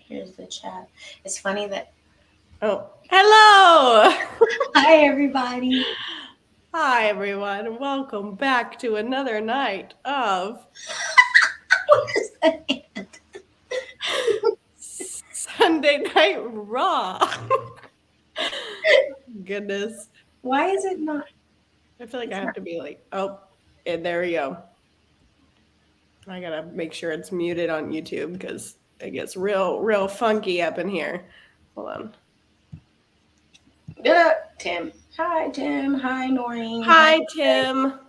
Here's the chat. It's funny that. Oh, hello! Hi, everybody. Hi, everyone. Welcome back to another night of Where's the hand? Sunday Night Raw. Goodness. Why is it not? I feel like I have to be like, oh, and there we go. I gotta make sure it's muted on YouTube because it gets real funky up in here. Hold on. Tim. Hi, Tim. Hi, Noreen. Hi, Tim.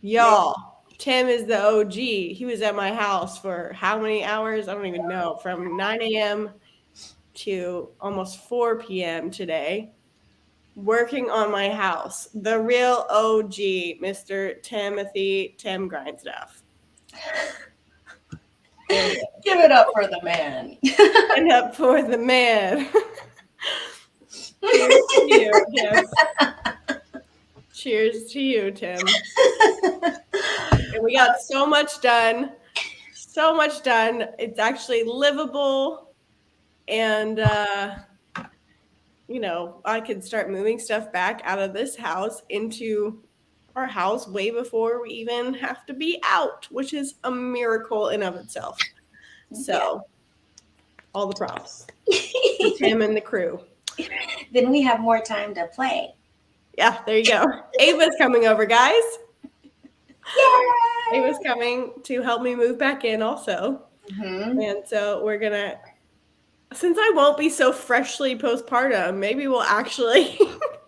Y'all, Tim is the OG. He was at my house for how many hours? I don't even know. From 9 a.m. to almost 4 p.m. today, working on my house. The real OG, Mr. Tim Grindstuff. Give it up for the man. And up for the man. Cheers to you, Tim. Cheers to you, Tim. And we got so much done. So much done. It's actually livable. And, I could start moving stuff back out of this house into our house way before we even have to be out, which is a miracle in of itself. So, all the props to Tim and the crew. Then we have more time to play. Yeah, there you go. Ava's coming over, guys. Yay! Ava's coming to help me move back in also. Mm-hmm. And so we're going to, since I won't be so freshly postpartum, maybe we'll actually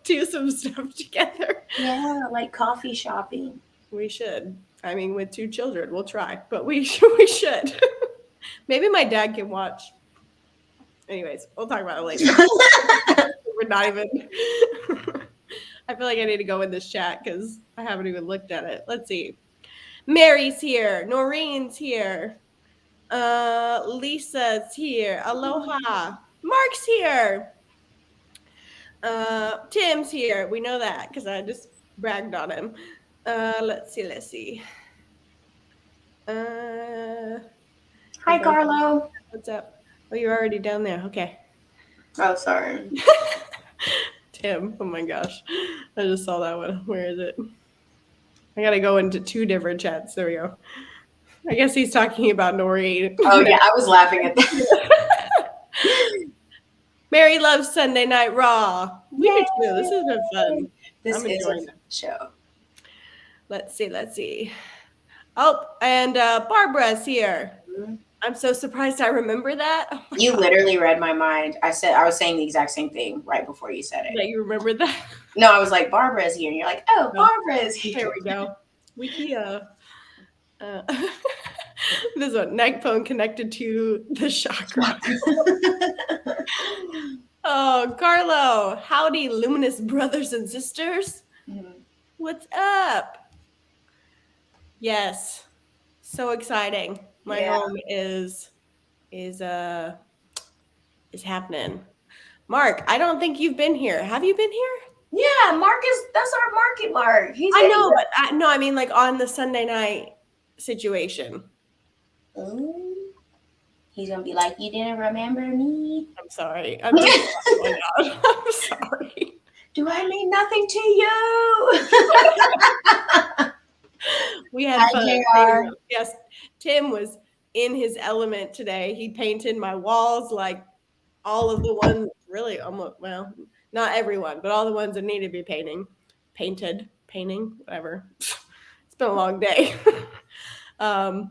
do some stuff together. Yeah, like coffee shopping. We should. I mean, with 2 children, we'll try, but we should. Maybe my dad can watch. Anyways, we'll talk about it later. We're not even. I feel like I need to go in this chat because I haven't even looked at it. Let's see. Mary's here. Noreen's here. Lisa's here. Aloha. Mark's here. Tim's here. We know that because I just bragged on him. Let's see. Hi, Carlo. What's up? Oh, you're already down there. Okay. Oh, sorry. Tim. Oh my gosh. I just saw that one. Where is it? I gotta go into 2 different chats. There we go. I guess he's talking about Noreen. Oh, yeah. I was laughing at that. Mary loves Sunday Night Raw. We do too. This has been fun. This is a show. Let's see. Oh, and Barbara's here. Mm-hmm. I'm so surprised I remember that. Oh you God. Literally read my mind. I was saying the exact same thing right before you said it. That you remembered that? No, I was like, Barbara's here. And you're like, oh, Barbara's here. There we go. This is a neck phone connected to the chakra. Oh, Carlo. Howdy, luminous brothers and sisters. Mm-hmm. What's up? Yes. So exciting. My home is happening. Mark, I don't think you've been here. Have you been here? Yeah, that's our market Mark. I know, but I mean like on the Sunday night situation. Ooh. He's gonna be like, you didn't remember me. I'm sorry. I'm sorry. Do I mean nothing to you? We had fun. Yes, Tim was in his element today. He painted my walls, like all of the ones, really almost, well, not everyone, but all the ones that need to be painting, whatever. It's been a long day. But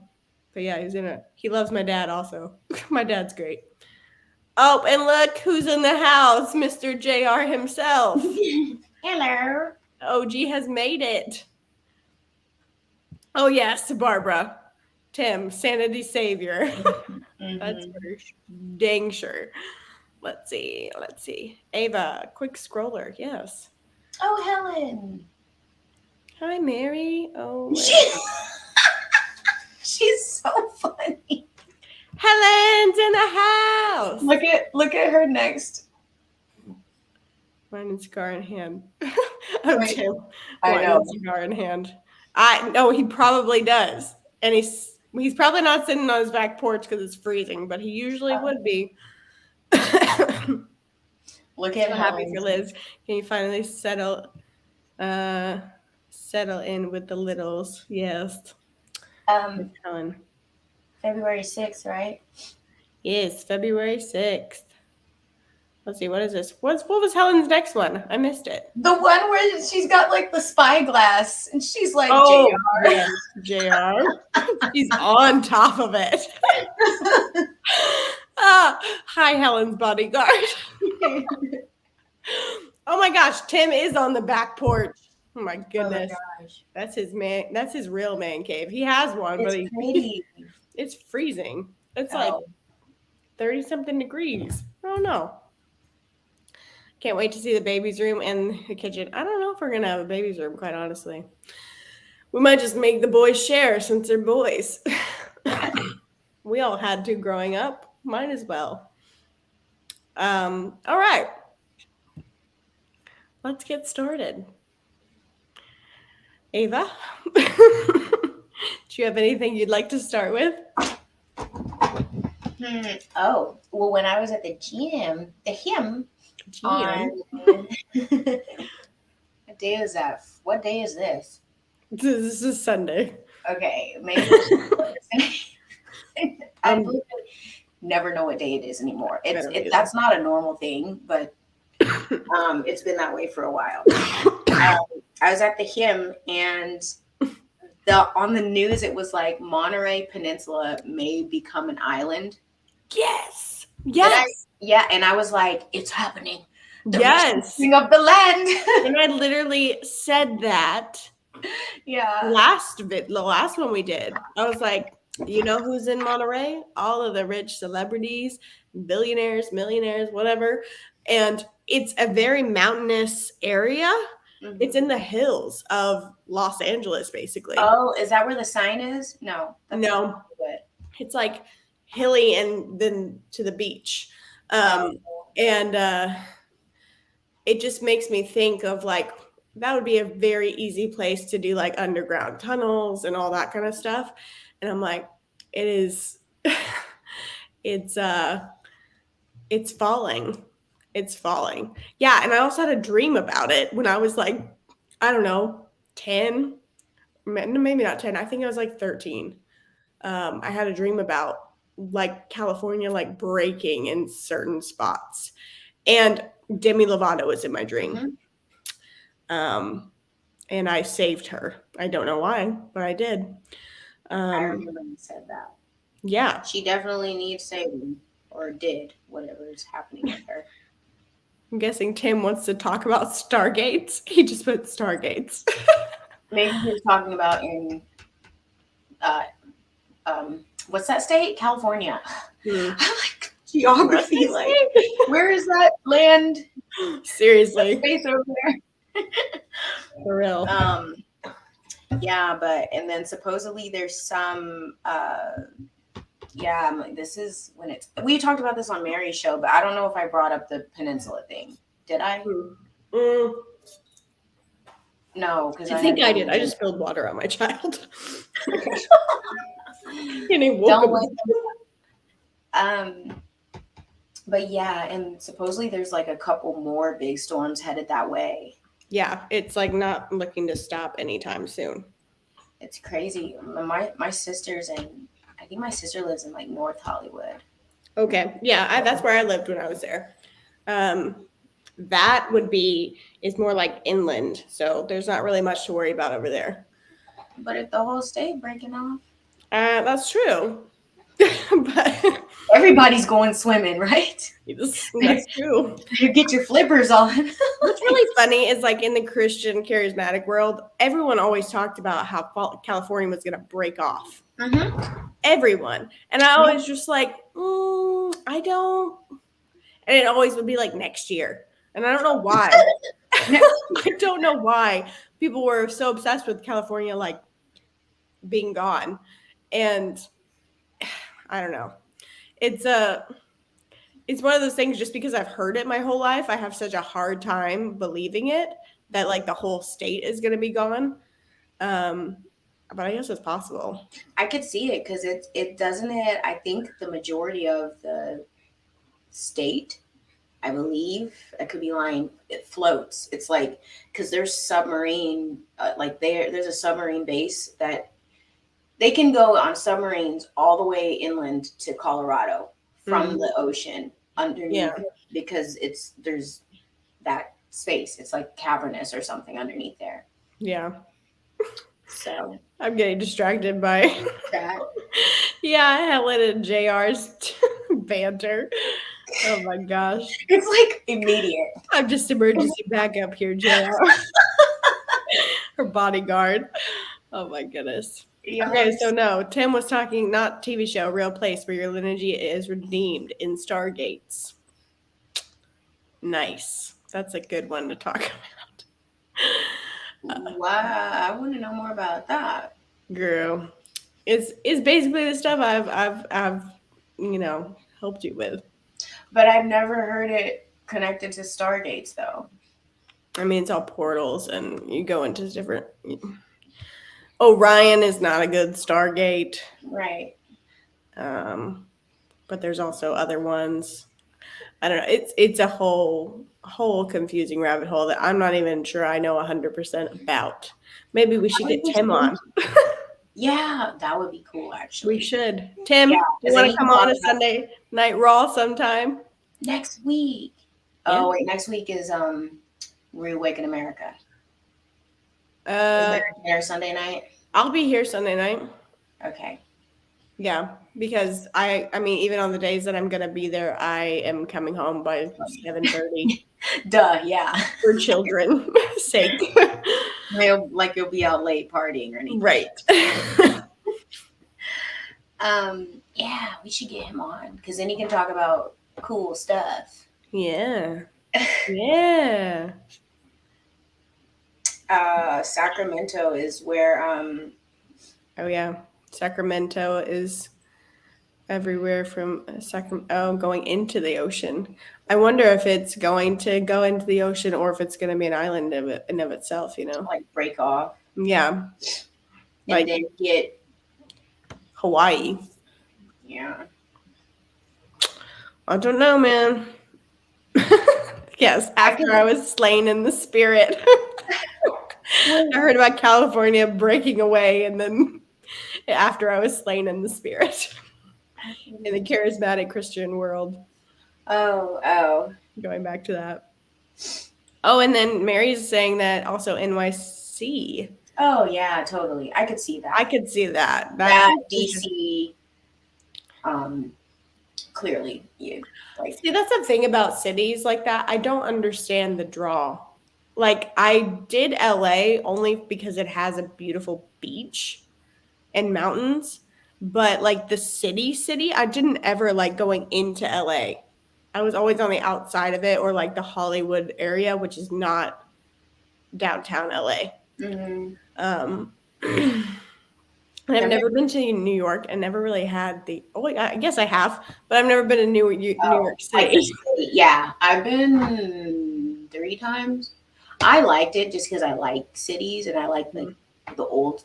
yeah, he loves my dad also. My dad's great. Oh, and look who's in the house, Mr. JR himself. Hello. OG has made it. Oh, yes, Barbara. Tim, sanity savior. Mm-hmm. That's for dang sure. Let's see. Ava, quick scroller. Yes. Oh, Helen. Hi, Mary. Oh, she's so funny. Helen's in the house. Look at her next. Wine and cigar in hand. Oh, Tim. I know. And cigar in hand. I know he probably does. And He's probably not sitting on his back porch because it's freezing, but he usually would be. Look So at happy for Helen. Liz. Can you finally settle in with the littles? Yes. Miss Um, Helen. February 6th, right? Yes, February 6th. Let's see, what is this? What was Helen's next one? I missed it. The one where she's got like the spyglass and she's like, Oh, JR. yes, JR. She's on top of it. Hi, Helen's bodyguard. Oh my gosh, Tim is on the back porch. Oh my Oh my goodness. gosh. That's his man. That's his real man cave. He has one, It's but pretty. it's freezing. It's like Oh, 30 something degrees. I don't know. Can't wait to see the baby's room and the kitchen. I don't know if we're gonna have a baby's room, quite honestly. We might just make the boys share since they're boys. We all had to growing up. Might as well. All right. Let's get started. Ava, do you have anything you'd like to start with? Oh, well, when I was at the gym, on what day is that? What day is this? This is Sunday. Okay, maybe I never know what day it is anymore. That's not a normal thing, but it's been that way for a while. I was at the hymn and on the news it was like Monterey Peninsula may become an island. Yes. And I was like, it's happening. Yes. Of the land. And I literally said that. Yeah. The last one we did. I was like, you know who's in Monterey? All of the rich celebrities, billionaires, millionaires, whatever. And it's a very mountainous area. Mm-hmm. It's in the hills of Los Angeles, basically. Oh, is that where the sign is? No. No. It's like hilly and then to the beach. And it just makes me think of like, that would be a very easy place to do like underground tunnels and all that kind of stuff. And I'm like, it is, it's falling. It's falling. Yeah. And I also had a dream about it when I was like, I don't know, 10, maybe not 10. I think I was like 13. I had a dream about like California, like breaking in certain spots. And Demi Lovato was in my dream. Mm-hmm. And I saved her. I don't know why, but I did. I remember you said that. Yeah. She definitely needs saving, or did, whatever is happening with her. I'm guessing Tim wants to talk about Stargates. He just put Stargates. Maybe he was talking about in, what's that state? California. I'm like, geography. Like, where is that land? Seriously. Space over there. For real. Yeah, and then supposedly there's some, this is when we talked about this on Mary's show, but I don't know if I brought up the peninsula thing. Did I? No, because I think I did. I just spilled water on my child. And he woke up. But yeah, and supposedly there's like a couple more big storms headed that way. Yeah, it's like not looking to stop anytime soon. It's crazy. My sister's in, I think my sister lives in like North Hollywood. Okay. Yeah, that's where I lived when I was there. That is more like inland. So there's not really much to worry about over there. But if the whole state breaking off? That's true. But everybody's going swimming, right? That's true. You get your flippers on. What's really funny is like in the Christian charismatic world, everyone always talked about how California was going to break off. Mm-hmm. Everyone. And I always just like, I don't. And it always would be like next year. And I don't know why. I don't know why people were so obsessed with California like being gone. And I don't know. It's one of those things, just because I've heard it my whole life, I have such a hard time believing it, that like the whole state is going to be gone. But I guess it's possible. I could see it because it doesn't it. I think the majority of the state, I believe, I could be lying. It floats. It's like because there's submarine, like there's a submarine base that they can go on submarines all the way inland to Colorado from the ocean underneath because there's that space. It's like cavernous or something underneath there. Yeah. So I'm getting distracted by that. Yeah, Helen and JR's banter. Oh my gosh. It's like immediate. I'm just emergency backup here, JR. Her bodyguard. Oh my goodness. Yes. Okay, so no, Tim was talking not TV show, real place where your lineage is redeemed in Stargates. Nice. That's a good one to talk about. Wow, I want to know more about that. Girl, it's basically the stuff I've helped you with. But I've never heard it connected to Stargates though. I mean, it's all portals, and you go into different. Orion is not a good Stargate, right? But there's also other ones. I don't know. It's a whole confusing rabbit hole that I'm not even sure I know 100% about. Maybe we should get Tim on. Yeah, that would be cool. Actually, we should. Tim, you want to come on a Sunday Night Raw sometime next week? Yeah. Oh wait, next week is Reawaken America. Is there Sunday night? I'll be here Sunday night. Okay. Yeah, because I mean, even on the days that I'm gonna be there, I am coming home by 7:30. Duh, yeah. For children's sake. You'll be out late partying or anything. Right. Yeah, we should get him on because then he can talk about cool stuff. Yeah. Yeah. Sacramento is where oh yeah. Sacramento is everywhere from going into the ocean. I wonder if it's going to go into the ocean or if it's going to be an island in of itself, like break off. Yeah. And then get Hawaii. Yeah. I don't know, man. Yes, after I was slain in the spirit. I heard about California breaking away, and then after I was slain in the spirit in the charismatic Christian world. Oh. Going back to that. Oh, and then Mary's saying that also NYC. Oh, yeah, totally. I could see that. I could see that. That DC, clearly. Yeah, see, that's the thing about cities like that. I don't understand the draw. Like, I did LA only because it has a beautiful beach and mountains. But, like, the city, I didn't ever like going into LA. I was always on the outside of it or, like, the Hollywood area, which is not downtown LA. Mm-hmm. I've never been to New York and never really had I guess I have, but I've never been to New York City. Yeah, I've been 3 times. I liked it just because I like cities and I like the old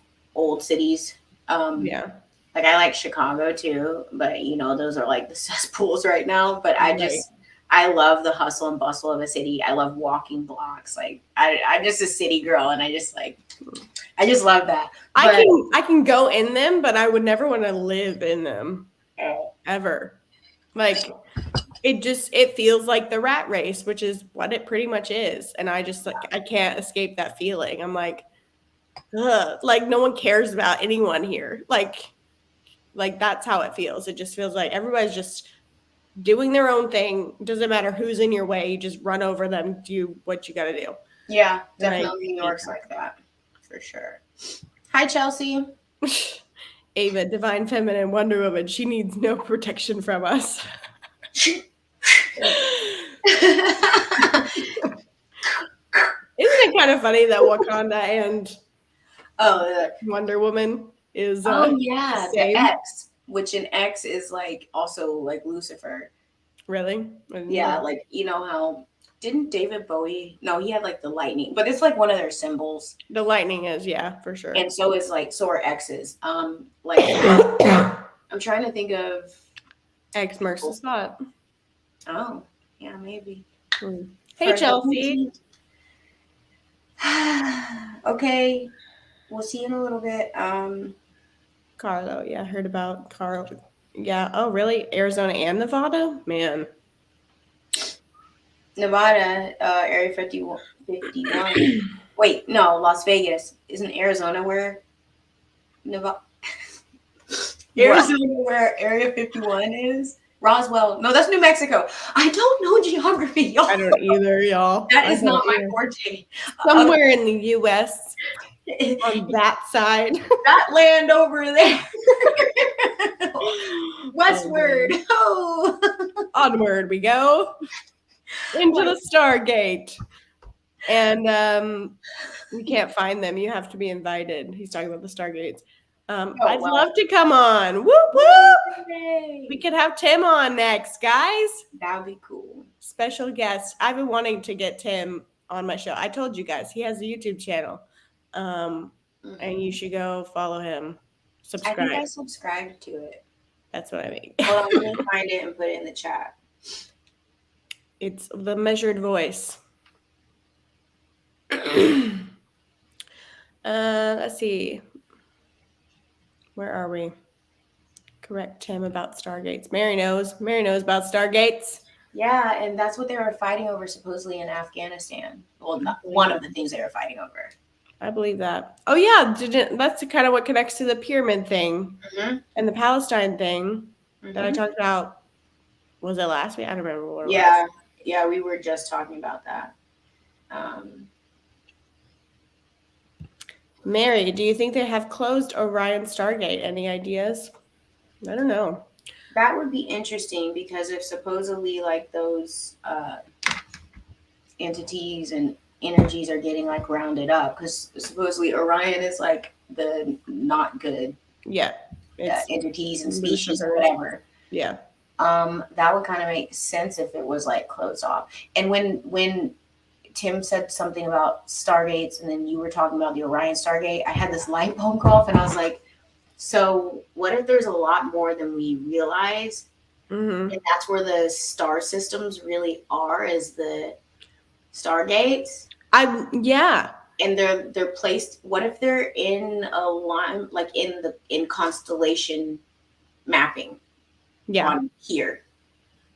cities. Yeah. Like I like Chicago too, but those are like the cesspools right now. But I love the hustle and bustle of a city. I love walking blocks. Like I'm just a city girl, and I just love that. But, I can go in them, but I would never want to live in them ever. Like it feels like the rat race, which is what it pretty much is. And I just I can't escape that feeling. I'm like, ugh, like no one cares about anyone here. Like that's how it feels. It just feels like everybody's just doing their own thing. Doesn't matter who's in your way. You just run over them, do what you got to do. Yeah, definitely New York's like that for sure. Hi, Chelsea. Ava, divine feminine Wonder Woman. She needs no protection from us. Isn't it kind of funny that Wakanda and Wonder Woman is the X, which an X is like also like Lucifer. Really? Yeah, like you know how didn't David Bowie? No, he had like the lightning, but it's like one of their symbols. The lightning is, yeah, for sure. And so is like so are X's. Like I'm trying to think of X marks the spot. Oh, yeah, maybe. Hey, Chelsea. Okay, we'll see you in a little bit. Carlo, yeah, heard about Carl. Yeah. Oh, really? Arizona and Nevada? Man. Nevada, Area 51. Wait, no, Las Vegas. Isn't Arizona where Nevada? Arizona where Area 51 is? Roswell. No, that's New Mexico. I don't know geography, y'all. I don't either, y'all. That is not my forte. Somewhere in the U.S. on that side. That land over there. Westward. Oh. Onward we go. Into the Stargate. And we can't find them. You have to be invited. He's talking about the Stargates. I'd love to come on. Whoop, whoop. Yay. We could have Tim on next, guys. That would be cool. Special guest. I've been wanting to get Tim on my show. I told you guys, he has a YouTube channel. And you should go follow him. Subscribe. I think I subscribed to it. That's what I mean. Well, I'm going to find it and put it in the chat. It's the measured voice. Let's see. Where are we? Correct Tim about Stargates. Mary knows. Mary knows about Stargates. Yeah, and that's what they were fighting over supposedly in Afghanistan. Well, not one of the things they were fighting over. I believe that. Oh, yeah. That's kind of what connects to the pyramid thing and the Palestine thing that I talked about. Was it last week? I don't remember what it was. Yeah, we were just talking about that. Mary, do you think they have closed Orion Stargate? Any ideas? I don't know. That would be interesting because if supposedly like those entities and energies are getting like rounded up, because supposedly Orion is like the not good entities and species or whatever. Yeah. That would kind of make sense if it was like closed off. And when Tim said something about Stargates and then you were talking about the Orion Stargate, I had this light bulb go off and I was like, so what if there's a lot more than we realize? And that's where the star systems really are, is the Stargates. And they're placed. What if they're in a line, like in constellation mapping? On here,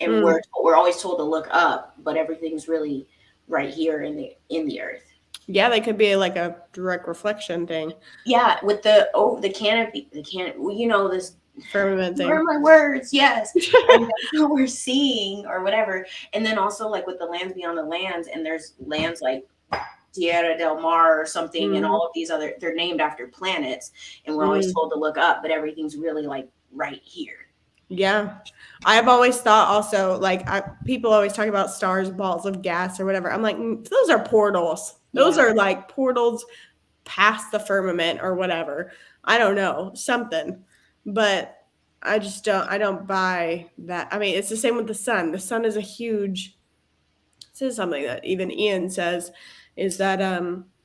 and we're always told to look up, but everything's really right here in the earth. Yeah, they could be like a direct reflection thing. Yeah, with the canopy, you know, this firmament thing. Where are my words? Yes. And that's what we're seeing or whatever. And then also like with the lands beyond the lands, and there's lands like Tierra del Mar or something, and all of these other, they're named after planets, and we're always told to look up, but everything's really like right here. Yeah. I've always thought also, like, people always talk about stars, balls of gas or whatever. I'm like, those are portals. Those are like portals past the firmament or whatever. I don't know, something. But I don't buy that. I mean, it's the same with the sun. The sun is this is something that even Ian says, is that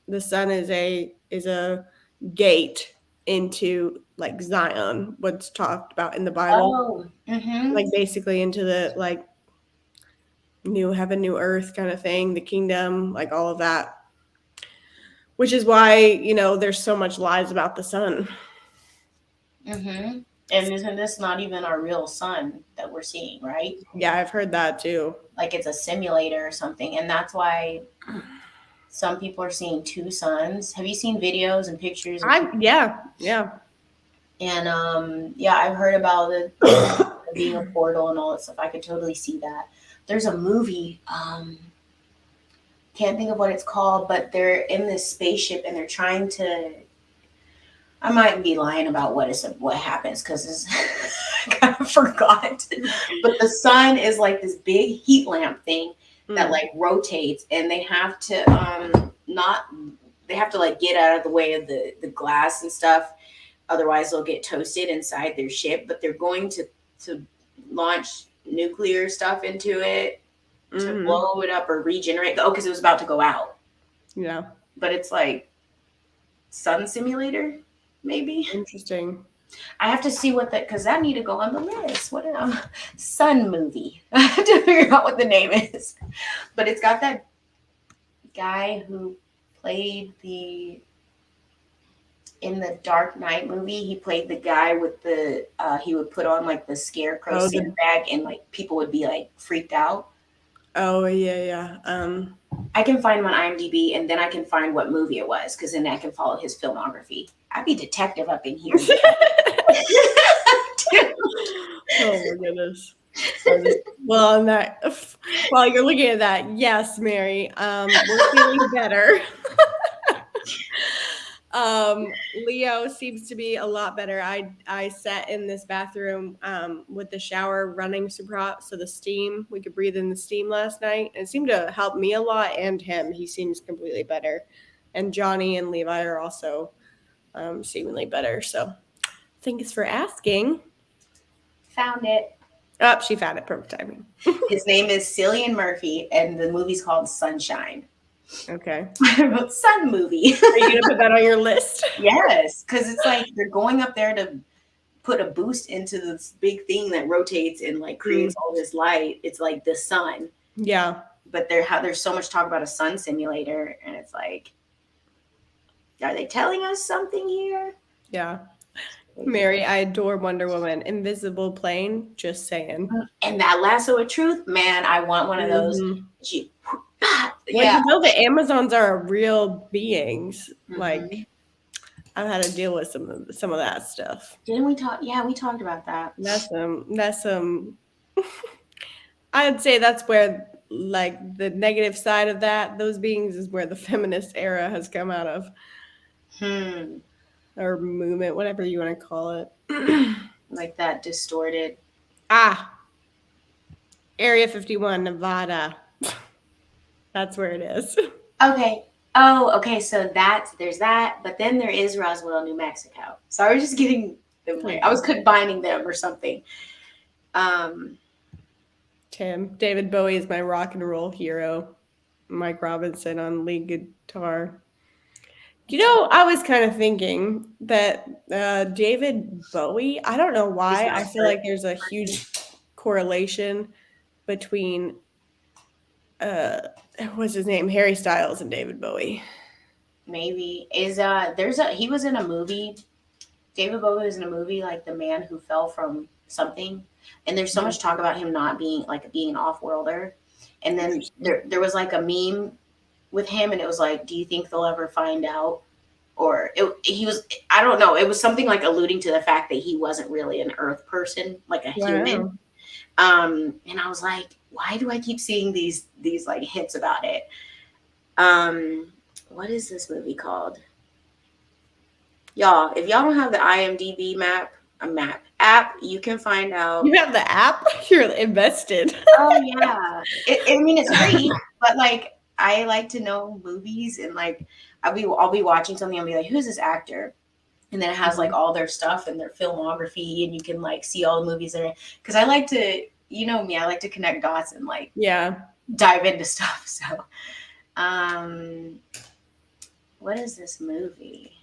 the sun is a gate into like Zion, what's talked about in the Bible. Like basically into the like new heaven, new earth kind of thing, the kingdom, like all of that. Which is why, you know, there's so much lies about the sun. And isn't this not even our real sun that we're seeing, right? Yeah, I've heard that too. Like it's a simulator or something. And that's why some people are seeing two suns. Have you seen videos and pictures? Yeah. And I've heard about it being a portal and all that stuff. I could totally see that. There's a movie, can't think of what it's called, but they're in this spaceship and they're trying to, I might be lying about what happens because I kind of forgot. But the sun is like this big heat lamp thing that like rotates, and they have to like get out of the way of the glass and stuff. Otherwise they'll get toasted inside their ship. But they're going to launch nuclear stuff into it to blow it up or regenerate. Oh, because it was about to go out. Yeah. But it's like sun simulator, maybe. Interesting. I have to see what that, because that need to go on the list. What sun movie? I have to figure out what the name is. But it's got that guy who played in the Dark Knight movie, he played the guy with the he would put on like the scarecrow sandbag and like people would be like freaked out. Oh yeah. I can find him on IMDb and then I can find what movie it was because then I can follow his filmography. I'd be detective up in here. Oh my goodness. Well, on that, while you're looking at that, yes, Mary, we're feeling better. Leo seems to be a lot better. I sat in this bathroom with the shower running super hot, so the steam, we could breathe in the steam last night. It seemed to help me a lot and him. He seems completely better. And Johnny and Levi are also seemingly better. So thanks for asking. Found it. Oh, she found it. Perfect timing. His name is Cillian Murphy, and the movie's called Sunshine. Okay. I wrote Sun movie. Are you going to put that on your list? Yes, because it's like they're going up there to put a boost into this big thing that rotates and like creates all this light. It's like the sun. Yeah. But there's so much talk about a sun simulator, and it's like, are they telling us something here? Yeah. Mary, I adore Wonder Woman. Invisible Plane, just saying. And that lasso of truth, man, I want one of those. Yeah. You know the Amazons are real beings. Like, I've had to deal with some of that stuff. Didn't we talk? Yeah, we talked about that. That's some I'd say that's where like the negative side of those beings is where the feminist era has come out of. Or movement, whatever you want to call it. Like that distorted. Area 51, Nevada. That's where it is. Okay. Oh, okay. So there's that, but then there is Roswell, New Mexico. So I was just getting them. I was combining them or something. Tim, David Bowie is my rock and roll hero. Mike Robinson on lead guitar. You know, I was kind of thinking that David Bowie, I don't know why, I feel like there's a huge correlation between, what's his name, Harry Styles and David Bowie. Maybe. He was in a movie, David Bowie was in a movie like The Man Who Fell from Something, and there's so much talk about him not being an off-worlder, and then there was like a meme with him, and it was like, do you think they'll ever find out? Or I don't know. It was something like alluding to the fact that he wasn't really an Earth person, like a human. And I was like, why do I keep seeing these like hints about it? What is this movie called? Y'all, if y'all don't have the IMDb app, you can find out. You have the app? You're invested. Oh yeah. It's free, but like, I like to know movies, and like I'll be watching something and be like, who's this actor? And then it has like all their stuff and their filmography, and you can like see all the movies there. Because I like to, you know me, I like to connect dots and like dive into stuff. So, what is this movie?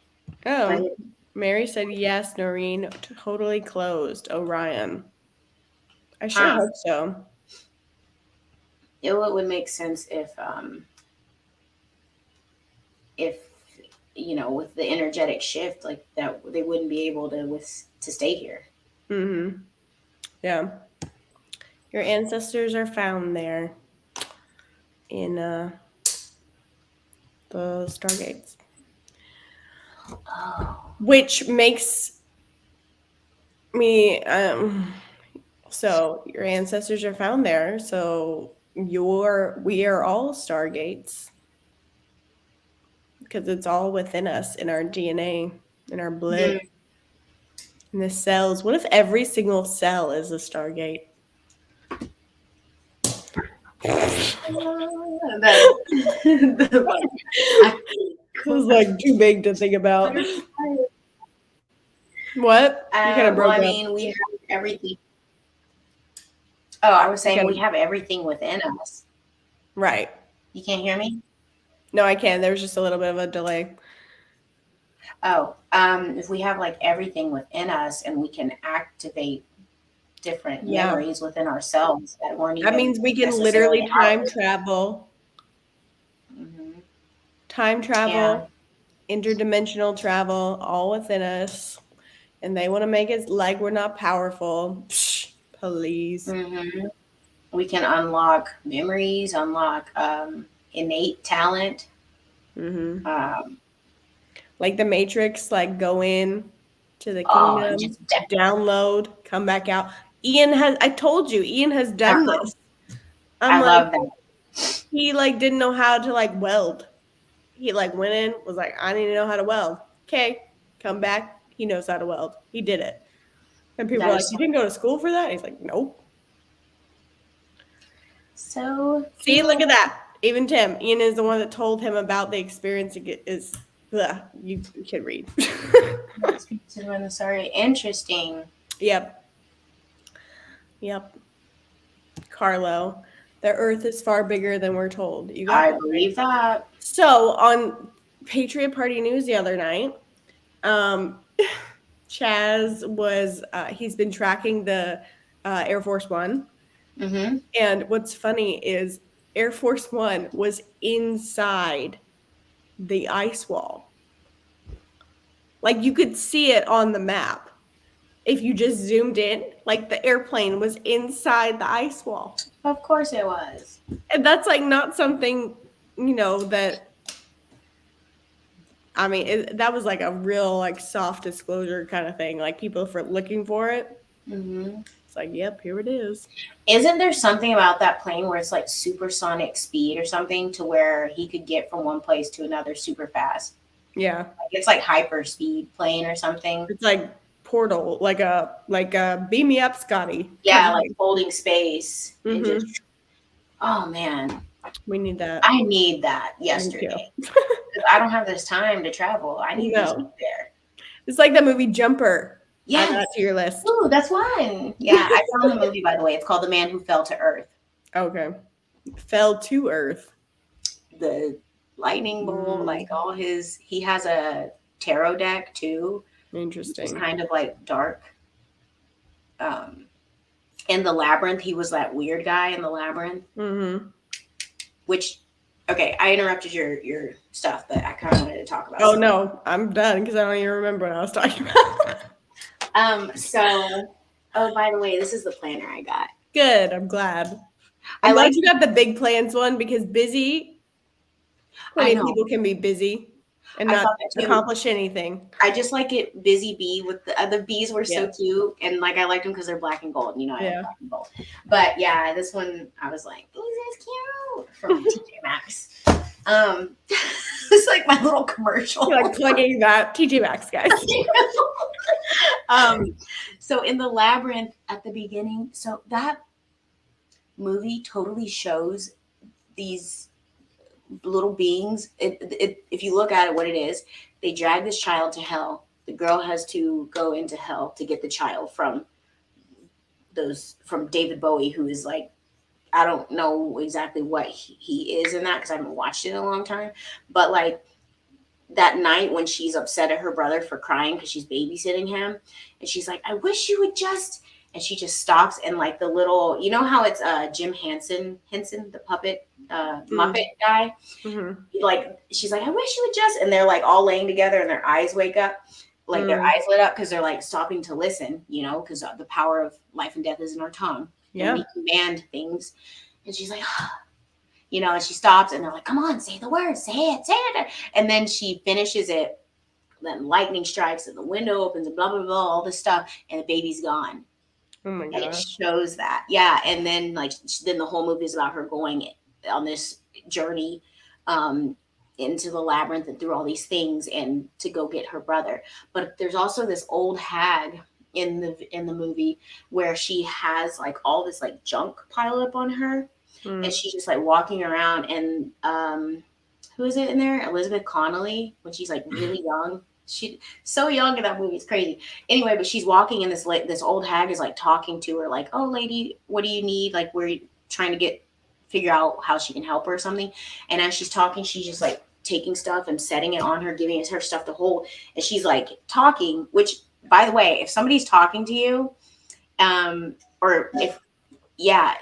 Oh, Mary said yes. Noreen, totally closed. Orion. I sure hope so. It would make sense if you know, with the energetic shift like that, they wouldn't be able to stay here. Yeah, your ancestors are found there in the stargates, which makes me so your ancestors are found there, so we are all stargates because it's all within us, in our DNA, in our blood, in the cells. What if every single cell is a stargate? It was like too big to think about. What? You kind of broke up. We have everything. Oh, I was saying Because, we have everything within us. right. You can't hear me? No, I can. There was just a little bit of a delay. Oh, if we have like everything within us and we can activate different Yeah. memories within ourselves that weren't That even means we can necessarily literally time ours. travel, Hmm. time Yeah. travel, interdimensional travel, all within us. And they want to make it like we're not powerful. Psh, please. Hmm. We can unlock memories, unlock innate talent. Hmm. Um, Like the Matrix, like go in to the oh, and kingdom, just download, come back out. I told you, Ian has done uh-huh. this. I'm I like, love that. he like didn't know how to like weld. He like went in, was like, I need to know how to weld. Okay, come back. He knows how to weld. He did it. And people That are like, is you didn't go to school for that? And he's like, nope. so See, look cool. at that. Even Tim, Ian is the one that told him about the experience. You can read. Sorry, interesting. Yep. Yep. Carlo, the earth is far bigger than we're told. You got I that right. believe that. So on Patriot Party News the other night, um, Chaz was he's been tracking the Air Force One, Mm-hmm. and what's funny is Air Force One was inside the ice wall. Like you could see it on the map if you just zoomed in. Like the airplane was inside the ice wall, Of course it was. and that's like not something that. I mean, that was like a real like soft disclosure kind of thing. Like people for looking for it. Mm-hmm. It's like, yep, here it is. Isn't there something about that plane where it's like supersonic speed or something to where he could get from one place to another super fast? Yeah, Like it's like hyper speed plane or something. it's like Portal, like a beam me up, Scotty kind Yeah, of like thing. holding space and just Mm-hmm. oh man, We need that. I need that Me too. yesterday. 'Cause I don't have this time to travel. I need to just be No, there. it's like the movie Jumper. Add Yes. that to your list. Ooh, that's one. Yeah, I found the movie by the way. It's called The Man Who Fell to Earth. Okay, fell to earth. The lightning bolt, like Mm, all his he has a tarot deck too, which is interesting. kind of like dark. Um in the labyrinth, he was that weird guy in the labyrinth, Mm-hmm. which okay, I interrupted your stuff, but I kind of wanted to talk about Oh something. no, I'm done because I don't even remember what I was talking about. So oh by the way, this is the planner I got. Good. I'm glad. I I'm glad like you got the big plans one because busy. I Plenty of know. people can be busy and I not thought that too. accomplish anything. I just like it busy bee with the bees were so Yeah. cute and like I liked them because they're black and gold. You know I like Yeah. black and gold. But yeah, this one I was like, this is cute from TJ Maxx. It's like my little commercial. You're like plugging that TJ Maxx, guys. um, so in the labyrinth at the beginning, so that movie totally shows these little beings. If you look at it, what it is, they drag this child to hell. The girl has to go into hell to get the child from David Bowie, who is like I don't know exactly what he is in that because I haven't watched it in a long time. But like that night when she's upset at her brother for crying because she's babysitting him, and she's like, "I wish you would just," and she just stops and like the little, you know how it's Jim Henson, the puppet Muppet guy. Mm-hmm. Like she's like, I wish you would just, and they're like all laying together and their eyes wake up, like their eyes lit up because they're like stopping to listen, because the power of life and death is in our tongue and we Yeah. command things. And she's like, and she stops and they're like, come on, say the word, say it. And then she finishes it. Then lightning strikes and the window opens and blah, blah, blah, all this stuff. And the baby's gone. Oh my And it gosh. shows that. Yeah. And then then the whole movie is about her going on this journey um, into the labyrinth and through all these things and to go get her brother. But there's also this old hag in the movie where she has like all this like junk piled up on her and she's just like walking around and who is it in there? Elizabeth Connolly when she's like really young. She so young in that movie. It's crazy. Anyway, but she's walking and this old hag is like talking to her, like, "Oh, lady, what do you need? Like, we're trying to figure out how she can help her or something." And as she's talking, she's just like taking stuff and setting it on her, giving her stuff to hold, and she's like talking. Which, by the way, if somebody's talking to you, or if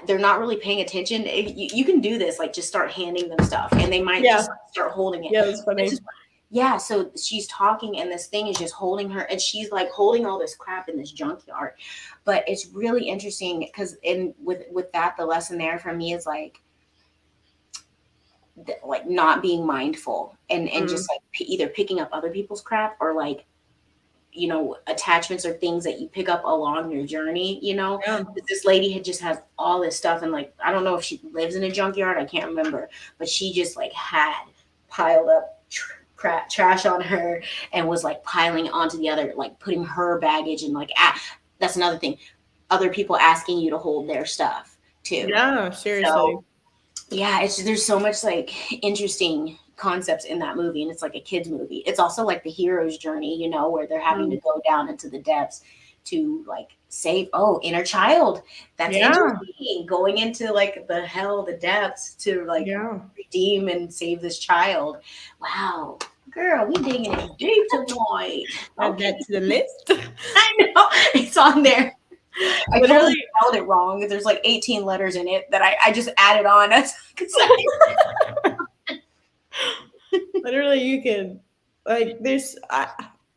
they're not really paying attention, you can do this. Like, just start handing them stuff, and they might just start holding it. Yeah, that's funny. Yeah, so she's talking and this thing is just holding her, and she's like holding all this crap in this junkyard. But it's really interesting because with that, the lesson there for me is like not being mindful and just like either picking up other people's crap or like, you know, attachments or things that you pick up along your journey, you know. This lady had just has all this stuff, and like, I don't know if she lives in a junkyard, I can't remember, but she just like had piled up trash on her and was like piling onto the other, like putting her baggage and like that's another thing, other people asking you to hold their stuff too. Yeah, seriously. So, yeah, there's so much like interesting concepts in that movie, and it's like a kids movie. It's also like the hero's journey, you know, where they're having to go down into the depths to like save inner child. That's interesting, going into like the hell, the depths to like redeem and save this child. Wow, girl, we digging it deep tonight. Add that to the list. I know, it's on there. I literally spelled it wrong. There's like 18 letters in it that I just added on. Literally, you can like this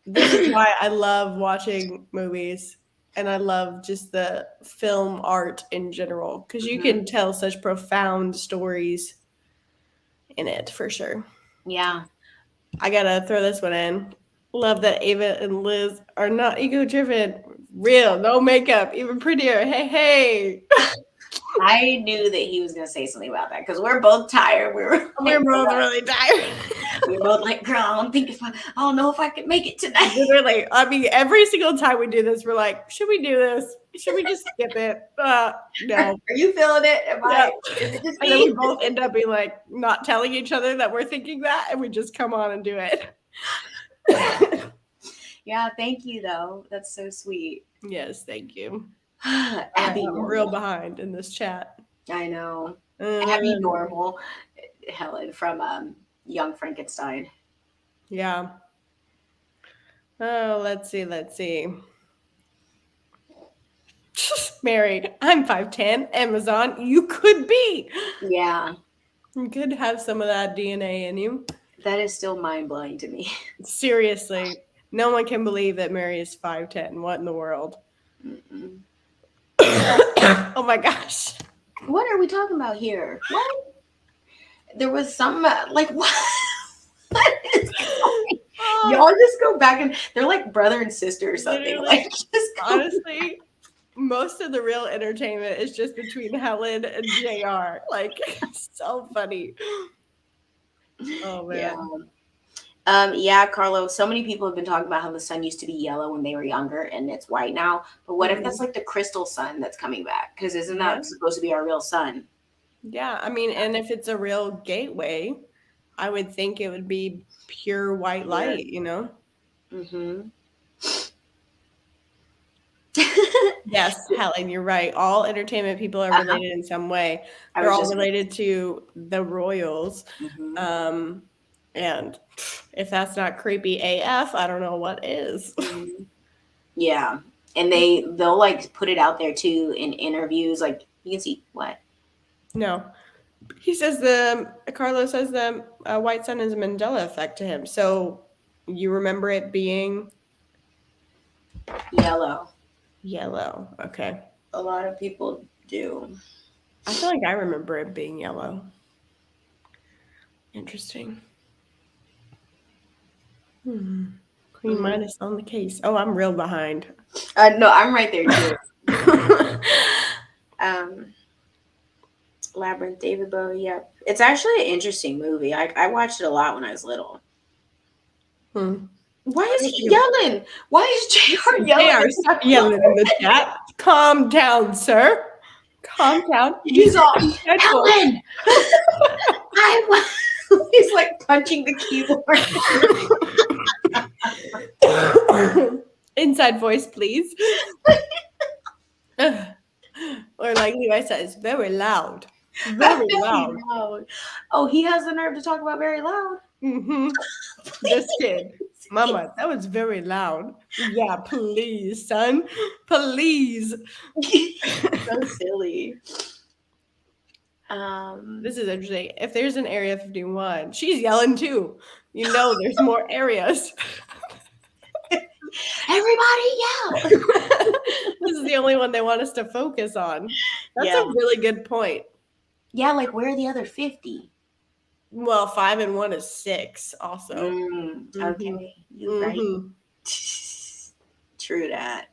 is why I love watching movies, and I love just the film art in general, because you can tell such profound stories in it for sure. Yeah, I gotta throw this one in. Love that Ava and Liz are not ego-driven. Real, no makeup, even prettier. Hey. I knew that he was going to say something about that because we're both tired. We're both really tired. We're both like, girl, I don't know if I can make it tonight. Literally, I mean, every single time we do this, we're like, should we do this? Should we just skip it? No. Are you feeling it? Is it just me? And then we both end up being like not telling each other that we're thinking that, and we just come on and do it. Yeah, thank you though. That's so sweet. Yes, thank you. Abby, I'm real behind in this chat. I know. Abby Normal, Helen from Young Frankenstein. Yeah. Oh, let's see. Married. I'm 5'10". Amazon. You could be. Yeah. You could have some of that DNA in you. That is still mind-blowing to me. Seriously. No one can believe that Mary is 5'10". What in the world? Oh my gosh. What are we talking about here? What? There was some like what? What is going on? Y'all just go back and they're like brother and sister or something. Literally, like honestly, most of the real entertainment is just between Helen and JR. Like, so funny. Oh man. Yeah, Carlo, so many people have been talking about how the sun used to be yellow when they were younger and it's white now. But what if that's like the crystal sun that's coming back? Because isn't that supposed to be our real sun? Yeah, I mean, and if it's a real gateway, I would think it would be pure white light, you know? Mm-hmm. Yes, Helen, you're right. All entertainment people are related in some way. They're all related to the royals. Mm-hmm. And if that's not creepy AF, I don't know what is. Yeah. And they'll like put it out there too in interviews. Like, you can see what? No. He says Carlos says the white sun is a Mandela effect to him. So you remember it being yellow. Okay. A lot of people do. I feel like I remember it being yellow. Interesting. Queen Midas on the case. Oh, I'm real behind. No, I'm right there too. Labyrinth, David Bowie. Yeah, it's actually an interesting movie. I watched it a lot when I was little. Why is he yelling? Why is JR yelling? Stop yelling in the chat. Calm down, sir. Calm down. He's all Helen. He's like punching the keyboard. Inside voice, please. Or like Levi says, very loud. Very loud. Oh, he has the nerve to talk about very loud. Mm-hmm. This kid. Mama, that was very loud. Yeah, please, son. Please. So silly. This is interesting. If there's an Area 51, she's yelling too. You know there's more areas. Everybody yell. This is the only one they want us to focus on. That's a really good point. Yeah, like where are the other 50? Well, 5 and 1 is 6 also. Okay, you're right. True that.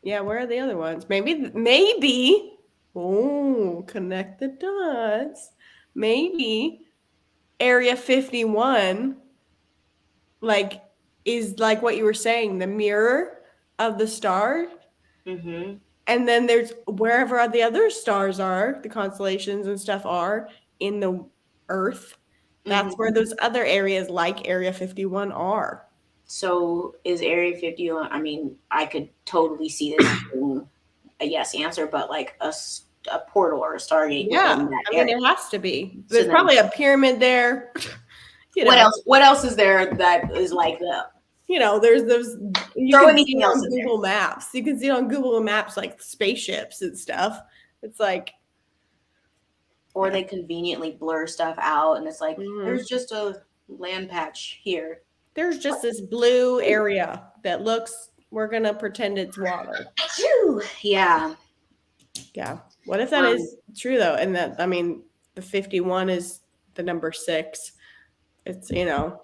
Yeah, where are the other ones? Maybe. Oh, connect the dots. Maybe Area 51 like is like what you were saying, the mirror of the star. Mm-hmm. And then there's wherever the other stars are, the constellations and stuff are in the Earth. That's where those other areas like Area 51 are. So is Area 51, I mean, I could totally see this being a yes answer, but like a portal or a stargate. Yeah, I mean, it has to be. There's So probably a pyramid there. What else? What else is there that is like that? You know, there's those. Throw anything else on Google Maps. You can see on Google Maps like spaceships and stuff. It's like, or they conveniently blur stuff out, and it's like there's just a land patch here. There's just this blue area that looks. We're gonna pretend it's water. Yeah. Yeah. What if that is true though? And that, I mean, the 51 is the number 6. It's, you know,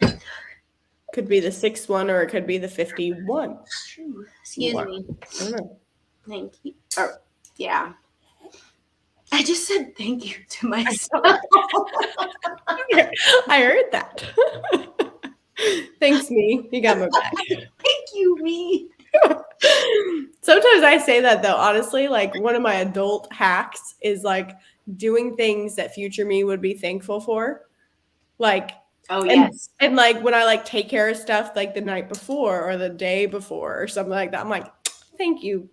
could be the 6th one or it could be the 51. Excuse me. Thank you. Yeah. I just said thank you to myself. I heard that. Thanks, me. You got my back. Thank you, me. Sometimes I say that though, honestly, like one of my adult hacks is like doing things that future me would be thankful for. Like, yes. And like when I like take care of stuff like the night before or the day before or something like that, I'm like, thank you,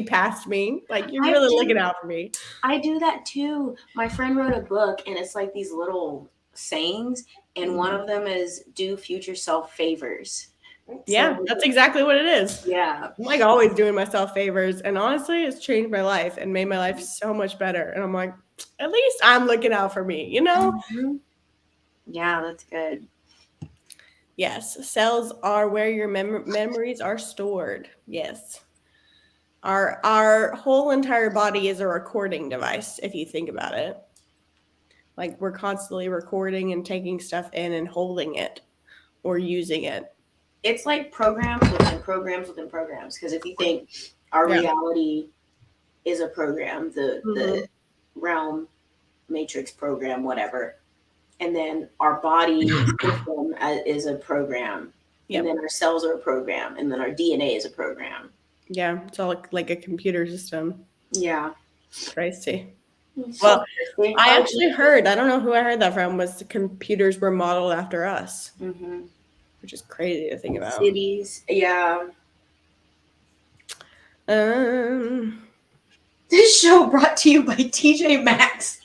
past me. Like you're really looking out for me. I do that too. My friend wrote a book and it's like these little sayings, and one of them is do future self favors. Yeah, that's exactly what it is. Yeah. I'm like always doing myself favors. And honestly, it's changed my life and made my life so much better. And I'm like, at least I'm looking out for me, you know? Yeah, that's good. Yes. Cells are where your memories are stored. Yes. Our whole entire body is a recording device, if you think about it. Like we're constantly recording and taking stuff in and holding it or using it. It's like programs within programs within programs. Because if you think our reality is a program, the realm matrix program, whatever, and then our body system is a program, and then our cells are a program, and then our DNA is a program. Yeah, it's all like a computer system. Yeah. Crazy. Well, I actually heard, I don't know who I heard that from, was the computers were modeled after us. Which is crazy to think about. Cities, yeah. This show brought to you by TJ Maxx.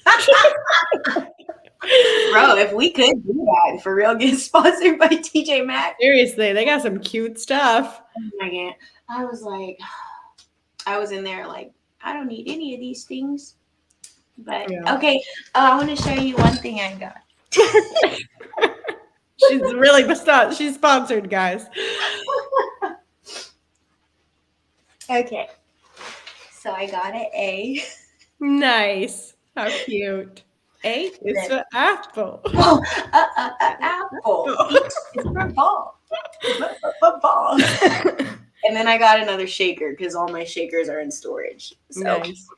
Bro, if we could do that for real, get sponsored by TJ Maxx. Seriously, they got some cute stuff. I was like, I was in there like, I don't need any of these things. But okay, I want to show you one thing I got. She's really she's sponsored, guys. Okay. So I got an A. Nice. How cute. A is for apple. Oh, apple. It's for ball. Ball. And then I got another shaker because all my shakers are in storage. So. Nice.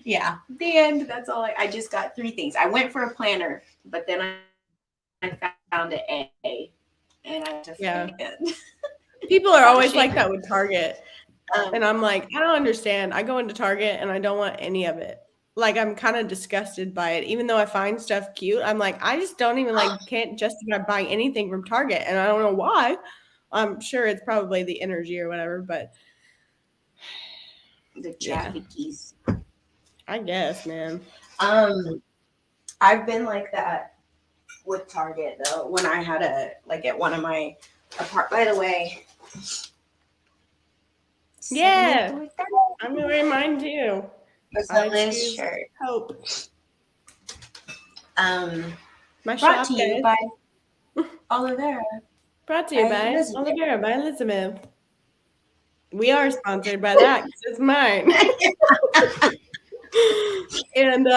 Yeah. The end. That's all. I just got 3 things. I went for a planner, but then I found an A, and I just People are always like that with Target, and I'm like, I don't understand. I go into Target and I don't want any of it. like I'm kind of disgusted by it. Even though I find stuff cute, I'm like, I just don't even can't justify buying anything from Target, and I don't know why. I'm sure it's probably the energy or whatever, but The yeah, traffickies. I guess, man. I've been like that with Target though. When I had at one of my by the way. Yeah, I'm gonna wear mine too. It's I a Liz choose shirt. hope. My Brought shop, to you guys. By Olivera. Brought to you by Olivera by Elizabeth. We are sponsored by that because it's mine. And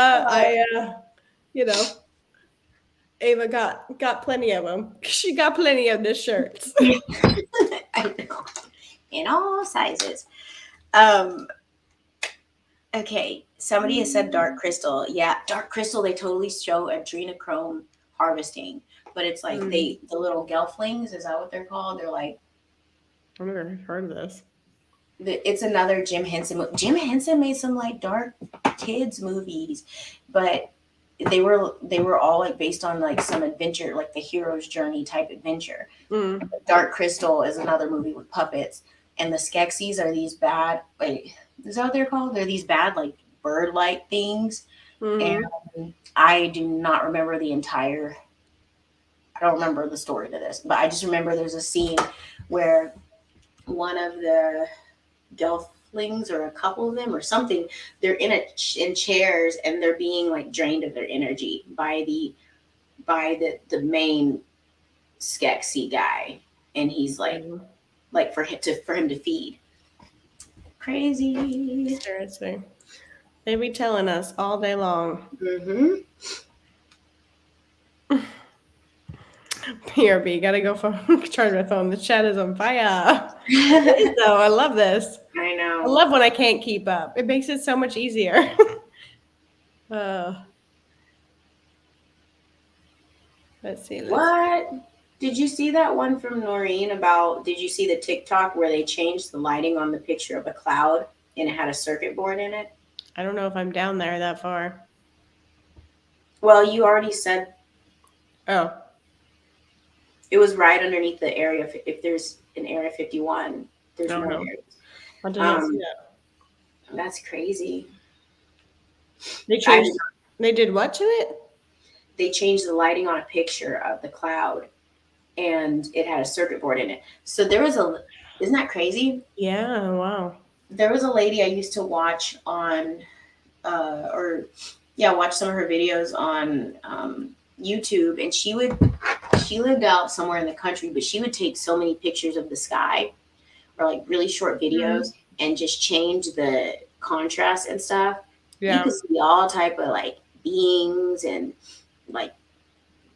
Ava got plenty of them. She got plenty of the shirts. I know. In all sizes. Okay, somebody has said dark crystal. Yeah, dark crystal, they totally show adrenochrome harvesting. But it's like the little gelflings, is that what they're called? They're like, I've never heard of this. It's another Jim Henson. Jim Henson made some like dark kids movies, but they were all like based on like some adventure, like the hero's journey type adventure. Dark Crystal is another movie with puppets, and the Skeksis are these bad, like, is that what they're called? They're these bad like bird-like things, and I do not remember I don't remember the story to this, but I just remember there's a scene where one of the gelflings or a couple of them or something, they're in chairs and they're being like drained of their energy by the main Skeksy guy, and he's like for him to feed. Crazy. Seriously, they be telling us all day long. PRB, gotta go charge my phone. The chat is on fire. So I love this. I know. I love when I can't keep up. It makes it so much easier. Let's see. What? Did you see that one from Noreen about, did you see the TikTok where they changed the lighting on the picture of a cloud and it had a circuit board in it? I don't know if I'm down there that far. Well, you already said. Oh. It was right underneath the area. If there's an Area 51, there's no areas. I didn't see that. That's crazy. They did what to it? They changed the lighting on a picture of the cloud, and it had a circuit board in it. So there was isn't that crazy? Yeah, wow. There was a lady I used to watch on, watch some of her videos on YouTube, and she lived out somewhere in the country, but she would take so many pictures of the sky or like really short videos and just change the contrast and stuff. Yeah. You could see all type of like beings and like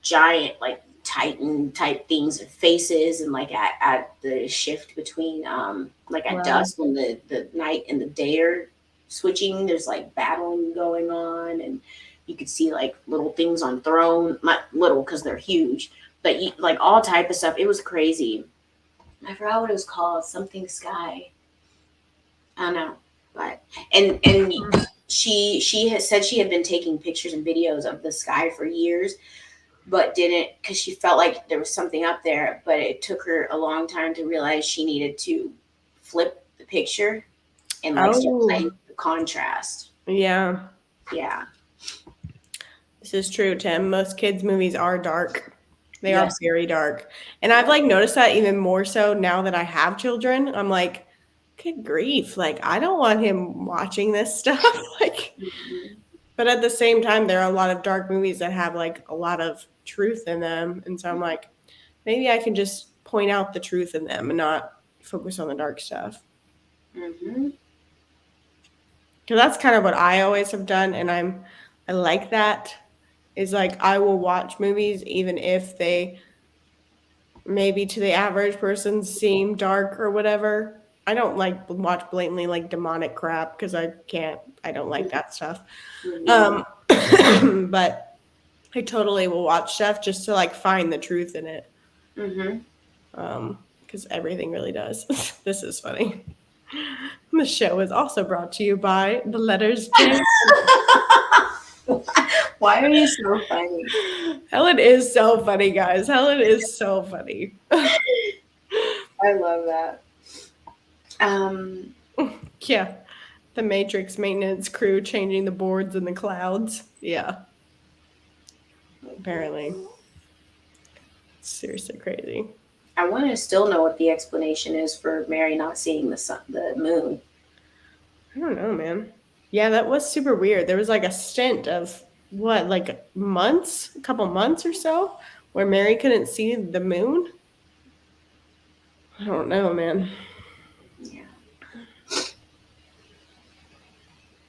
giant like Titan type things and faces, and like at the shift between like at dusk when the night and the day are switching, there's like battling going on, and you could see like little things on throne, not little because they're huge, but like all type of stuff. It was crazy. I forgot what it was called. Something sky. I don't know, but and she has said she had been taking pictures and videos of the sky for years, but didn't, because she felt like there was something up there. But it took her a long time to realize she needed to flip the picture and like start playing the contrast. Yeah. This is true, Tim. Most kids' movies are dark. They are very dark. And I've like noticed that even more so now that I have children. I'm like, good grief. Like, I don't want him watching this stuff. Like, but at the same time, there are a lot of dark movies that have like a lot of truth in them. And so I'm like, maybe I can just point out the truth in them and not focus on the dark stuff. Because that's kind of what I always have done. And I like that. Is like, I will watch movies even if they maybe to the average person seem dark or whatever. I don't like watch blatantly like demonic crap because I don't like that stuff. But I totally will watch stuff just to like find the truth in it. Because everything really does. This is funny. The show is also brought to you by the letters J. Why are you so funny? Helen is so funny, guys. Helen is so funny. I love that. Yeah. The Matrix maintenance crew changing the boards in the clouds. Yeah. Apparently. Seriously crazy. I want to still know what the explanation is for Mary not seeing the moon. I don't know, man. Yeah, that was super weird. There was like a stint of what, like months, a couple months or so, where Mary couldn't see the moon. I don't know, man. Yeah.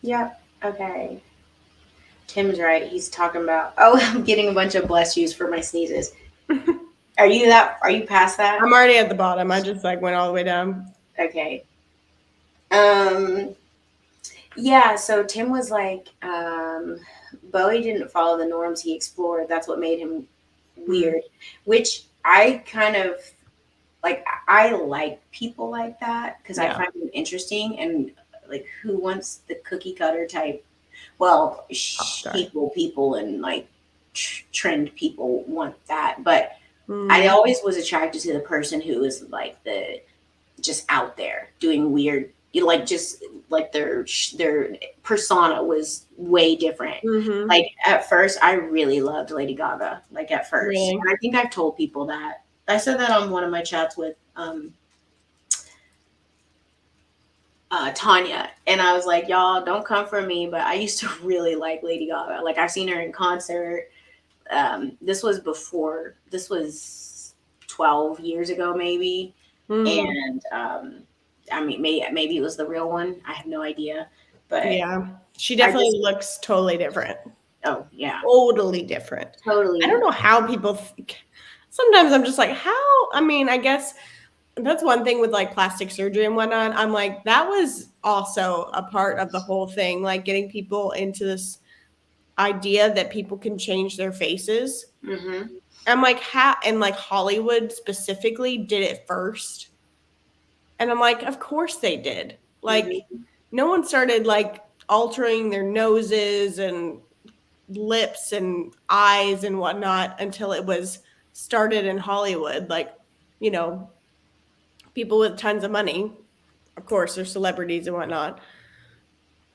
Yep. Okay. Tim's right. He's talking about. Oh, I'm getting a bunch of bless yous for my sneezes. Are you past that? I'm already at the bottom. I just like went all the way down. Okay. Yeah, so Tim was like, Bowie didn't follow the norms he explored. That's what made him weird, which I kind of like. I like people like that because I find them interesting and like who wants the cookie cutter type. Well, people and like trend people want that, but I always was attracted to the person who was like the just out there doing weird, like just like their persona was way different. Mm-hmm. Like at first, I really loved Lady Gaga. Like at first, Really? and I think I've told people that. I said that on one of my chats with Tanya, and I was like, y'all don't come for me, but I used to really like Lady Gaga. Like I've seen her in concert. This was 12 years ago, maybe. And I mean, maybe it was the real one. I have no idea, but yeah, she definitely looks totally different. Oh yeah, totally different. Totally. I don't know how people think. Sometimes I'm just like, how? I mean, I guess that's one thing with like plastic surgery and whatnot. I'm like, that was also a part of the whole thing, like getting people into this idea that people can change their faces. Mm-hmm. I'm like, how? And like Hollywood specifically did it first. And I'm like, of course they did. Like, no one started like altering their noses and lips and eyes and whatnot until it was started in Hollywood. Like, you know, people with tons of money, of course, they're celebrities and whatnot.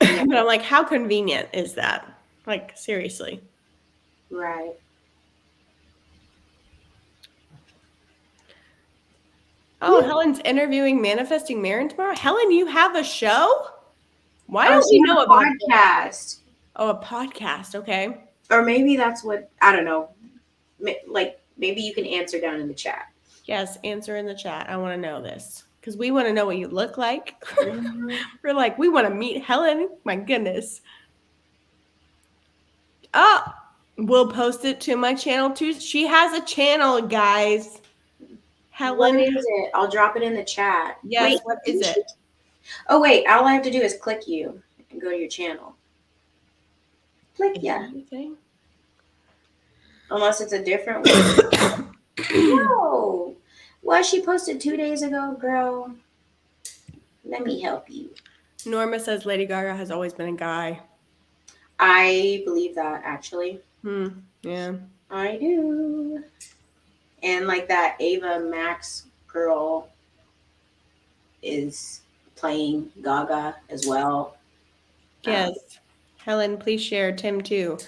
Yeah. But I'm like, how convenient is that? Like, seriously. Right. Oh, Helen's interviewing Manifesting Marin tomorrow. Helen, you have a show? Why don't we know about podcast? Oh, a podcast. Okay. Or maybe that's what, I don't know. Like maybe you can answer down in the chat. Yes, answer in the chat. I want to know this because we want to know what you look like. We're like, we want to meet Helen. My goodness. Oh, we'll post it to my channel too. She has a channel, guys. Helen. What is it? I'll drop it in the chat. Yes, wait, what is it? Oh, wait. All I have to do is click you and go to your channel. Click, yeah. Unless it's a different one. No. Well, she posted 2 days ago, girl. Let me help you. Norma says Lady Gaga has always been a guy. I believe that, actually. Yeah. I do. And like that Ava Max girl is playing Gaga as well. Yes. Helen, please share. Tim too.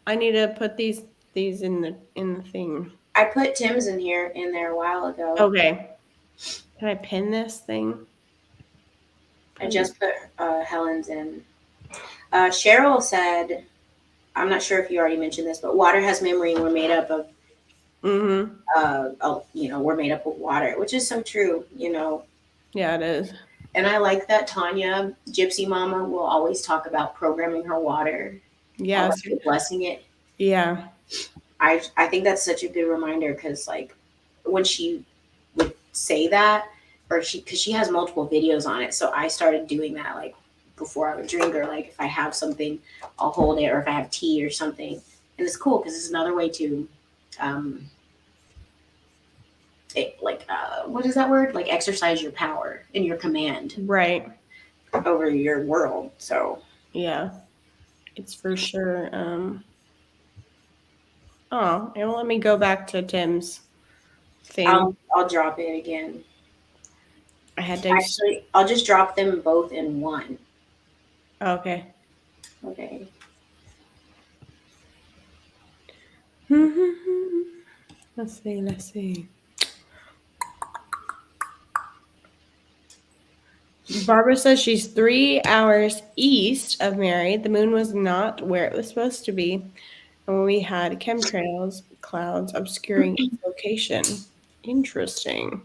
I need to put these in the thing. I put Tim's in there a while ago. Okay. Can I pin this thing? I just put Helen's in. Cheryl said, I'm not sure if you already mentioned this, but water has memory and we're made up of we're made up of water, which is so true, Yeah, it is. And I like that Tanya, Gypsy Mama, will always talk about programming her water. Yes. Blessing it. Yeah. I think that's such a good reminder because like when she would say that, because she has multiple videos on it. So I started doing that like before I would drink, or like if I have something, I'll hold it, or if I have tea or something. And it's cool because it's another way to what is that word? Like exercise your power and your command. Right. Over your world. So yeah. It's for sure. Oh, it won't let me go back to Tim's thing. I'll drop it again. I had to. Actually, I'll just drop them both in one. Okay. Okay. Let's see. Let's see. Barbara says she's 3 hours east of Mary. The moon was not where it was supposed to be. And we had chemtrails, clouds obscuring its location. Interesting.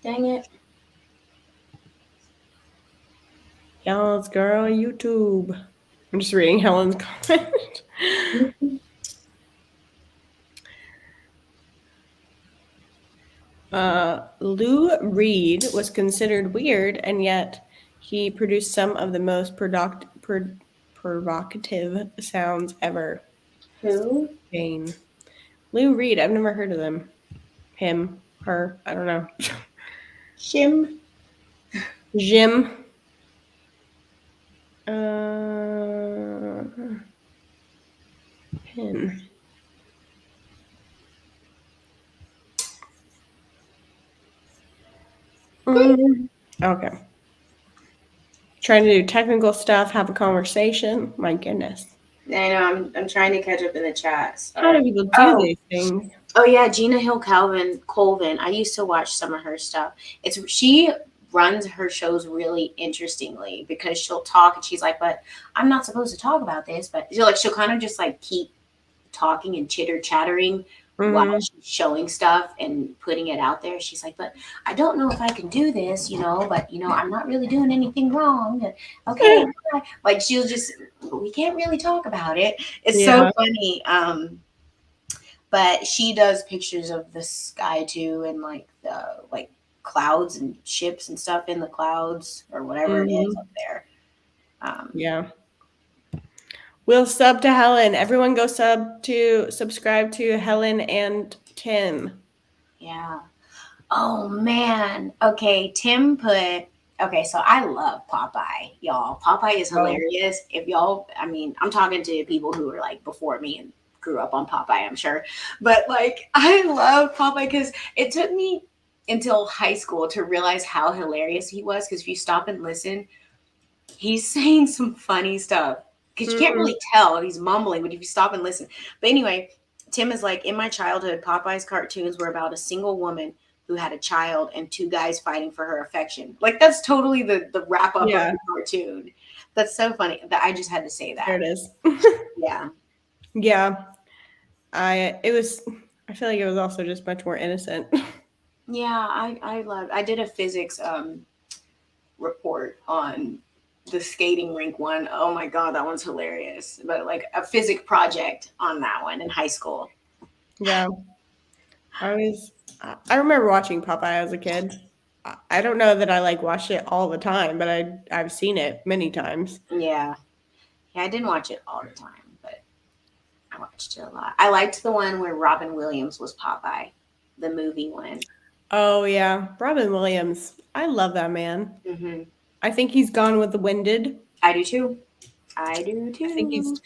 Dang it. Y'all's girl YouTube. I'm just reading Helen's comment. Lou Reed was considered weird, and yet he produced some of the most provocative sounds ever. Who? Jane. Lou Reed. I've never heard of them. Him. Her. I don't know. Shim. Jim. Pin. Okay. Trying to do technical stuff, have a conversation. My goodness. I know. I'm trying to catch up in the chat. How do people do these things? Oh yeah, Gina Hill Colvin. I used to watch some of her stuff. She runs her shows really interestingly because she'll talk and she's like, "But I'm not supposed to talk about this." But she'll kind of just like keep talking and chitter chattering while she's showing stuff and putting it out there. She's like, "But I don't know if I can do this, but I'm not really doing anything wrong." Okay, like she'll just, we can't really talk about it. It's so funny. But she does pictures of the sky too, and like the clouds and ships and stuff in the clouds or whatever it is up there. Yeah. We'll sub to Helen. Everyone go subscribe to Helen and Tim. Yeah. Oh man. Okay, Tim put. Okay, so I love Popeye, y'all. Popeye is hilarious. If y'all, I'm talking to people who are like before me and grew up on Popeye, I'm sure. But like, I love Popeye because it took me until high school to realize how hilarious he was. Because if you stop and listen, he's saying some funny stuff. Because you can't really tell he's mumbling, but if you stop and listen. But anyway, Tim is like, in my childhood, Popeye's cartoons were about a single woman who had a child and two guys fighting for her affection. Like, that's totally the wrap up of the cartoon. That's so funny. That I just had to say that. There it is. Yeah. Yeah. I feel like it was also just much more innocent. Yeah, I did a physics report on the skating rink one. Oh my god, that one's hilarious. But like a physics project on that one in high school. Yeah. I remember watching Popeye as a kid. I don't know that I like watched it all the time, but I've seen it many times. Yeah. Yeah, I didn't watch it all the time, but I watched it a lot. I liked the one where Robin Williams was Popeye, the movie one. Oh yeah, Robin Williams. I love that man. Mm-hmm. I think he's Gone with the Winded. I do too. I think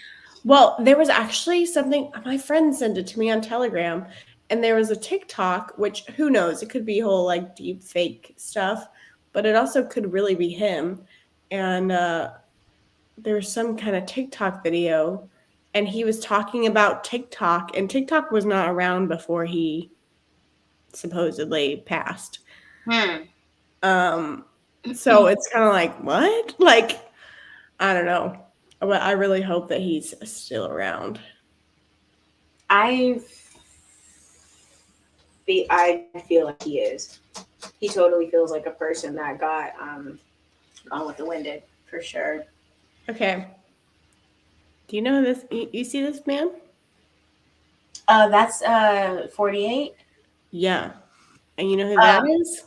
well, there was actually something, my friend sent it to me on Telegram, and there was a TikTok, which who knows, it could be whole like deep fake stuff, but it also could really be him. And there was some kind of TikTok video, and he was talking about TikTok, and TikTok was not around before he supposedly passed. So it's kind of like, what? Like, I don't know. But I really hope that he's still around. I feel like he is. He totally feels like a person that got Gone with the Winded, for sure. Okay. Do you know this? You see this man? That's 48. Yeah. And you know who that is?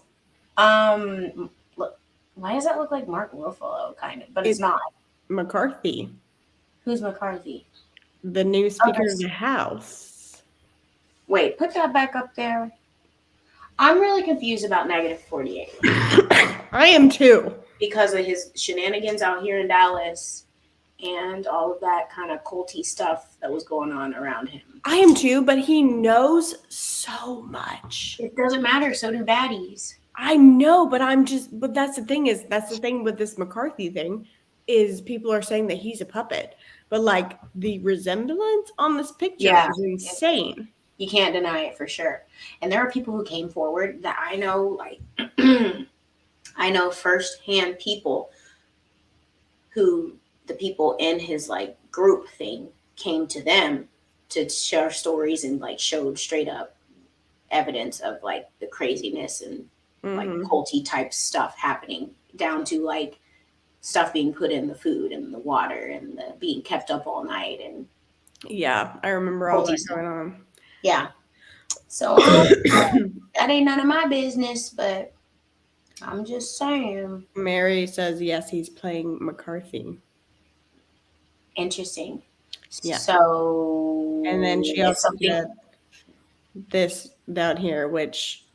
Look, why does that look like Mark Ruffalo, kind of? But it's not. McCarthy. Who's McCarthy? The new Speaker of the House. Wait, put that back up there. I'm really confused about -48. I am too. Because of his shenanigans out here in Dallas and all of that kind of culty stuff that was going on around him. I am too, but he knows so much. It doesn't matter. So do baddies. I know, but that's the thing with this McCarthy thing is people are saying that he's a puppet, but like the resemblance on this picture is insane. You can't deny it for sure. And there are people who came forward that I know, like, I know firsthand people who the people in his like group thing came to them to share stories and like showed straight up evidence of like the craziness and like culty type stuff happening, down to like stuff being put in the food and the water and the being kept up all night. And yeah, I remember all that going on. Yeah. So that ain't none of my business, but I'm just saying. Mary says yes, he's playing McCarthy. Interesting. Yeah. So, and then she also said this down here, which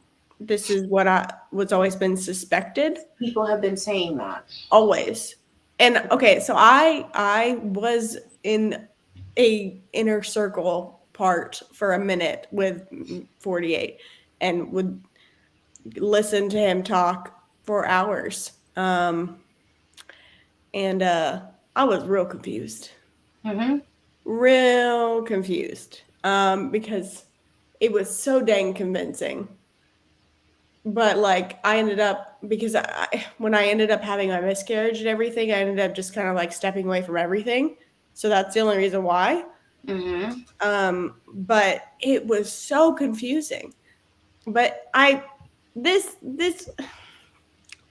this is what's always been suspected. People have been saying that always. And okay, so I was in a inner circle part for a minute with 48 and would listen to him talk for hours. And I was real confused. Real confused. Because it was so dang convincing. But like I ended up, because when I ended up having my miscarriage and everything, I ended up just kind of like stepping away from everything. So that's the only reason why. But it was so confusing. But this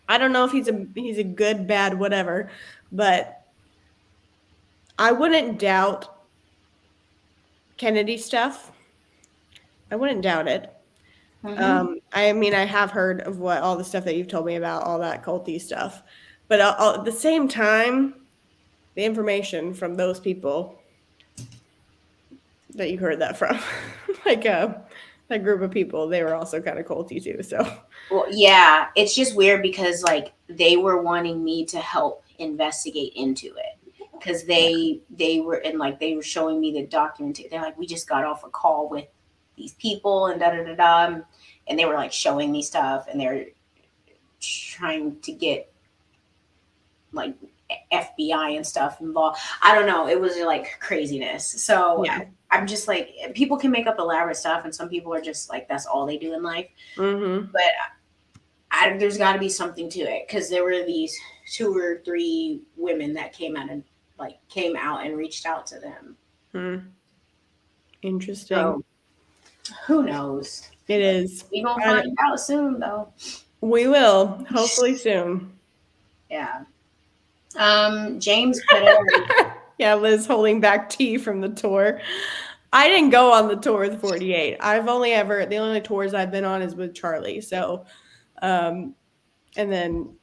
I don't know if he's a good, bad, whatever, but I wouldn't doubt Kennedy stuff. I wouldn't doubt it. I mean, I have heard of all the stuff that you've told me about, all that culty stuff, but at the same time, the information from those people that you heard that from, like that group of people, they were also kind of culty too. So, well, yeah, it's just weird because like they were wanting me to help investigate into it because they were and like they were showing me the documentation. They're like, we just got off a call with these people and da da da da, and they were like showing me stuff and they're trying to get like FBI and stuff involved. I don't know. It was like craziness. So yeah. I'm just like, people can make up elaborate stuff, and some people are just like, that's all they do in life. But there's got to be something to it because there were these 2 or 3 women that came out and reached out to them. Interesting. So, who knows? It is. We gonna find out soon, though. We will, hopefully soon. Yeah. James put it. Yeah, Liz holding back tea from the tour. I didn't go on the tour with 48. The only tours I've been on is with Charlie. So, and then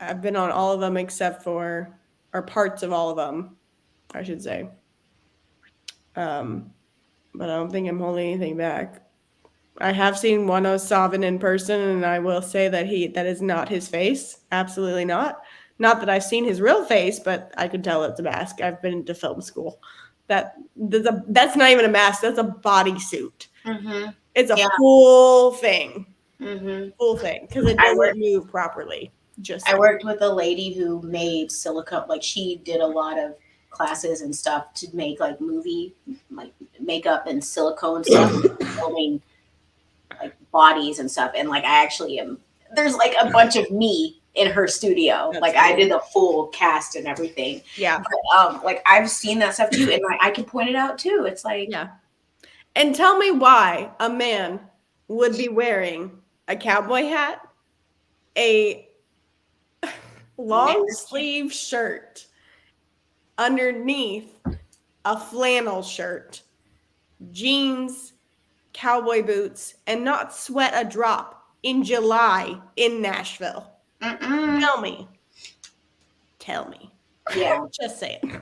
I've been on all of them except for, or parts of all of them, I should say. But I don't think I'm holding anything back. I have seen Juan Savin in person, and I will say that is not his face. Absolutely not. Not that I've seen his real face, but I could tell it's a mask. I've been to film school. That's not even a mask. That's a bodysuit. It's a full thing. Full thing. Because it doesn't move properly. I worked with a lady who made silicone. Like, she did a lot of classes and stuff to make like movie like makeup and silicone stuff, filming like bodies and stuff. And like I actually am. There's like a bunch of me in her studio. That's like cool. I did the full cast and everything. Yeah. But, like I've seen that stuff too, and like I can point it out too. It's like, yeah. And tell me why a man would be wearing a cowboy hat, a long sleeve shirt underneath a flannel shirt, jeans, cowboy boots, and not sweat a drop in July in Nashville. Tell me. Yeah. Just say it.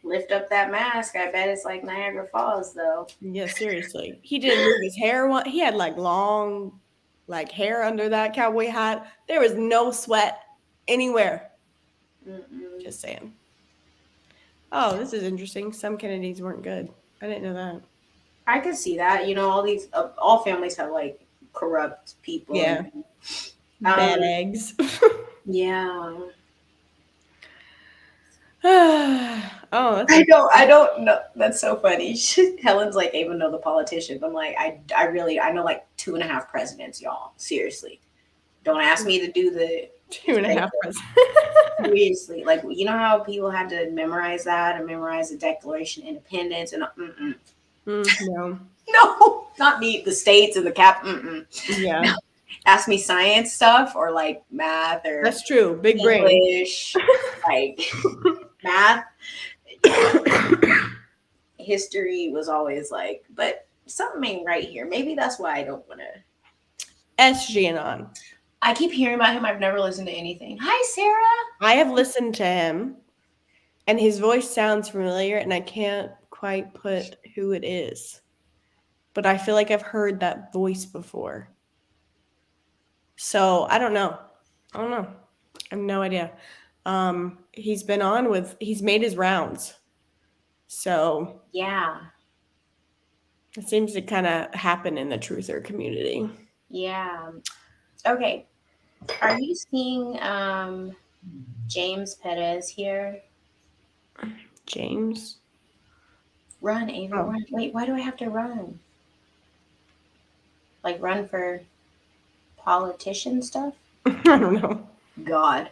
Lift up that mask. I bet it's like Niagara Falls, though. Yeah, seriously. He didn't move his hair. He had like long, like hair under that cowboy hat. There was no sweat anywhere. Just saying. Oh, this is interesting. Some Kennedys weren't good. I didn't know that. I could see that. All families have like corrupt people. Yeah. Bad Um, eggs. yeah. Oh, that's I don't know. That's so funny. Helen's like, Ava know the politicians. I'm like, I know like 2.5 presidents, y'all. Seriously. Don't ask me to do the 2.5 presidents. seriously. Like, you know how people had to memorize that and memorize the Declaration of Independence and No. no, not me. The states and the cap. Yeah. No. Ask me science stuff or like math or That's true. Big brain. English, like math. History was always like, but something ain't right here. Maybe that's why I don't want to. SG on. I keep hearing about him. I've never listened to anything. Hi, Sarah. I have listened to him, and his voice sounds familiar, and I can't quite put who it is. But I feel like I've heard that voice before. So I don't know. I have no idea. He's made his rounds. So Yeah. it seems to kind of happen in the truther community. Yeah. Okay. Are you seeing James Perez here? James? Run, Ava, run. Wait, why do I have to run? Like run for politician stuff? I don't know. God.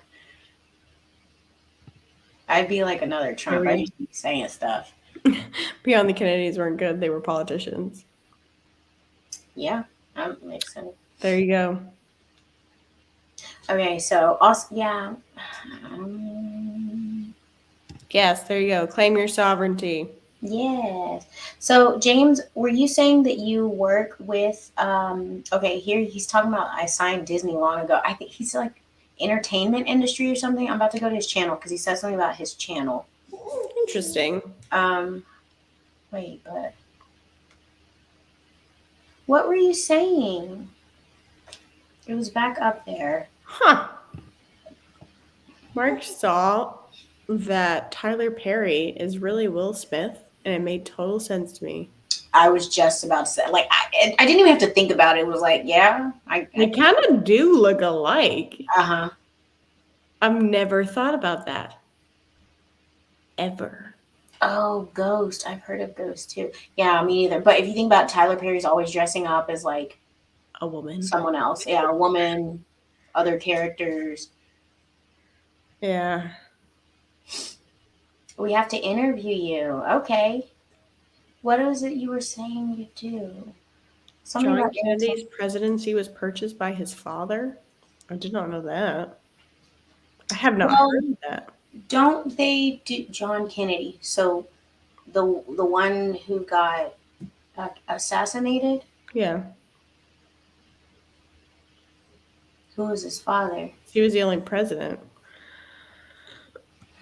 I'd be like another Trump. I just keep saying stuff. Beyond the Kennedys weren't good. They were politicians. Yeah, that makes sense. There you go. Okay, so also, yeah. Yes, there you go. Claim your sovereignty. Yes. So, James, were you saying that you work with, okay, here he's talking about I signed Disney long ago. I think he's like entertainment industry or something. I'm about to go to his channel because he said something about his channel. Interesting. Wait, but what were you saying? It was back up there. Huh. Mark saw that Tyler Perry is really Will Smith, and it made total sense to me. I was just about to say, like, I didn't even have to think about it. It was like, yeah. They kind of do look alike. Uh-huh. I've never thought about that. Ever. Oh, Ghost. I've heard of Ghost too. Yeah, me neither. But if you think about it, Tyler Perry's always dressing up as like a woman. Someone else. Yeah, a woman, other characters. Yeah. We have to interview you. Okay. What is it you were saying you do? Something John Kennedy's presidency was purchased by his father? I did not know that. I have not heard that. Don't they do John Kennedy? So the one who got assassinated? Yeah. Who was his father? He was the only president.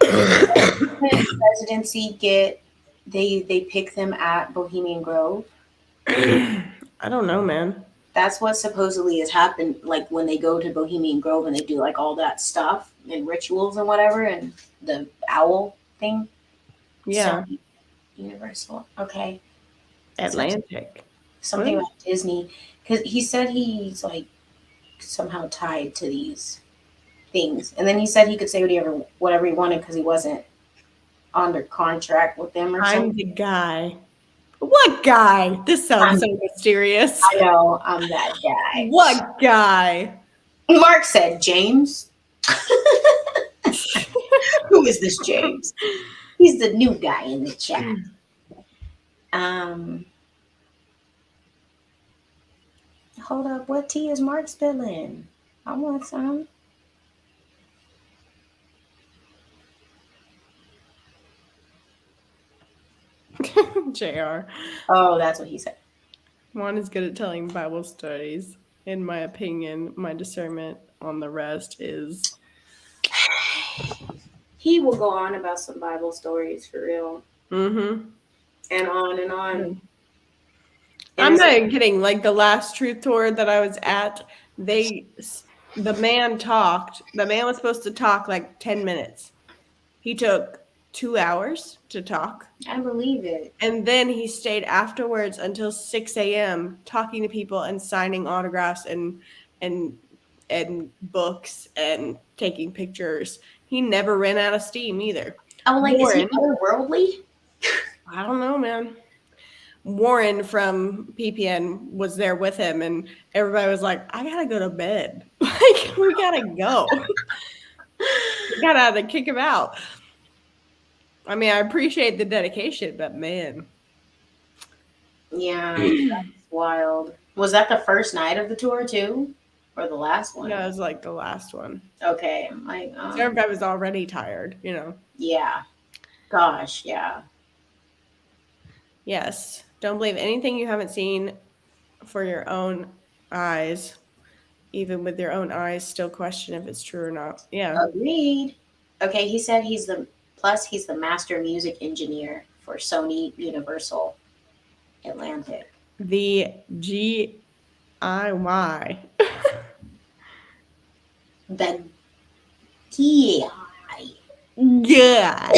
Presidency get they pick them at Bohemian Grove? I don't know, man. That's what supposedly has happened, like when they go to Bohemian Grove and they do like all that stuff and rituals and whatever, and the owl thing. Yeah. So, Universal. Okay. Atlantic. Something about Disney. Because he said he's like somehow tied to these things. And then he said he could say whatever he wanted because he wasn't under contract with them or something. I'm the guy. What guy? This sounds so mysterious. I know, I'm that guy. What guy? Mark said, James. Who is this James? He's the new guy in the chat. Hold up, what tea is Mark spilling? I want some. JR. Oh, that's what he said. Juan is good at telling Bible stories. In my opinion, my discernment on the rest is... He will go on about some Bible stories for real. Mm-hmm. And on and on. Mm-hmm. I'm not kidding. Like the last truth tour that I was at, the man talked. The man was supposed to talk like 10 minutes. He took 2 hours to talk. I believe it. And then he stayed afterwards until 6 a.m. talking to people and signing autographs and books and taking pictures. He never ran out of steam either. Oh, like, Warren, is he otherworldly? I don't know, man. Warren from PPN was there with him, and everybody was like, I gotta go to bed. Like, we gotta go. We gotta have to kick him out. I mean, I appreciate the dedication, but man. Yeah, that's wild. Was that the first night of the tour too? Or the last one? No, it was like the last one. Okay. I'm like, So everybody was already tired, you know. Yeah. Gosh, yeah. Yes. Don't believe anything you haven't seen for your own eyes. Even with your own eyes, still question if it's true or not. Yeah. Agreed. Okay, he said he's the master music engineer for Sony Universal Atlantic. The GIY. The GI. Yeah.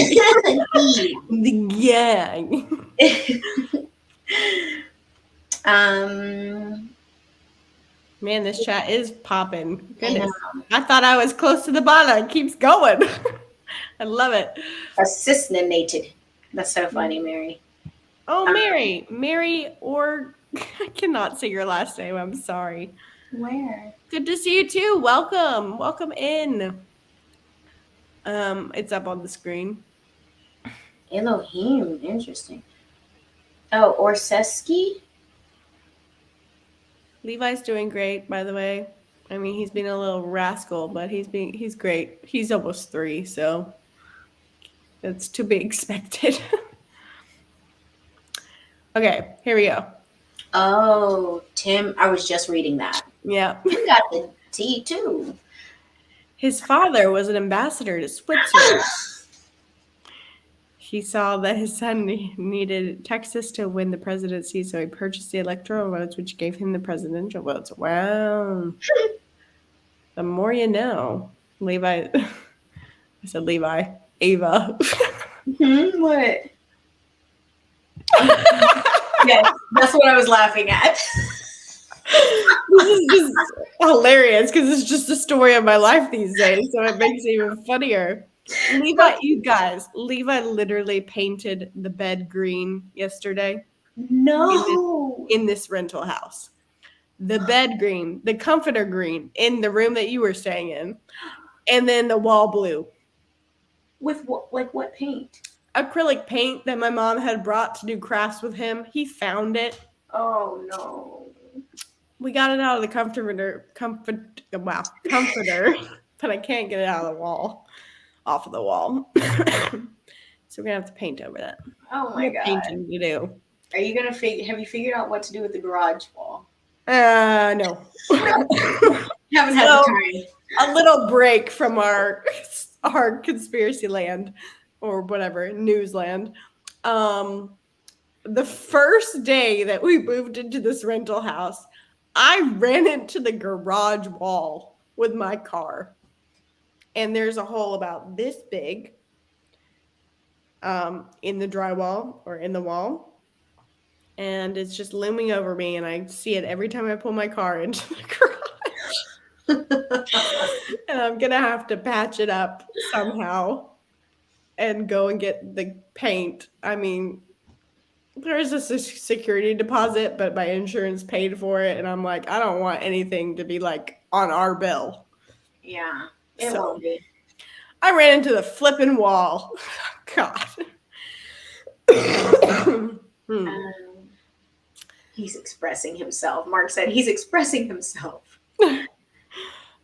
The gang. Man, this chat is popping. Goodness. I thought I was close to the bottom. It keeps going. I love it. Assistinated. That's so funny, Mary. Oh, Mary. Mary, or I cannot say your last name. I'm sorry. Where? Good to see you too. Welcome. Welcome in. It's up on the screen. Elohim. Interesting. Oh, Orseski? Levi's doing great, by the way. I mean, he's been a little rascal, but he's great. He's almost 3, so it's to be expected. Okay, here we go. Oh, Tim, I was just reading that. Yeah. You got the tea too. His father was an ambassador to Switzerland. He saw that his son needed Texas to win the presidency, so he purchased the electoral votes, which gave him the presidential votes. Wow. The more you know. Levi. I said Levi. Ava. What? Yes, that's what I was laughing at. This is just hilarious because it's just a story of my life these days, so it makes it even funnier. Levi, you guys, Levi literally painted the bed green yesterday. No. In this rental house. The bed green, the comforter green in the room that you were staying in, and then the wall blue. With what paint? Acrylic paint that my mom had brought to do crafts with him. He found it. Oh no. We got it out of the comforter, but I can't get it out of the wall, off of the wall. So we're gonna have to paint over that. Oh my god. Painting to do. Are you gonna have you figured out what to do with the garage wall? No. Haven't had the time. A little break from our conspiracy land or whatever, newsland. The first day that we moved into this rental house, I ran into the garage wall with my car. And there's a hole about this big in the drywall or in the wall. And it's just looming over me, and I see it every time I pull my car into the garage. And I'm going to have to patch it up somehow and go and get the paint. I mean, there's a security deposit, but my insurance paid for it, and I'm like, I don't want anything to be like on our bill. Yeah, it won't be. I ran into the flipping wall. God. He's expressing himself. Mark said he's expressing himself.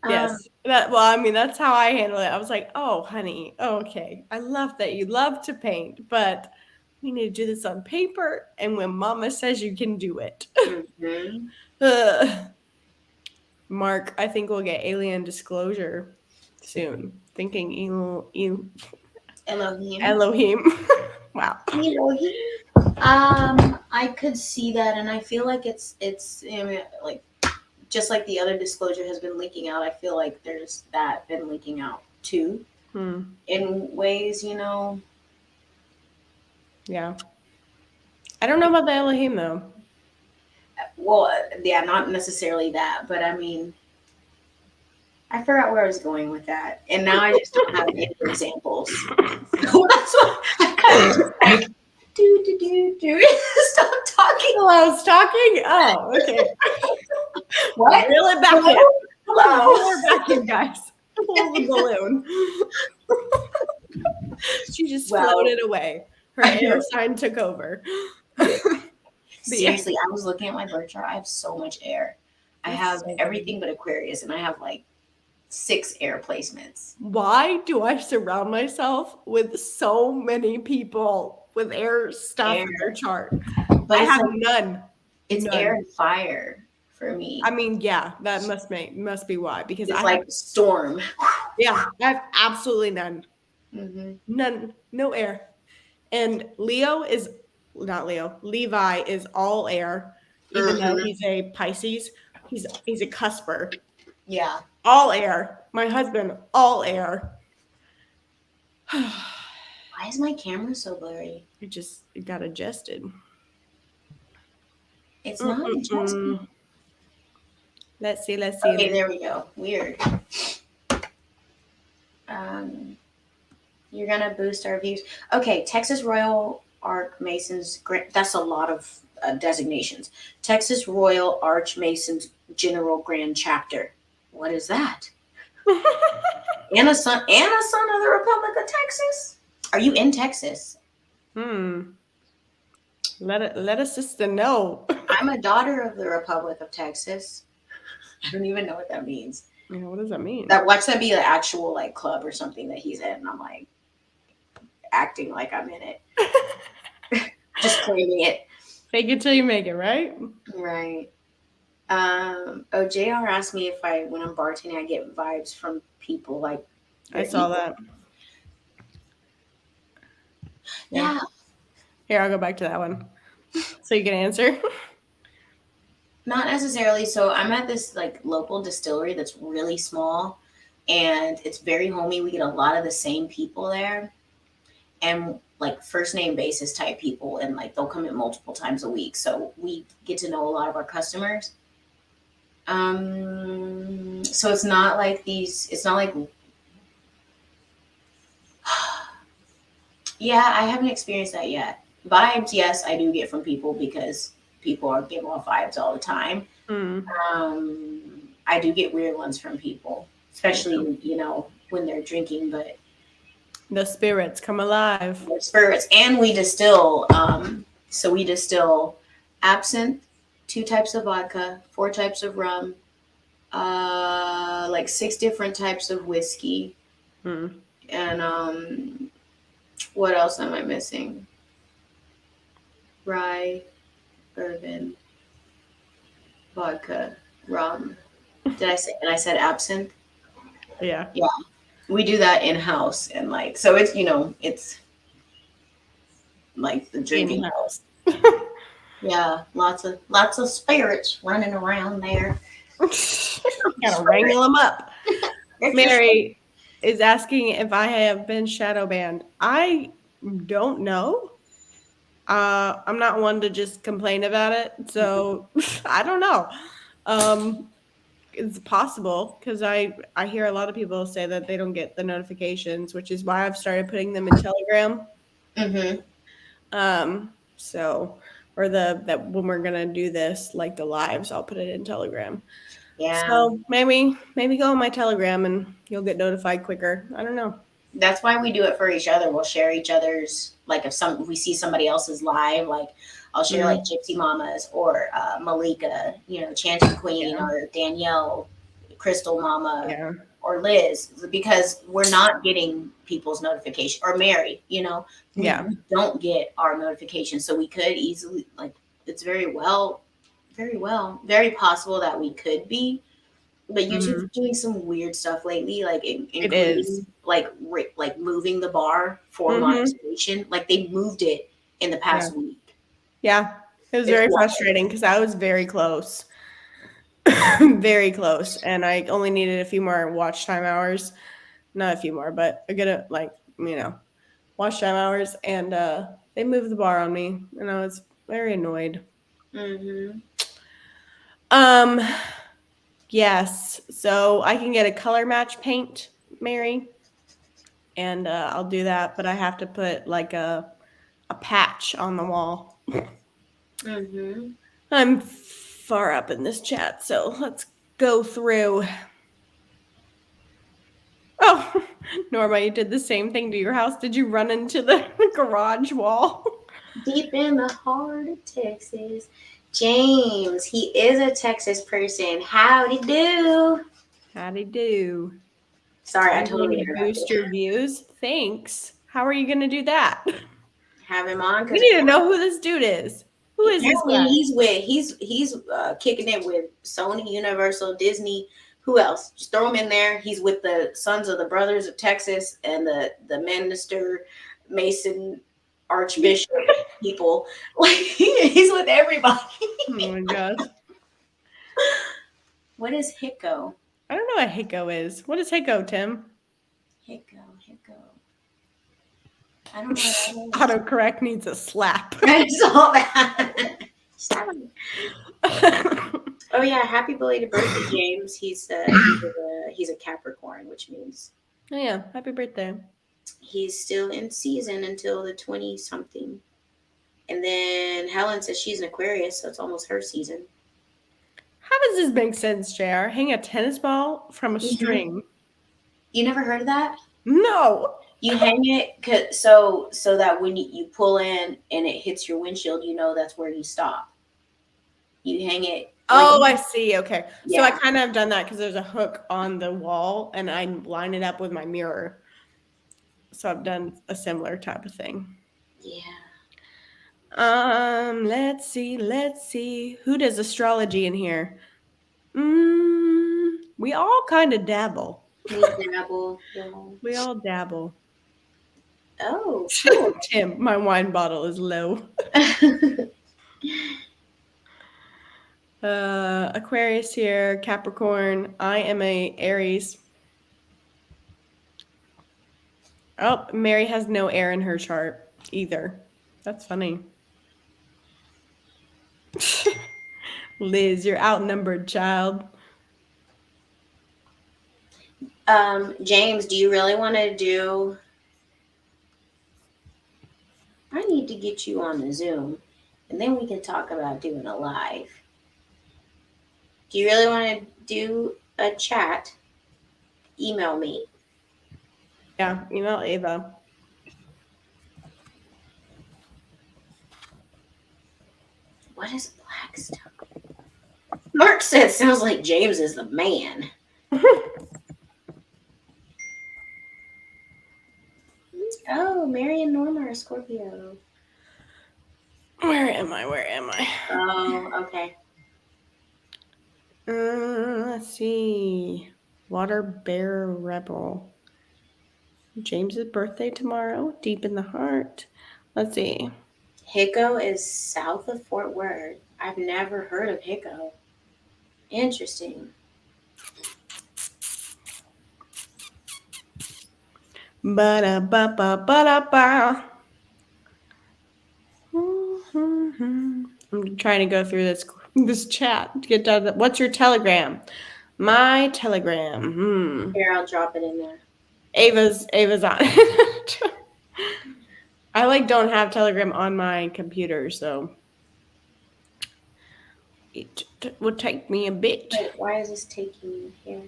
Yes. That's how I handle it. I was like, oh, honey, okay. I love that you love to paint, but we need to do this on paper. And when mama says you can do it. Mm-hmm. Mark, I think we'll get alien disclosure soon. Thinking Elohim. Wow. Elohim. I could see that, and I feel like it's like just like the other disclosure has been leaking out. I feel like there's that been leaking out too, in ways, Yeah. I don't know about the Elohim though. Well, yeah, not necessarily that, but I mean, I forgot where I was going with that, and now I just don't have any examples. So that's why I kind of just like do. Stop talking. Oh, I was talking. Oh, okay. What? Reel it back in. Hello. Reel her back in, guys. Pull the balloon. She just floated away. Her air sign took over. Seriously, I was looking at my birth chart. I have so much air. I have so everything but Aquarius, and I have like 6 air placements. Why do I surround myself with so many people with air stuff in their chart? But I it's have like, none. it's None. air and fire for me. I mean, yeah, that must be why, because It's I like have, storm. yeah, I have absolutely none. Mm-hmm. None, no air. And Levi is all air, even though he's a Pisces. He's a cusper. Yeah. All air. My husband, all air. Why is my camera so blurry? It got adjusted. It's not adjusting. Let's see. Okay, there we go. Weird. You're gonna boost our views. Okay, Texas Royal Arch Masons. That's a lot of designations. Texas Royal Arch Masons General Grand Chapter. What is that? And a son of the Republic of Texas. Are you in Texas? Let us sister know. I'm a daughter of the Republic of Texas. I don't even know what that means. Yeah, what does that mean? Watch that be an actual like club or something that he's in, and I'm like acting like I'm in it. Just claiming it. Fake it till you make it, right? Right. JR asked me if when I'm bartending, I get vibes from people like. I saw that. Yeah. Here, I'll go back to that one. So you can answer. Not necessarily. So I'm at this like local distillery that's really small, and it's very homey. We get a lot of the same people there, and like first name basis type people, and like they'll come in multiple times a week. So we get to know a lot of our customers. So it's not like it's not like, yeah, I haven't experienced that yet. Vibes, yes, I do get from people because people are giving off vibes all the time. I do get weird ones from people, especially, when they're drinking, but the spirits come alive. Spirits, and we distill. So we distill absinthe, 2 types of vodka, 4 types of rum, like 6 different types of whiskey, and what else am I missing? Rye, bourbon, vodka, rum. Did I say? And I said absinthe. Yeah. Yeah. We do that in house, and like, so it's it's like the drinking house. Yeah, lots of spirits running around there. Gotta wrangle them up. Mary is asking if I have been shadow banned. I don't know. I'm not one to just complain about it, so I don't know. It's possible because I hear a lot of people say that they don't get the notifications, which is why I've started putting them in Telegram. So, or that when we're gonna do this, like the lives, I'll put it in Telegram. Yeah. So maybe go on my Telegram and you'll get notified quicker. I don't know. That's why we do it for each other. We'll share each other's, like if we see somebody else's live, like I'll share like Gypsy Mamas or Malika, Chanting Queen, or Danielle, Crystal Mama, or Liz, because we're not getting people's notification, or Mary, we don't get our notifications. So we could easily, like, it's very possible that we could be. But YouTube's doing some weird stuff lately, like including like moving the bar for monetization. Like they moved it in the past week. Yeah, it was very frustrating because I was very close, very close, and I only needed a few more watch time hours. Not a few more, but a good watch time hours, and They moved the bar on me, and I was very annoyed. Mm-hmm. Yes. So I can get a color match paint, Mary, and I'll do that. But I have to put like a patch on the wall. Mm-hmm. I'm far up in this chat, so let's go through. Oh, Norma, you did the same thing to your house. Did you run into the garage wall? Deep in the heart of Texas. James, he is a Texas person. Howdy do. Howdy do. Sorry, I I'm going totally to interrupted. boost your views. Thanks. How are you going to do that? Have him on We because need to know who this dude is. Who is this apparently guy? he's kicking it with Sony, Universal, Disney. Who else? Just throw him in there. He's with the Sons of the Brothers of Texas and the minister, Mason, Archbishop people. Like he's with everybody. Oh my gosh. What is Hicko? I don't know what Hicko is. What is Hicko, Tim? Hicko. I don't know what that is. Autocorrect needs a slap. I saw that. Oh yeah, happy belated birthday, James. He's a Capricorn, which means Oh yeah, happy birthday. he's still in season until the 20 something. And then Helen says she's an Aquarius, so it's almost her season. How does this make sense, JR? Hang a tennis ball from a string. You never heard of that? No. You hang it so that when you pull in and it hits your windshield, you know that's where you stop. You hang it. Oh, I see. Okay. Yeah. So I kind of have done that because there's a hook on the wall and I line it up with my mirror. So I've done a similar type of thing. Yeah. Let's see. Who does astrology in here? We all kind of dabble. We dabble. Yeah. We all dabble. Oh, cool. Tim, my wine bottle is low. Aquarius here, Capricorn. I am a Aries. Oh, Mary has no air in her chart either. That's funny. Liz, you're outnumbered, child. James, do you really want to do? I need to get you on the Zoom, and then we can talk about doing a live. Do you really want to do a chat? Email me. Yeah, email Ava. What is black stuff? Mark said, sounds like James is the man. Oh, Mary and Norma are Scorpio. Where am I? Oh, okay. Let's see. Water Bear Rebel. James's birthday tomorrow. Deep in the heart. Let's see. Hicko is south of Fort Worth. I've never heard of Hicko. Interesting. Ba-da-ba-ba-ba-da-ba. I'm trying to go through this chat to get done. What's your Telegram? My Telegram. Here, I'll drop it in there. Ava's on it. I don't have Telegram on my computer, so it would take me a bit. Wait, why is this taking you here?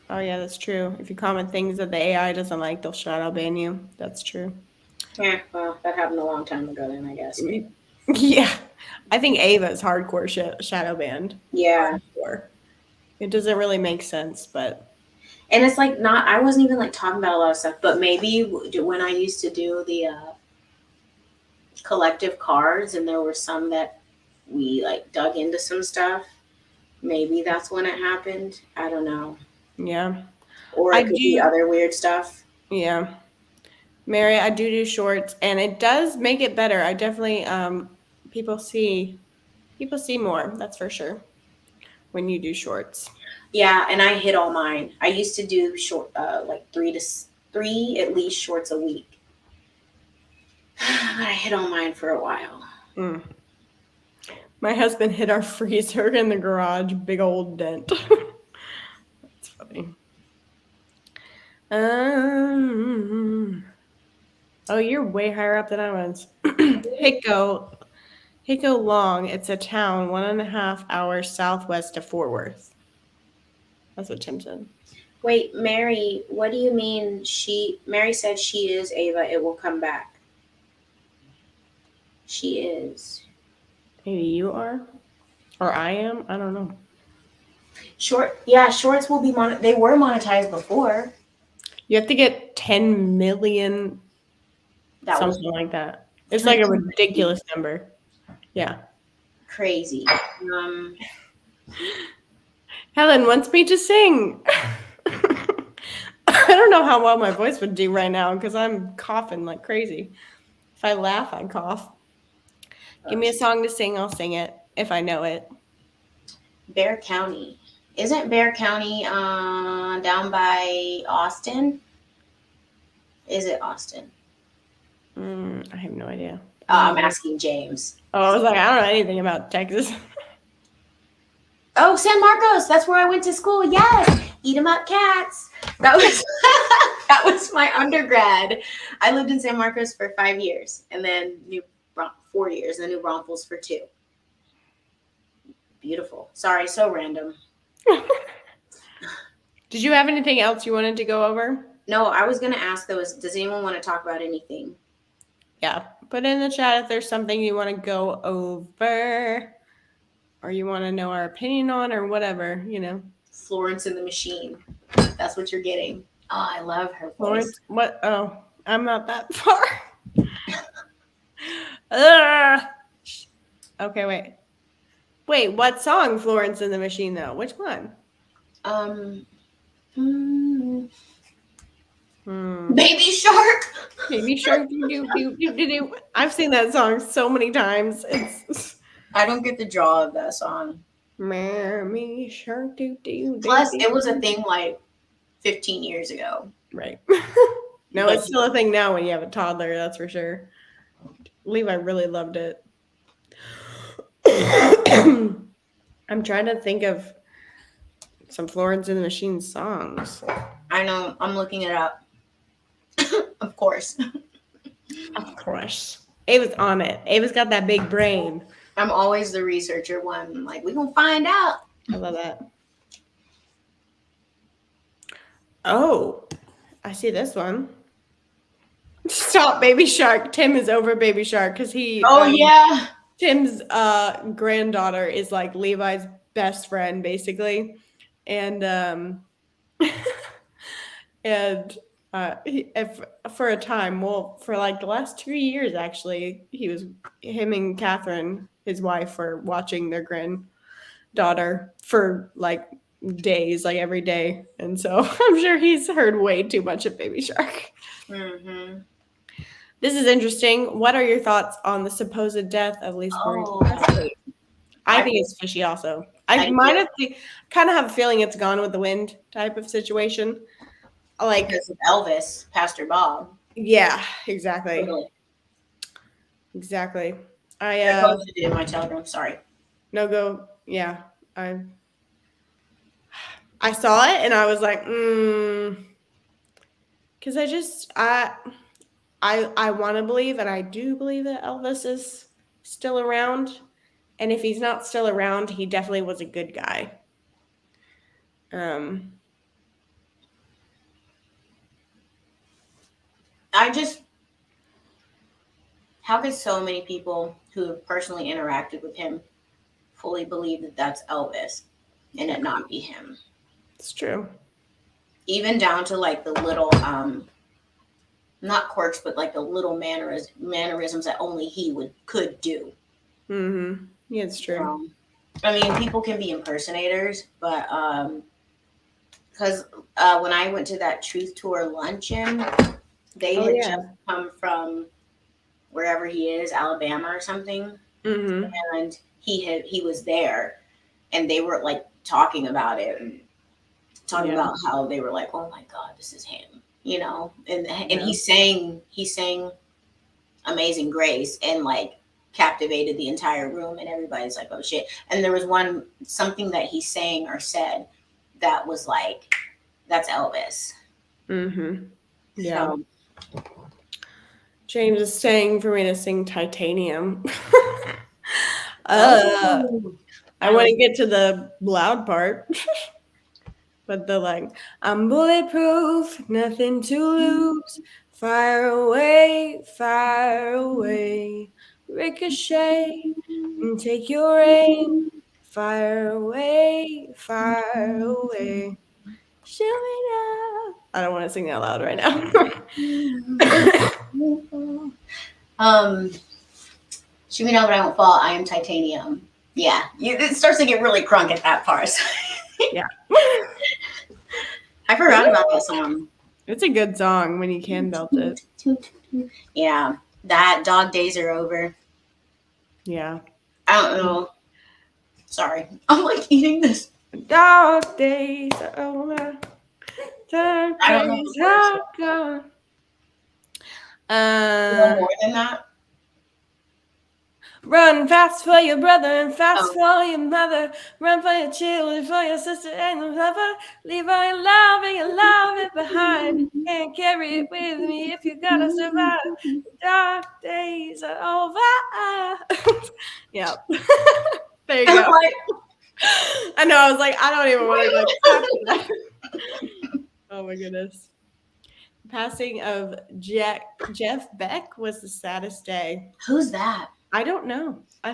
Oh yeah, that's true. If you comment things that the AI doesn't like, they'll shadow ban you. That's true. Yeah, well, that happened a long time ago then, I guess. Yeah. I think Ava's hardcore shadow banned. Yeah. Hardcore. It doesn't really make sense, but. And it's I wasn't even talking about a lot of stuff, but maybe when I used to do the collective cards and there were some that we dug into some stuff, maybe that's when it happened. I don't know. Yeah. Or it could be other weird stuff. Yeah. Mary, I do shorts and it does make it better. I definitely, people see more. That's for sure. When you do shorts. Yeah, and I hit all mine. I used to do short, like three at least shorts a week. But I hit all mine for a while. Mm. My husband hit our freezer in the garage, big old dent. That's funny. Oh, you're way higher up than I was. Hicko Long. It's a town 1.5 hours southwest of Fort Worth. That's what Tim said. Wait, Mary, what do you mean Mary said she is Ava, it will come back. She is. Maybe you are, or I am. I don't know. Shorts will be they were monetized before. You have to get 10 million, That was something like that. It's like a ridiculous number. Yeah. crazy. Helen wants me to sing. I don't know how well my voice would do right now because I'm coughing like crazy. If I laugh, I cough. Give me a song to sing, I'll sing it if I know it. Bear County. Isn't Bear County down by Austin? Is it Austin? I have no idea. I'm asking James. Oh, I was like, I don't know anything about Texas. Oh, San Marcos. That's where I went to school. Yes. Eat 'em up cats. That was that was my undergrad. I lived in San Marcos for 5 years and then 4 years, and New Braunfels for 2. Beautiful. Sorry, so random. Did you have anything else you wanted to go over? No, I was going to ask though, does anyone want to talk about anything? Yeah, put in the chat if there's something you want to go over or you want to know our opinion on or whatever, you know. Florence and the Machine. That's what you're getting. Oh, I love her voice. Florence, what? Oh, I'm not that far. Okay, wait. Wait, what song Florence and the Machine though? Which one? Baby Shark. Baby Shark. I've seen that song so many times. I don't get the draw of that song. Baby Shark. Plus, it was a thing like 15 years ago. Right. No, it's still a thing now when you have a toddler, that's for sure. Levi really loved it. I'm trying to think of some Florence and the Machine songs. I know. I'm looking it up. Of course. Of course. Ava's on it. Ava's got that big brain. I'm always the researcher one. Like, we're going to find out. I love that. Oh, I see this one. Stop Baby Shark. Tim is over Baby Shark because he. Oh, yeah. Tim's granddaughter is like Levi's best friend, basically. And if for a time, well, for like the last 2 years, actually, him and Catherine, his wife, were watching their granddaughter for like days, like every day. And so I'm sure he's heard way too much of Baby Shark. Mm-hmm. This is interesting. What are your thoughts on the supposed death of Lisa Marie Presley? I think it's fishy also. I kind of have a feeling it's Gone with the Wind type of situation. Like because of Elvis, Pastor Bob. Yeah, exactly. Totally. Exactly. I posted it in my Telegram. Sorry. No go. Yeah, I saw it and I was like, because I want to believe, and I do believe that Elvis is still around. And if he's not still around, he definitely was a good guy. How could so many people who have personally interacted with him fully believe that that's Elvis and it not be him? It's true. Even down to like the little, not quirks, but like the little mannerisms that only he could do. Mm-hmm. Yeah, it's true. I mean, people can be impersonators, but because when I went to that Truth Tour luncheon, they had just come from wherever he is, Alabama or something, and he was there, and they were like talking about it, and talking about how they were like, oh my God, this is him, you know, and he sang Amazing Grace, and like captivated the entire room, and everybody's like, oh shit. And there was something that he sang or said that was like, that's Elvis. Yeah. So, James is saying for me to sing Titanium. I want to get to the loud part. But the like, I'm bulletproof, nothing to lose. Fire away, ricochet, and take your aim. Fire away, shoot me now. I don't want to sing that loud right now. Shoot me now, but I won't fall. I am titanium. Yeah, it starts to get really crunk at that part. Yeah. I forgot about that song. It's a good song when you can belt it. Yeah, that Dog Days Are Over. Yeah. I don't know. Sorry. I'm like eating this. Dog days are over. Dog days are gone. More than that? Run fast for your brother and fast for your mother. Run for your children, for your sister and your lover. Leave all your love and your love it behind. Can't carry it with me if you gotta survive. Dark days are over. Yep. There you go. I know. I was like, I don't even want to go back to that. Oh my goodness. The passing of Jeff Beck was the saddest day. Who's that? I don't know. I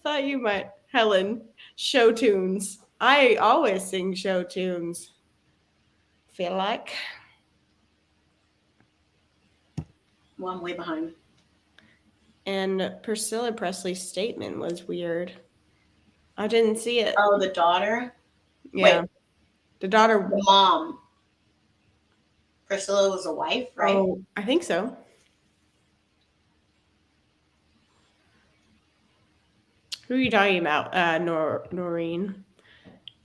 thought you might. Helen, show tunes. I always sing show tunes. Feel like. Well, I'm way behind. And Priscilla Presley's statement was weird. I didn't see it. Oh, the daughter? Yeah. Wait. The daughter. The mom. Priscilla was a wife, right? Oh, I think so. Who are you talking about? Noreen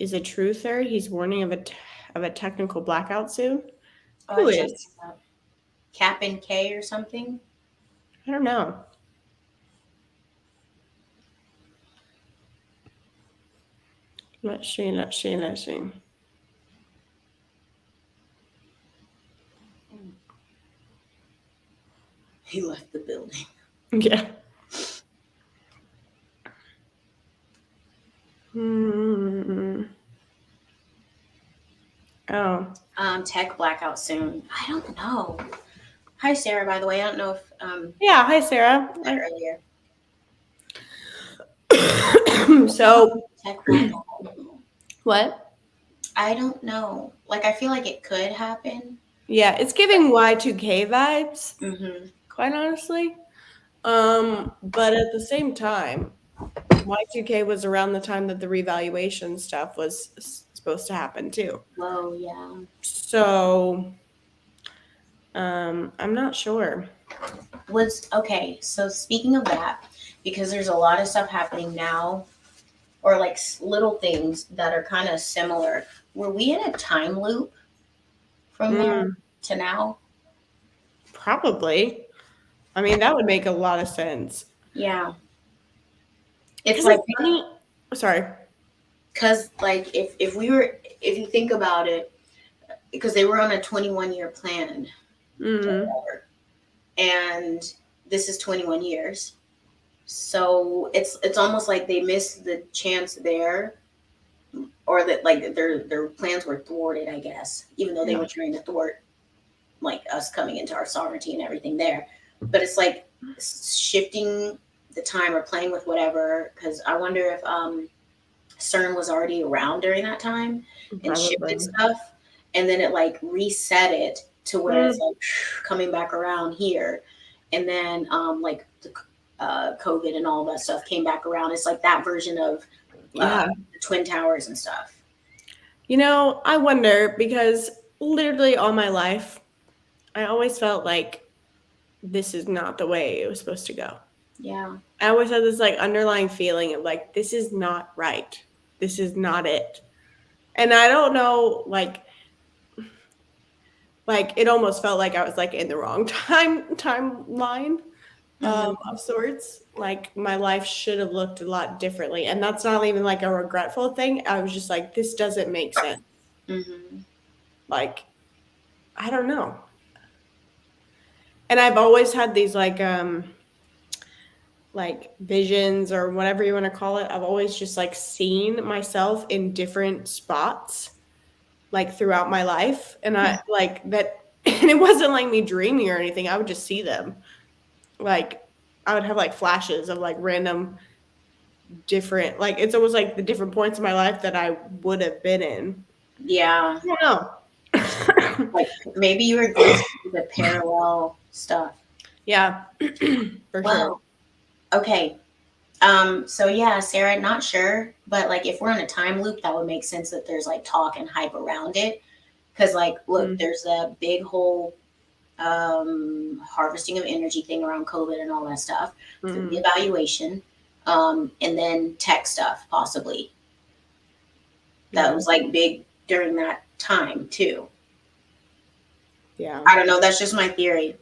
is a truther. He's warning of a technical blackout soon. Who is? Cap and K or something? I don't know. Let's see. He left the building. Yeah. Oh. Tech blackout soon. I don't know. Hi, Sarah, by the way. I don't know if yeah, hi Sarah. Earlier. So tech blackout. What? I don't know. Like, I feel like it could happen. Yeah, it's giving Y2K vibes. Mm-hmm. Quite honestly. But at the same time, Y2K was around the time that the revaluation stuff was supposed to happen too. Whoa, yeah. So, I'm not sure. Okay, so speaking of that, because there's a lot of stuff happening now, or like little things that are kind of similar. Were we in a time loop from there to now? Probably. I mean, that would make a lot of sense. Yeah. It's like funny. Sorry. Because like if you think about it, because they were on a 21-year plan, and this is 21 years, so it's almost like they missed the chance there, or that like their plans were thwarted, I guess, even though they were trying to thwart like us coming into our sovereignty and everything there. But it's like shifting the time or playing with whatever, because I wonder if CERN was already around during that time and shifted stuff, and then it like reset it to where it's like coming back around here, and then like the COVID and all that stuff came back around. It's like that version of the Twin Towers and stuff. You know, I wonder, because literally all my life, I always felt like this is not the way it was supposed to go. Yeah. I always had this like underlying feeling of like, this is not right. This is not it. And I don't know, like it almost felt like I was like in the wrong timeline of sorts. Like my life should have looked a lot differently. And that's not even like a regretful thing. I was just like, this doesn't make sense. Mm-hmm. Like, I don't know. And I've always had these like visions or whatever you want to call it. I've always just like seen myself in different spots like throughout my life. And I like that and it wasn't like me dreaming or anything. I would just see them. Like I would have like flashes of like random different like it's almost like the different points in my life that I would have been in. Yeah. I don't know. Like maybe you were glimpsing the parallel stuff. Yeah. For sure. Okay. So yeah, Sarah, not sure, but like if we're in a time loop, that would make sense that there's like talk and hype around it. Cause like, look, there's a big whole harvesting of energy thing around COVID and all that stuff, the evaluation, and then tech stuff possibly. That was like big during that time too. Yeah. I don't know. That's just my theory.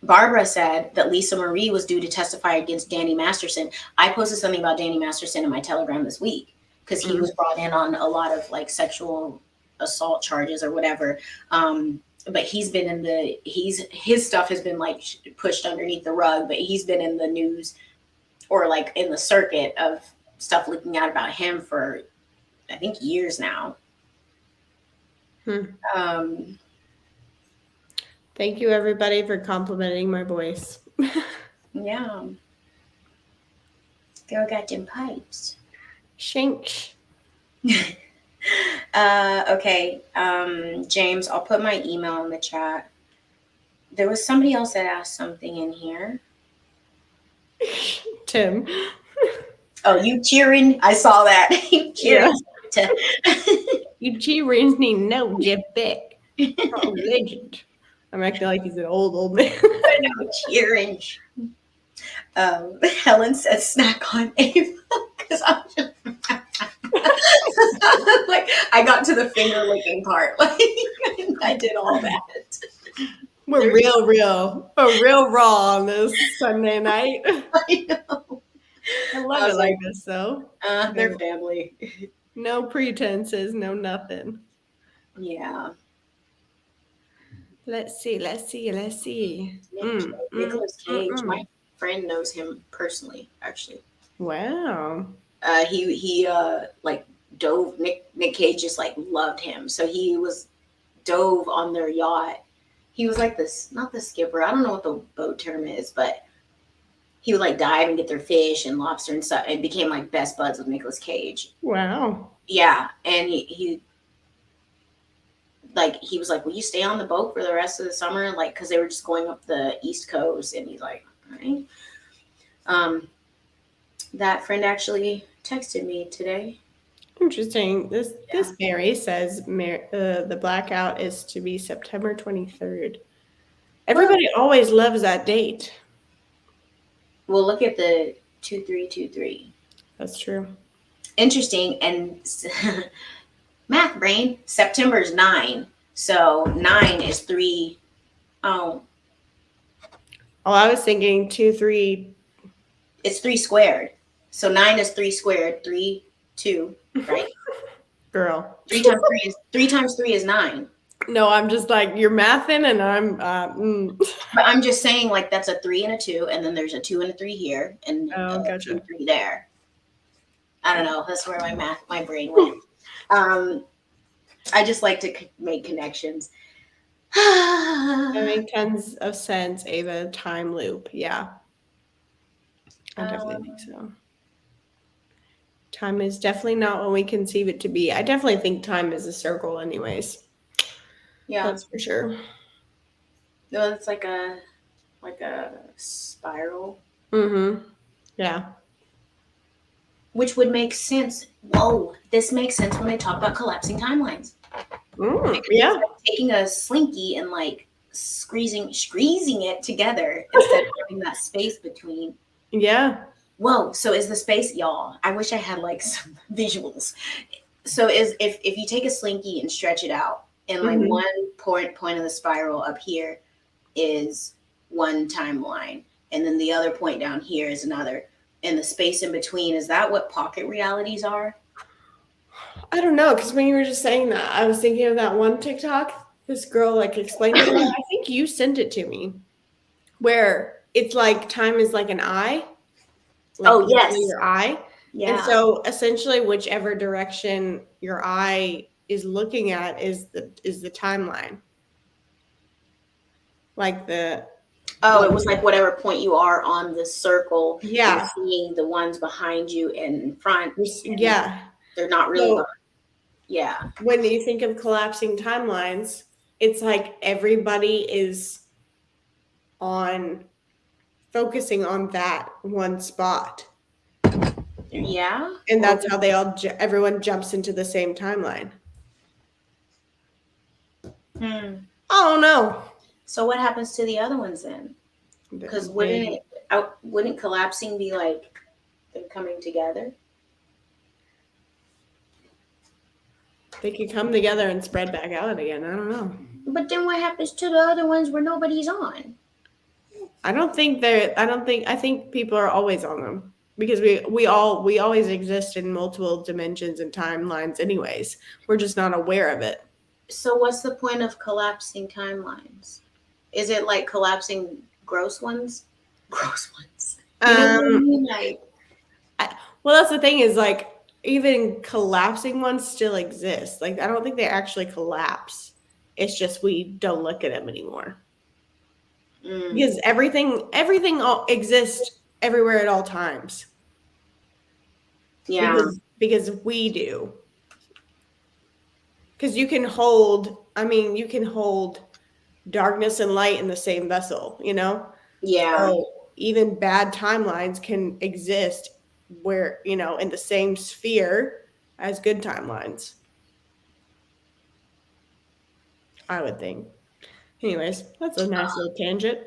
Barbara said that Lisa Marie was due to testify against Danny Masterson. I posted something about Danny Masterson in my Telegram this week because he was brought in on a lot of like sexual assault charges or whatever. But he's been in his stuff has been like pushed underneath the rug, but he's been in the news or like in the circuit of stuff leaking out about him for, I think, years now. Thank you, everybody, for complimenting my voice. Yeah. Girl got them pipes. Shanks. Okay. James, I'll put my email in the chat. There was somebody else that asked something in here. Tim. Oh, you cheering? I saw that. You cheering. Yeah. You cheering need no Jeff Beck. Oh, legend. I'm acting like he's an old man. I know, cheering. Helen says snack on Ava because I'm just like I got to the finger licking part. Like I did all that. We're real raw on this Sunday night. I know. I love it like this though. They're family. No pretenses, no nothing. Yeah. Let's see. Nicolas Cage. My friend knows him personally, actually. Wow. He like dove. Nick Cage just like loved him, so he dove on their yacht. He was like not the skipper. I don't know what the boat term is, but he would like dive and get their fish and lobster and stuff, and became like best buds with Nicolas Cage. Wow. Yeah, and he was like, will you stay on the boat for the rest of the summer? Like, because they were just going up the East Coast, and he's like, all right. That friend actually texted me today. Interesting. This Mary says the blackout is to be September 23rd. Everybody always loves that date. Well, look at the 2323. That's true. Interesting. And math brain, September's 9. So 9 is 3. Oh, I was thinking 2, 3. It's 3 squared. So 9 is 3 squared. 3, 2, right? Girl. 3 times 3 is 9. No, I'm just like, you're mathing and I'm But I'm just saying, like, that's a 3 and a 2, and then there's a 2 and a 3 here, and gotcha. 2 and 3 there. I don't know. That's where my brain went. I just like to make connections. That makes tons of sense, Ava. Time loop. Yeah. I definitely think so. Time is definitely not what we conceive it to be. I definitely think time is a circle anyways. Yeah. That's for sure. No, it's like a spiral. Mm-hmm. Yeah. Which would make sense. Whoa, this makes sense when they talk about collapsing timelines. Yeah. Taking a slinky and like squeezing it together instead of having that space between. Yeah. Whoa. So is the space, y'all? I wish I had like some visuals. So is if you take a slinky and stretch it out, and like one point of the spiral up here is one timeline, and then the other point down here is another, and the space in between, is that what pocket realities are? I don't know, because when you were just saying that, I was thinking of that one TikTok. This girl like explained it. I think you sent it to me, where it's like time is like an eye. Like Oh yes. your eye. Yeah. And so essentially whichever direction your eye is looking at is the timeline. Like the it was like whatever point you are on the circle. Yeah. You're seeing the ones behind you and in front. Yeah. They're not really So, yeah. When you think of collapsing timelines, it's like everybody is focusing on that one spot. Yeah. And that's how everyone jumps into the same timeline. I don't know. So what happens to the other ones then? Because wouldn't collapsing be like they're coming together? They could come together and spread back out again. I don't know. But then what happens to the other ones where nobody's on? I think people are always on them, because we always exist in multiple dimensions and timelines anyways. We're just not aware of it. So what's the point of collapsing timelines? Is it like collapsing gross ones? Gross ones. You know what I mean? Like, well, that's the thing, is like even collapsing ones still exist. Like I don't think they actually collapse. It's just we don't look at them anymore. Because everything exists everywhere at all times. Yeah. Because we do. Because you can hold darkness and light in the same vessel, you know? Yeah. So even bad timelines can exist where, in the same sphere as good timelines. I would think. Anyways, that's a nice little tangent.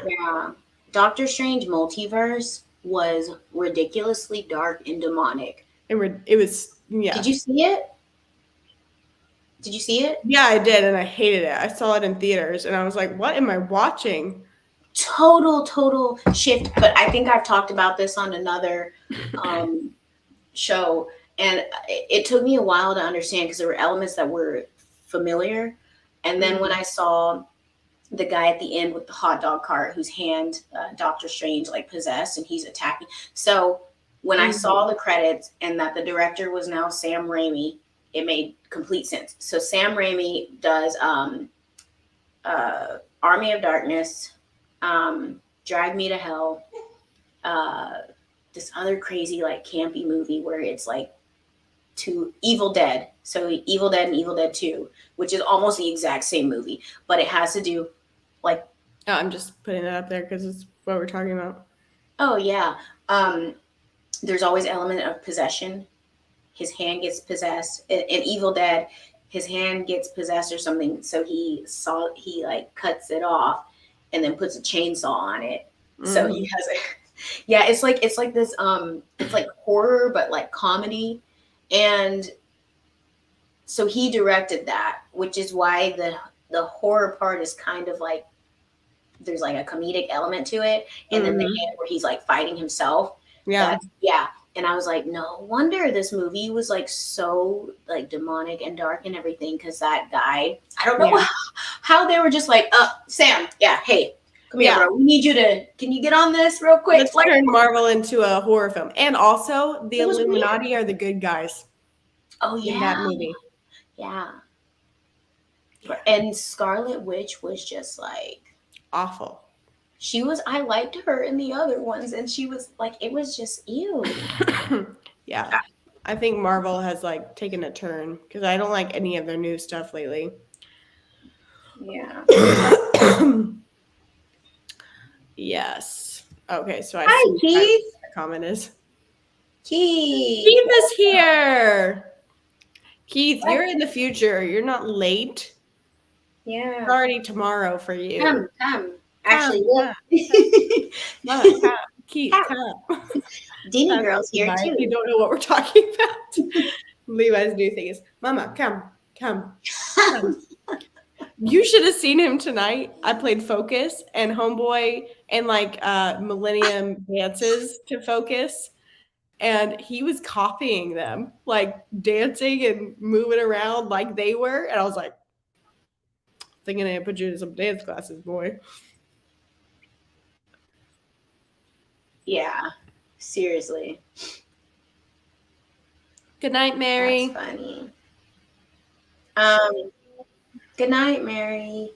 Yeah. Doctor Strange Multiverse was ridiculously dark and demonic. It was, yeah. Did you see it? Did you see it? Yeah, I did, and I hated it. I saw it in theaters, and I was like, what am I watching? Total shift. But I think I've talked about this on another show, and it took me a while to understand, because there were elements that were familiar. And then when I saw the guy at the end with the hot dog cart, whose hand Doctor Strange like possessed, and he's attacking. So when I saw the credits and that the director was now Sam Raimi, it made complete sense. So Sam Raimi does Army of Darkness, Drag Me to Hell, this other crazy like campy movie where it's like two Evil Dead. So Evil Dead and Evil Dead 2, which is almost the exact same movie, but it has to do like. Oh, I'm just putting that up there because it's what we're talking about. Oh yeah. There's always element of possession. His hand gets possessed. In Evil Dead, his hand gets possessed or something, so he like cuts it off and then puts a chainsaw on it. So he has a yeah, it's like this it's like horror but like comedy. And so he directed that, which is why the horror part is kind of like there's like a comedic element to it, and then the end where he's like fighting himself. Yeah. And I was like, no wonder this movie was like so like demonic and dark and everything, because that guy, I don't know how they were just like, Sam, hey, come here, bro. We need you to, can you get on this real quick? Let's turn Marvel into a horror film. And also, the Illuminati are the good guys. Oh, yeah. In that movie. Yeah. And Scarlet Witch was just like awful. I liked her in the other ones, and she was like, it was just ew. Yeah. I think Marvel has like taken a turn, because I don't like any of their new stuff lately. Yeah. Yes. Okay, so Hi, Keith. The comment is Keith is here. Keith, you're in the future. You're not late. Yeah. It's already tomorrow for you. Come. Actually, look. Mama, come. Keith, come. Dinny girl's here Levi, too. you don't know what we're talking about. Levi's new thing is, Mama, come. You should have seen him tonight. I played Focus and Homeboy and like Millennium dances to Focus. And he was copying them, like dancing and moving around like they were. And I was like, thinking I put you in some dance classes, boy. Yeah. Seriously. Good night, Mary. That's funny. Good night, Mary.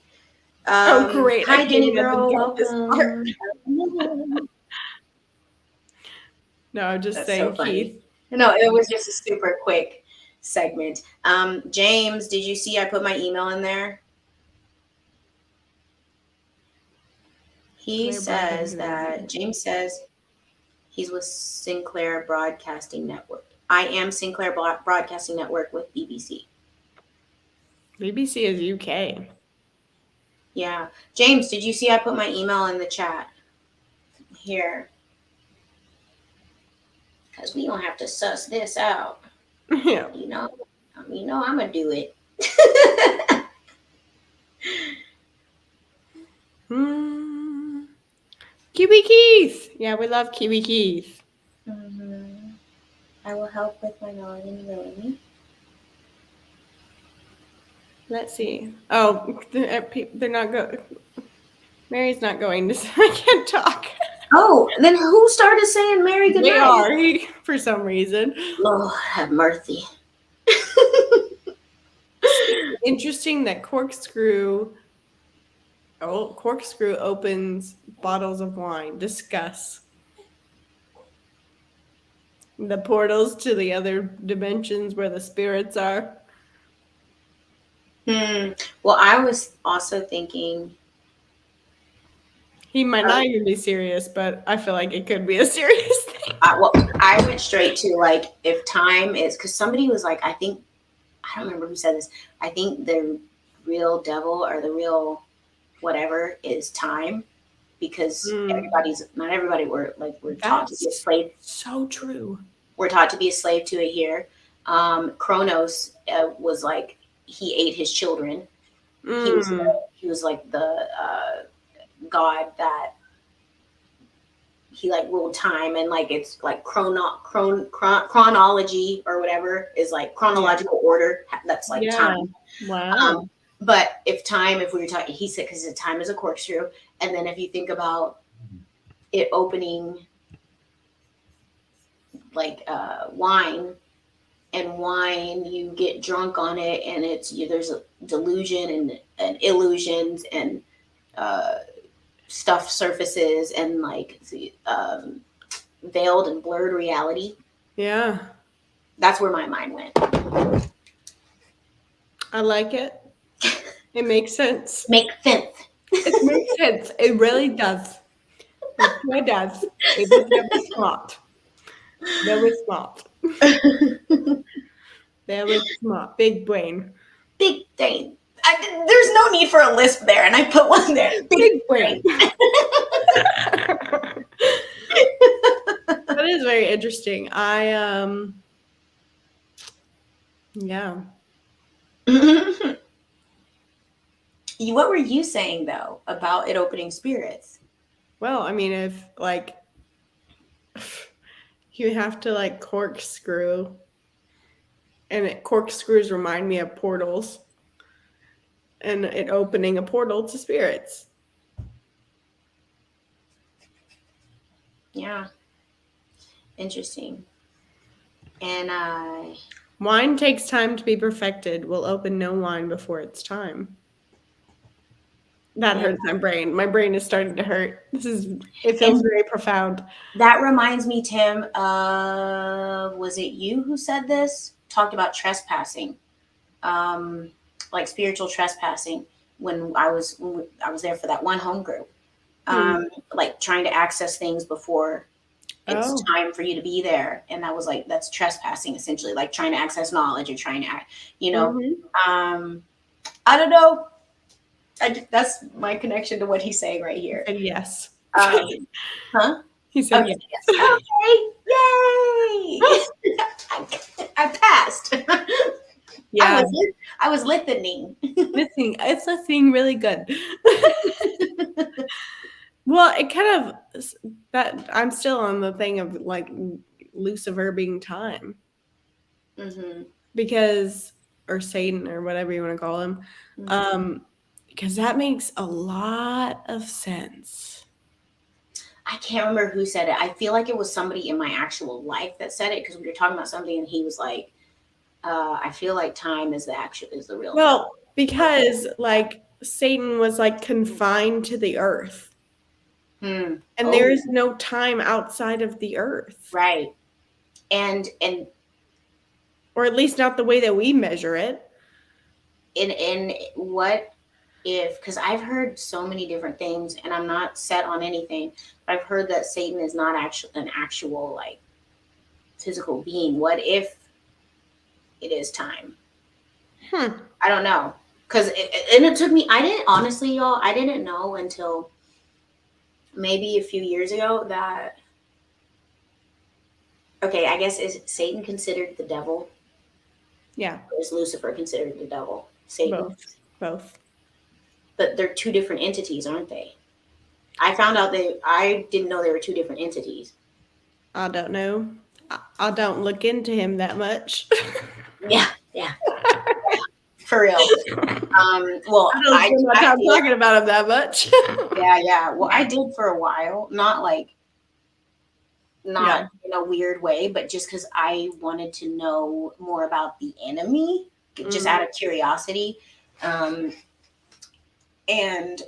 Oh, great. Hi, Dinny girl. Welcome. No, I'm just That's saying, so funny. Keith. No, it was just a super quick segment. James, did you see I put my email in there? James says he's with Sinclair Broadcasting Network. I am Sinclair Broadcasting Network with BBC. BBC is UK. Yeah. James, did you see I put my email in the chat? Here. Because we don't have to suss this out. Yeah. You know I'm going to do it. Kiwi Keith. Yeah, we love Kiwi Keith. Mm-hmm. I will help with my knowledge and ability. Let's see. Oh, they're not going. Mary's not going to. I can't talk. Oh, and then who started saying Mary goodnight? They are, for some reason. Lord have mercy. Interesting that Corkscrew opens bottles of wine. Discuss. The portals to the other dimensions where the spirits are. Well, I was also thinking he might not even be serious, but I feel like it could be a serious thing. I went straight to like if time is, because somebody was like, I don't remember who said this. I think the real devil or the real whatever is time, because not everybody we're taught to be a slave. So true. We're taught to be a slave to it here. Kronos was like, he ate his children. He was like the god that he like ruled time, and like it's like chronology or whatever is like chronological order. That's like time. Wow. But if we were talking, he said, because time is a corkscrew, and then if you think about it opening like wine, and wine, you get drunk on it, and there's a delusion and illusions and stuff surfaces, and like veiled and blurred reality. Yeah. That's where my mind went. I like it. It makes sense. Makes sense. It makes sense. It really does. It really does. It was very smart. Very smart. Very smart. Big brain. Big brain. There's no need for a lisp there, and I put one there. Big brain. That is very interesting. Yeah. What were you saying though about it opening spirits? Well, I mean, if like you have to like corkscrew, and corkscrews remind me of portals, and it opening a portal to spirits. Yeah. Interesting. And wine takes time to be perfected. We'll open no wine before it's time. That hurts my brain. My brain is starting to hurt. It feels very profound. That reminds me, Tim, was it you who said this? Talked about trespassing, like spiritual trespassing, when I was there for that one home group, like trying to access things before it's time for you to be there. And that was like, that's trespassing, essentially, like trying to access knowledge or trying to, I don't know. That's my connection to what he's saying right here. And yes. Huh? He said Okay, yes. yes. Okay, yay! I passed. Yeah. I was listening. It's listening really good. Well, it kind of that I'm still on the thing of like Lucifer being time. Mm-hmm. Because or Satan or whatever you want to call him. Mm-hmm. Because that makes a lot of sense. I can't remember who said it. I feel like it was somebody in my actual life that said it because we were talking about something and he was like, I feel like time is the real time. Well, because like Satan was like confined to the earth. And there is no time outside of the earth. Right. And or at least not the way that we measure it. In what if, because I've heard so many different things and I'm not set on anything, but I've heard that Satan is not an actual like physical being. What if it is time? I don't know. Because it took me, I didn't, honestly, y'all, I didn't know until maybe a few years ago that, okay, I guess is Satan considered the devil? Yeah. Or is Lucifer considered the devil? Satan? Both. But they're two different entities, aren't they? I found out I didn't know they were two different entities. I don't know. I don't look into him that much. Yeah. For real. Well, I don't spend my time talking about him that much. Yeah. Well, I did for a while, not in a weird way, but just because I wanted to know more about the enemy, just out of curiosity. And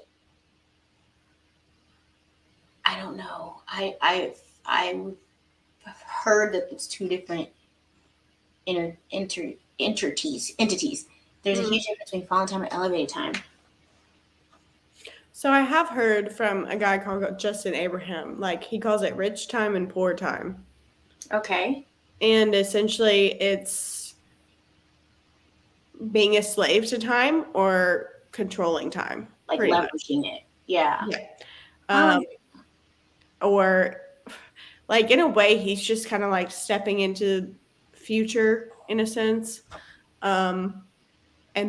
I don't know. I've heard that it's two different entities. There's a huge difference between fallen time and elevated time. So I have heard from a guy called Justin Abraham, like he calls it rich time and poor time. Okay. And essentially it's being a slave to time or controlling time. Like leveraging it. Yeah. Or like in a way he's just kind of like stepping into future in a sense, and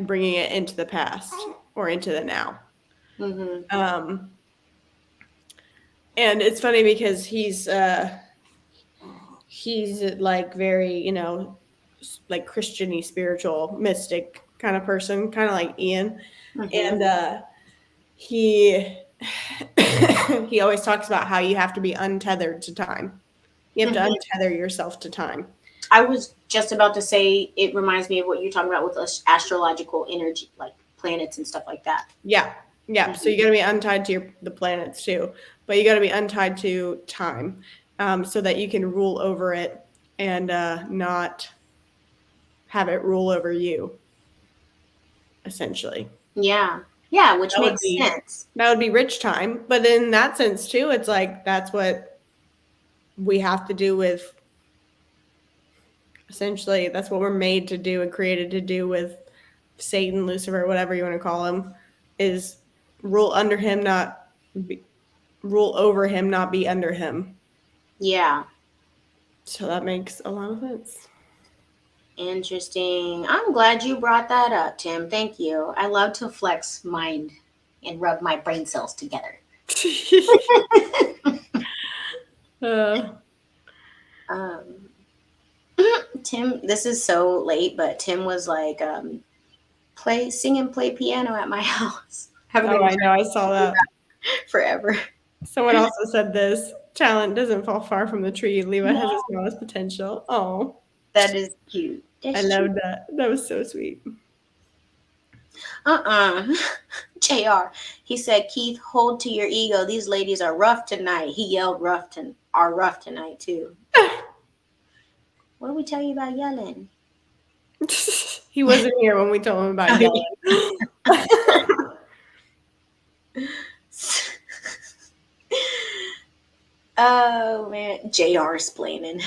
bringing it into the past or into the now. And it's funny because he's like very, like Christian-y, spiritual, mystic kind of person, kind of like Ian. And he he always talks about how you have to be untethered to time. You have to untether yourself to time. I was just about to say it reminds me of what you're talking about with astrological energy, like planets and stuff like that. Yeah. So you got to be untied to the planets too, but you got to be untied to time, so that you can rule over it and not have it rule over you, essentially. Yeah, which makes sense. That would be rich time, but in that sense too, it's like that's what we have to do with. Essentially, that's what we're made to do and created to do with Satan, Lucifer, whatever you want to call him, is rule under him, rule over him, not be under him. Yeah. So that makes a lot of sense. Interesting. I'm glad you brought that up, Tim. Thank you. I love to flex mind and rub my brain cells together. Tim, this is so late, but Tim was like, sing and play piano at my house. I know, I saw that. Forever. Someone also said this: talent doesn't fall far from the tree. Levi has the smallest potential. Oh, that is cute. I love that. That was so sweet. JR. He said, Keith, hold to your ego. These ladies are rough tonight. He yelled rough tonight too. What did we tell you about yelling? He wasn't here when we told him about yelling. Oh man, JR explaining.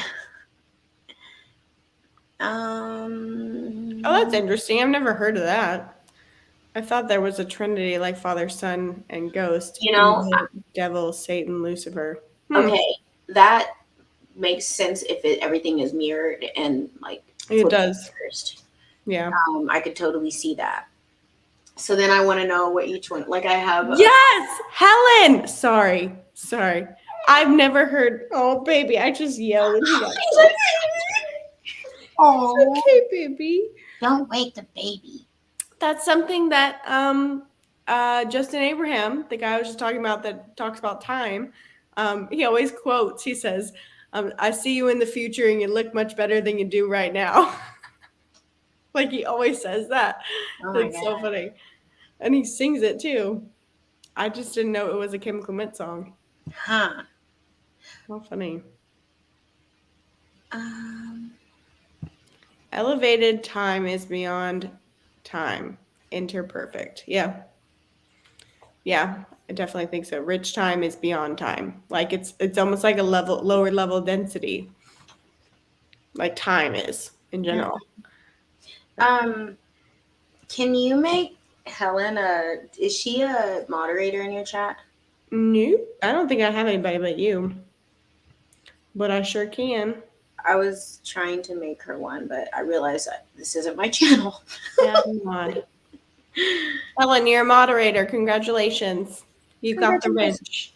Oh, that's interesting. I've never heard of that. I thought there was a trinity like Father, Son, and Ghost. You know, Angel, devil, Satan, Lucifer. okay, that makes sense if everything is mirrored and like It flipped does. reversed. Yeah. I could totally see that. So then I want to know what each one. Like I have. Yes, Helen. Sorry. I've never heard. Oh, baby, I just yelled when he got. Oh, Okay, baby. don't wake the baby. That's something that Justin Abraham, the guy I was just talking about that talks about time, he always quotes. He says, "I see you in the future, and you look much better than you do right now." Like he always says that. Oh my That's God. so funny, and he sings it too. I just didn't know it was a Chemical Mint song. Huh. How funny. Um. Elevated time is beyond time. Interperfect. Yeah. Yeah, I definitely think so. Rich time is beyond time. Like it's almost like a lower level density. Like time is in general. Um. Can you make Helen a? Is she a moderator in your chat? Nope. I don't think I have anybody but you. But I sure can. I was trying to make her one, but I realized that this isn't my channel. Add mod. Ellen, you're a moderator. Congratulations. You got the wrench.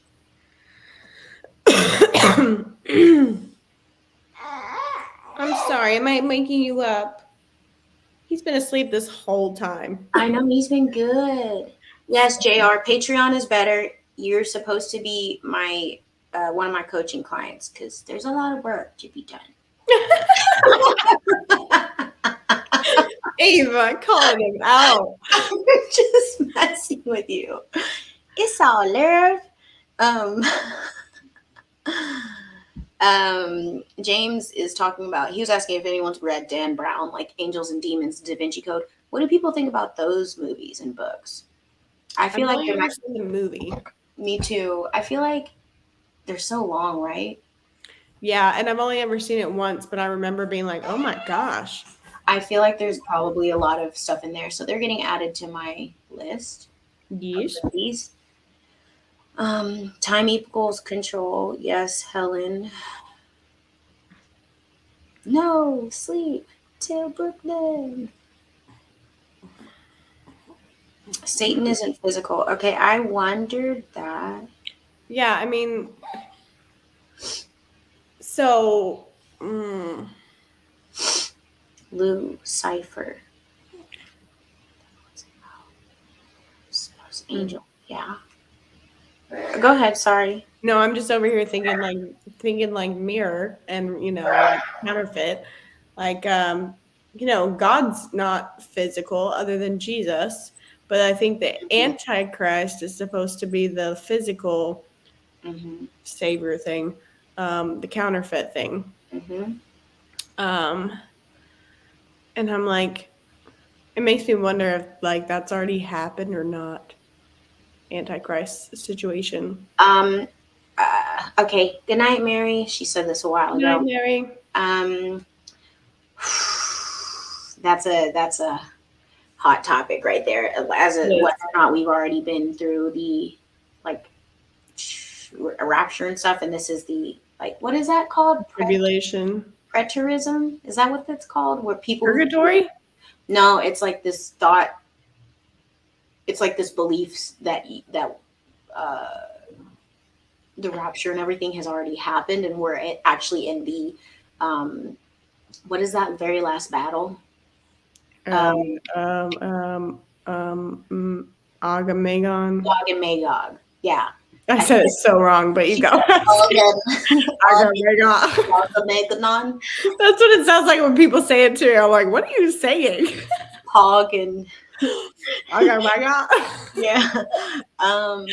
I'm sorry. Am I making you up? He's been asleep this whole time. I know he's been good. Yes, JR, Patreon is better. You're supposed to be my one of my coaching clients because there's a lot of work to be done. Ava, calling him out. I'm just messing with you. It's all love. Um, James is talking about. He was asking if anyone's read Dan Brown, like Angels and Demons, Da Vinci Code. What do people think about those movies and books? I feel like I've never seen the movie. Me too. I feel like they're so long, right? Yeah, and I've only ever seen it once, but I remember being like, "Oh my gosh!" I feel like there's probably a lot of stuff in there, so they're getting added to my list. Yes. Of these. Time equals control. Yes, Helen. No, sleep till Brooklyn. Satan isn't physical. Okay, I wondered that. Yeah, I mean, so. Lou Cipher. Angel. Yeah. Go ahead. Sorry. No, I'm just over here thinking like mirror and like counterfeit. Like God's not physical other than Jesus, but I think the Antichrist is supposed to be the physical savior thing, the counterfeit thing. And I'm like, it makes me wonder if like that's already happened or not. Antichrist situation. Okay. Good night, Mary. She said this a while ago. Good night, Mary. That's a hot topic right there. As a, whether or not we've already been through the like rapture and stuff, and this is the like what is that called? Tribulation. Preterism? Is that what that's called? Where people purgatory? No, it's like this thought. It's like this belief that the rapture and everything has already happened, and we're actually in the what is that very last battle? Agamagon. Gog and Magog. Yeah. I said it so wrong, but you got it. Agamagon. That's what it sounds like when people say it to me. I'm like, what are you saying? Hog and Agamagon. Yeah. I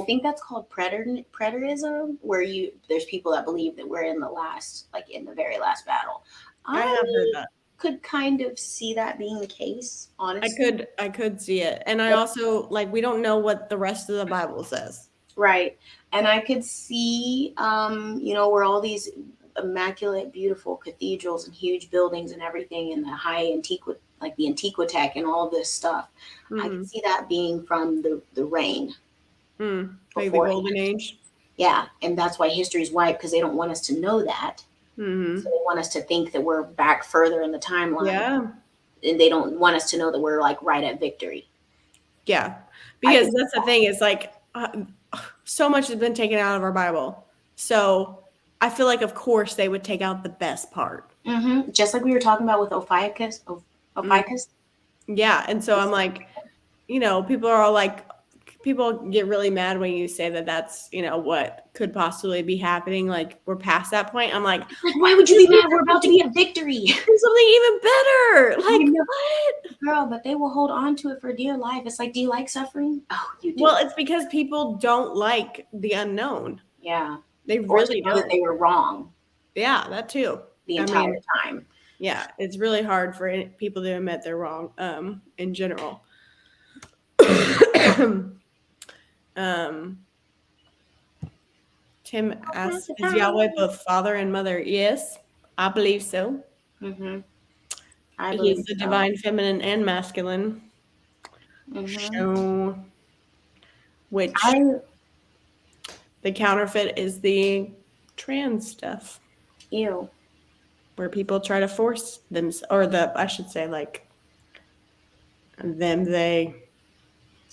think that's called preterism, where there's people that believe that we're in the very last battle. I have heard that. Could kind of see that being the case, honestly. I could see it. And I also we don't know what the rest of the Bible says. Right. And I could see where all these immaculate, beautiful cathedrals and huge buildings and everything in the high like the Antiquitech and all this stuff. I can see that being from the reign. Like the golden age. Yeah, and that's why history is wiped, because they don't want us to know that. So they want us to think that we're back further in the timeline. Yeah. And they don't want us to know that we're like right at victory. Yeah. Because that's the thing, is like so much has been taken out of our Bible. So I feel like, of course, they would take out the best part. Just like we were talking about with Ophiuchus. Yeah. And so I'm like, people are all like, people get really mad when you say that that's, what could possibly be happening. Like, we're past that point. I'm like, why would you be mad? We're about to be at victory. There's something even better. Like, what? Girl, but they will hold on to it for dear life. It's like, do you like suffering? Oh, you do. Well, it's because people don't like the unknown. Yeah. They really know that they were wrong. Yeah, that too. The entire time. Yeah, it's really hard for people to admit they're wrong, in general. Tim asks, is Yahweh both father and mother? Yes, I believe so. He's the divine feminine and masculine. So, which the counterfeit is the trans stuff. Ew. Where people try to force them, or I should say, like, them, they.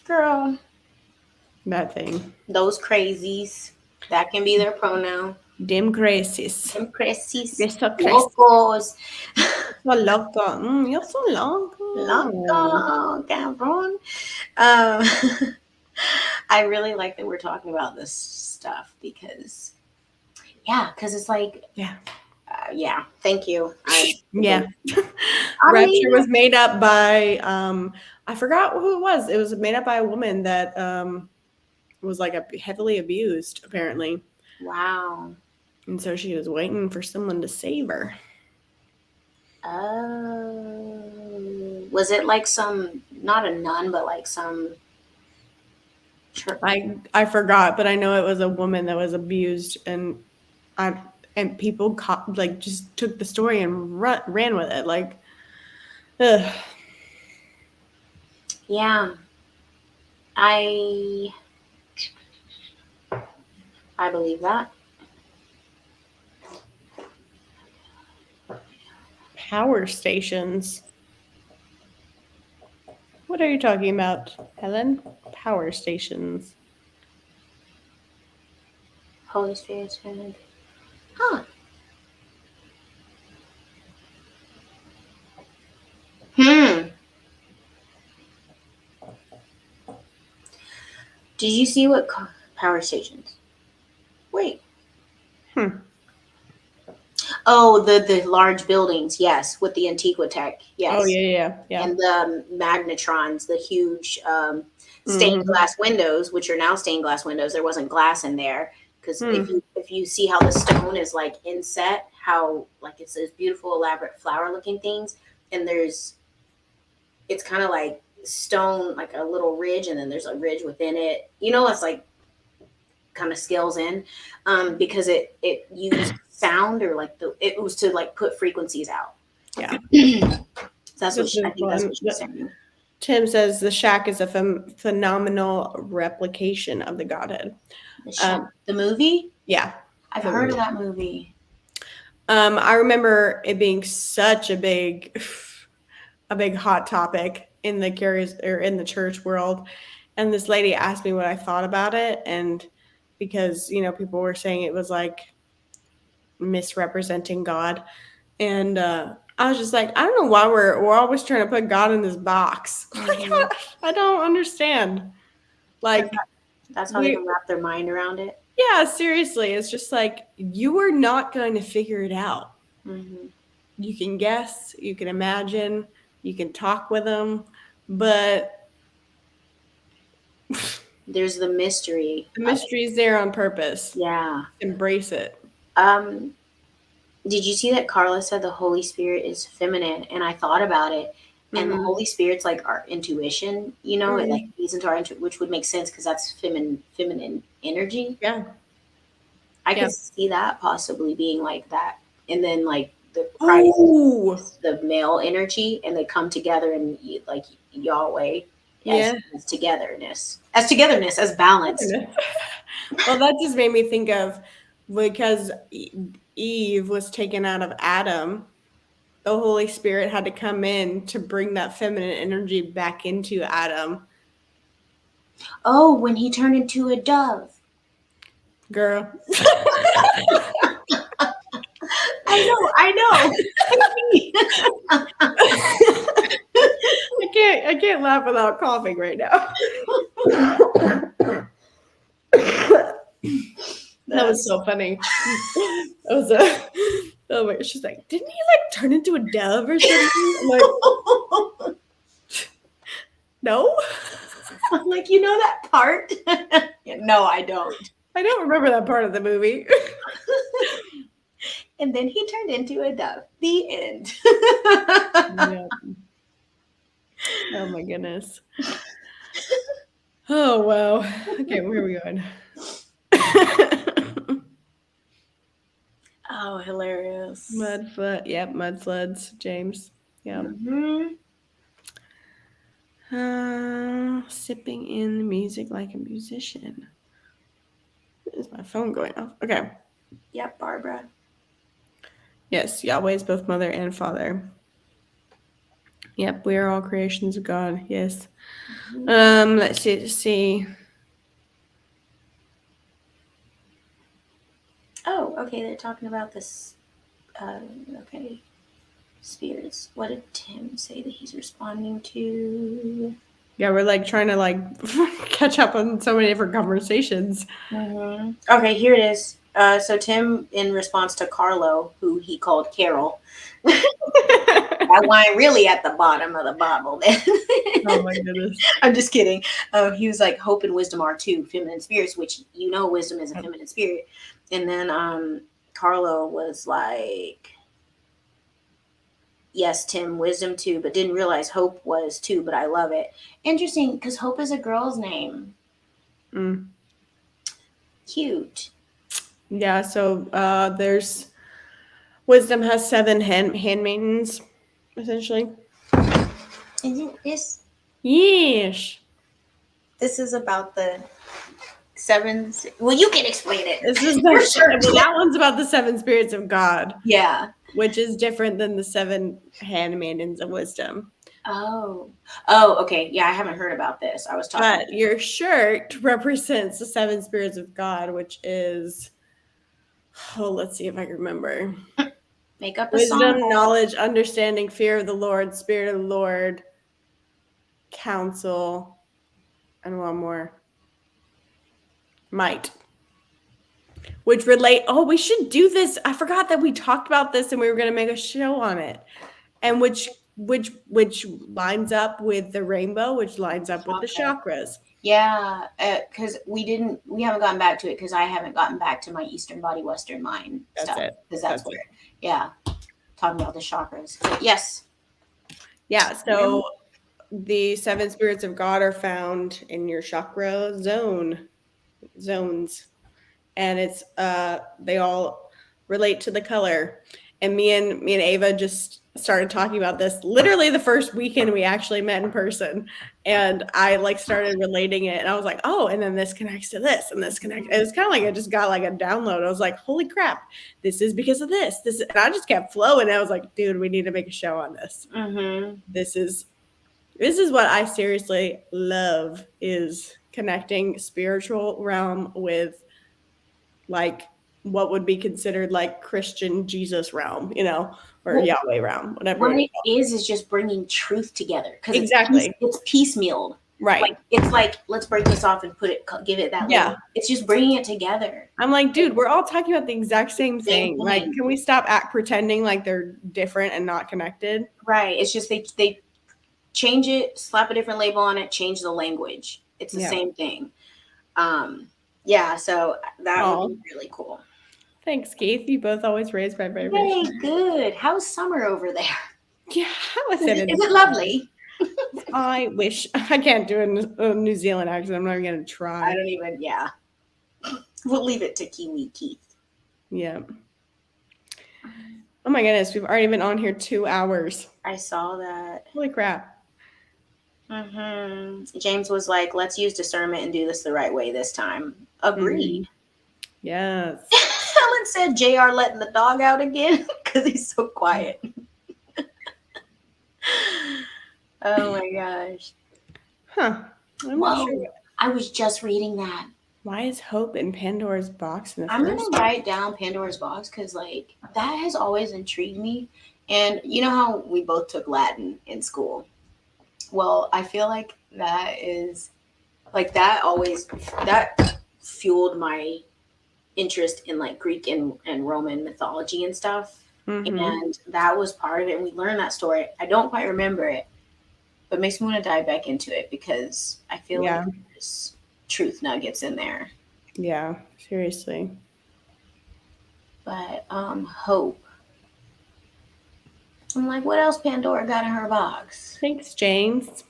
Girl. That thing. Those crazies. That can be their pronoun. Them crazies. Them crazies. You're so crazy. Locos. So loco. You're so loco. Loco, cabrón. I really like that we're talking about this stuff because it's like, yeah, thank you. Rapture was made up by, I forgot who it was. It was made up by a woman that was like heavily abused, apparently. Wow. And so she was waiting for someone to save her. Oh. Was it like not a nun, but like some church? I forgot, but I know it was a woman that was abused, and people just took the story and ran with it. Like, ugh. Yeah. I believe that. Power stations. What are you talking about, Helen? Power stations. Holy Spirit. Huh. Did you see what power stations? Wait. Oh, the large buildings, yes, with the Antiquitech, yes. Oh, yeah. And the magnetrons, the huge stained glass windows, which are now stained glass windows. There wasn't glass in there because if you see how the stone is like inset, how like it's those beautiful, elaborate flower-looking things, and it's kind of like stone, like a little ridge, and then there's a ridge within it. It's like kind of scales in because it used sound, or like it was to like put frequencies out. Yeah. That's what I think that's what she's saying. Tim says the shack is a phenomenal replication of the Godhead. The movie? Yeah. I've heard of that movie. I remember it being such a big hot topic in the church world. And this lady asked me what I thought about it. And because, people were saying it was like misrepresenting God. And I was just like, I don't know why we're always trying to put God in this box. I don't understand. Like, that's how they can wrap their mind around it. Yeah, seriously. It's just like, you are not going to figure it out. You can guess, you can imagine, you can talk with them, but there's the mystery. The mystery is there on purpose. Yeah. Embrace it. Did you see that Carla said the Holy Spirit is feminine? And I thought about it. And the Holy Spirit's like our intuition, it like feeds into our intuition, which would make sense because that's feminine energy. Yeah. I could see that possibly being like that. And then like the Christ, Oh, the male energy, and they come together and like Yahweh yeah. as togetherness, as balance. Well, that just made me think of because Eve was taken out of Adam, the Holy Spirit had to come in to bring that feminine energy back into Adam. Oh, when he turned into a dove. Girl. I know. I can't laugh without coughing right now. That was so funny. That was oh my, she's like, didn't he like turn into a dove or something? I'm like, no. I'm like, you know that part? No, I don't. I don't remember that part of the movie. And then he turned into a dove. The end. Yeah. Oh my goodness. Oh wow. Okay, where are we going? Oh, hilarious. Mud flood. Yep, mud floods. James. Yeah. Mm-hmm. Sipping in the music like a musician. Is my phone going off? Okay. Yep, Barbara. Yes, Yahweh is both mother and father. Yep, we are all creations of God. Yes. Let's see. Oh, okay. They're talking about this. Okay. Spirits. What did Tim say that he's responding to? Yeah, we're like trying to like catch up on so many different conversations. Mm-hmm. Okay, here it is. So Tim, in response to Carlo, who he called Carol, that line really at the bottom of the Bible. Then. Oh my goodness. I'm just kidding. He was like, hope and wisdom are two feminine spirits, which wisdom is a feminine spirit. And then Carlo was like, yes, Tim, wisdom too, but didn't realize hope was too, but I love it. Interesting, because hope is a girl's name. Mm. Cute. Yeah, so there's wisdom has 7 handmaidens, essentially. Isn't this? Yes. This is about the 7. Well, you can explain it. This is that one's about the 7 spirits of God. Yeah. Which is different than the 7 handmaidens of wisdom. Oh, okay. Yeah, I haven't heard about this. I was talking. But your shirt represents the 7 spirits of God, which is, let's see if I can remember. Make up a Wisdom, song. knowledge, understanding, fear of the Lord, spirit of the Lord, counsel, and one more. Might. Which relate. Oh, we should do this. I forgot that we talked about this and we were going to make a show on it. And which lines up with the rainbow, which lines up with the chakras. Yeah, because we haven't gotten back to it because I haven't gotten back to my Eastern body, Western mind stuff. Because that's where, yeah, talking about the chakras. Yes. Yeah, so the 7 spirits of God are found in your chakra zones. And it's they all relate to the color. And me and Ava just started talking about this literally the first weekend we actually met in person. And I like started relating it and I was like, oh, and then this connects to this and this connects. It was kind of like I just got like a download. I was like, holy crap, this is because of this. And I just kept flowing. I was like, dude, we need to make a show on this. Mm-hmm. This is what I seriously love, is connecting spiritual realm with like what would be considered like Christian Jesus realm, or Yahweh realm, whatever. What it is just bringing truth together, because exactly it's piecemeal, right? Like, it's like, let's break this off and give it that. Yeah, it's just bringing it together. I'm like, dude, we're all talking about the exact same thing. Like, can we stop pretending like they're different and not connected? Right. It's just they change it, slap a different label on it, change the language. It's the same thing. Yeah, so that would be really cool. Thanks, Keith. You both always raise my vibration. Hey, good. How's summer over there? Yeah, how is it? Is it lovely? I wish. I can't do a New Zealand accent. I'm not even going to try. I don't even, yeah. We'll leave it to Kiwi Keith. Yeah. Oh my goodness, we've already been on here 2 hours. I saw that. Holy crap. James was like, let's use discernment and do this the right way this time. Agreed. Yes. Helen said JR letting the dog out again because he's so quiet. Oh my gosh. Huh. I'm not sure. I was just reading that. Why is Hope in Pandora's box in the I'm first? gonna write down Pandora's box because like that has always intrigued me. And you know how we both took Latin in school? Well, I feel like that is like that fueled my interest in like Greek and Roman mythology and stuff. Mm-hmm. And that was part of it. And we learned that story. I don't quite remember it, but it makes me want to dive back into it because I feel like there's truth nuggets in there. Yeah, seriously. But Hope. I'm like, what else Pandora got in her box? Thanks, James.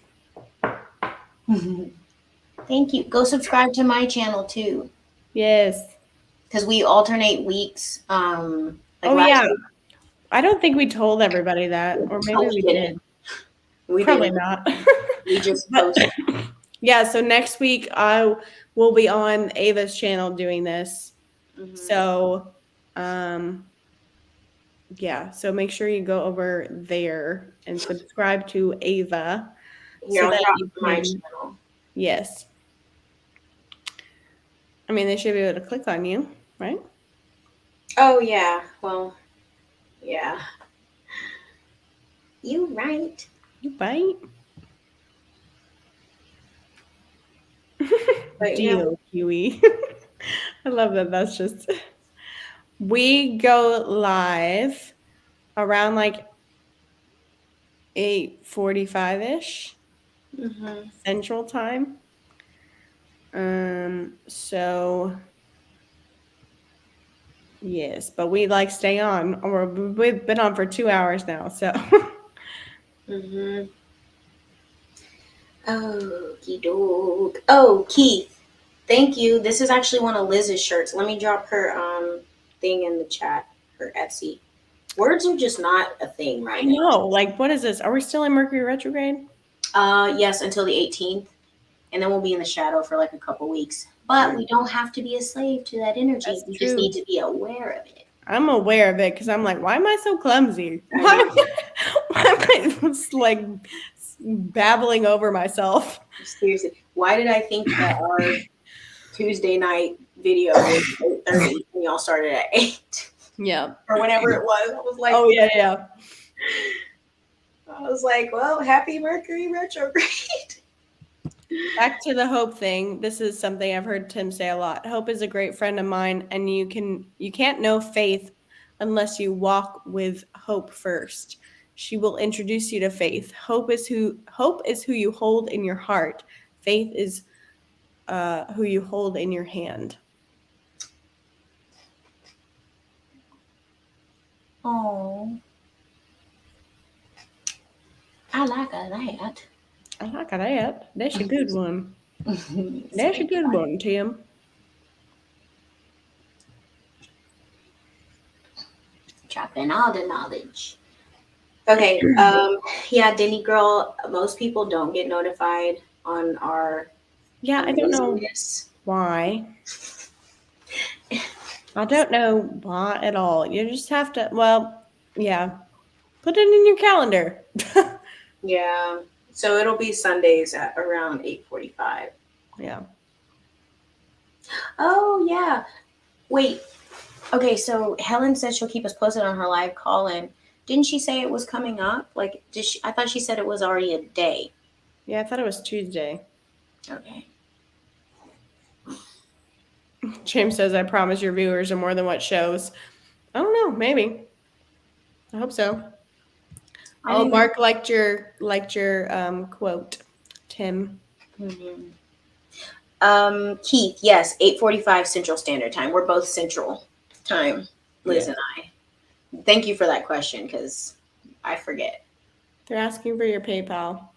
Thank you. Go subscribe to my channel too. Yes. Because we alternate weeks. Week, I don't think we told everybody that, or maybe we did. Probably not. We just posted. Yeah, so next week I will be on Ava's channel doing this. Mm-hmm. So, yeah, so make sure you go over there and subscribe to Ava. Here, so that you can, my channel. Yes. I mean, they should be able to click on you, right? Oh, yeah. Well, yeah. You right. You right. Deal, Huey. I love that. That's just... We go live around like 8:45-ish Central Time. So yes, but we like stay on, or we've been on for 2 hours now. So. Okie doke. Oh, Keith, thank you. This is actually one of Liz's shirts. Let me drop her thing in the chat. Her Etsy. Words are just not a thing right now. No, like what is this? Are we still in Mercury retrograde? Yes, until the 18th, and then we'll be in the shadow for like a couple weeks. But we don't have to be a slave to that energy. That's we true. Just need to be aware of it. I'm aware of it because I'm like, why am I so clumsy? Why am I just like babbling over myself? Seriously, why did I think that our Tuesday night video was 8:30 and y'all started at 8? Yeah. Or whenever it was. I was like, oh, yeah. I was like, well, happy Mercury retrograde. Back to the hope thing. This is something I've heard Tim say a lot. Hope is a great friend of mine, and you can't know faith unless you walk with hope first. She will introduce you to faith. Hope is who you hold in your heart. Faith is who you hold in your hand. Oh, I like that. I like that. That's a good one. That's a good one, Tim. Dropping all the knowledge. Okay. Yeah, Denny girl, most people don't get notified on our. Yeah, I don't know why. I don't know why at all. You just have to, put it in your calendar. Yeah. So it'll be Sundays at around 8:45. Yeah. Oh, yeah. Wait. Okay, so Helen said she'll keep us posted on her live call-in. Didn't she say it was coming up? Like, I thought she said it was already a day. Yeah, I thought it was Tuesday. Okay. James says, I promise your viewers are more than what shows. I don't know, maybe. I hope so. Oh, Mark liked your quote, Tim. Keith, yes, 8:45 Central Standard Time. We're both Central Time, Liz and I. Thank you for that question because I forget. They're asking for your PayPal.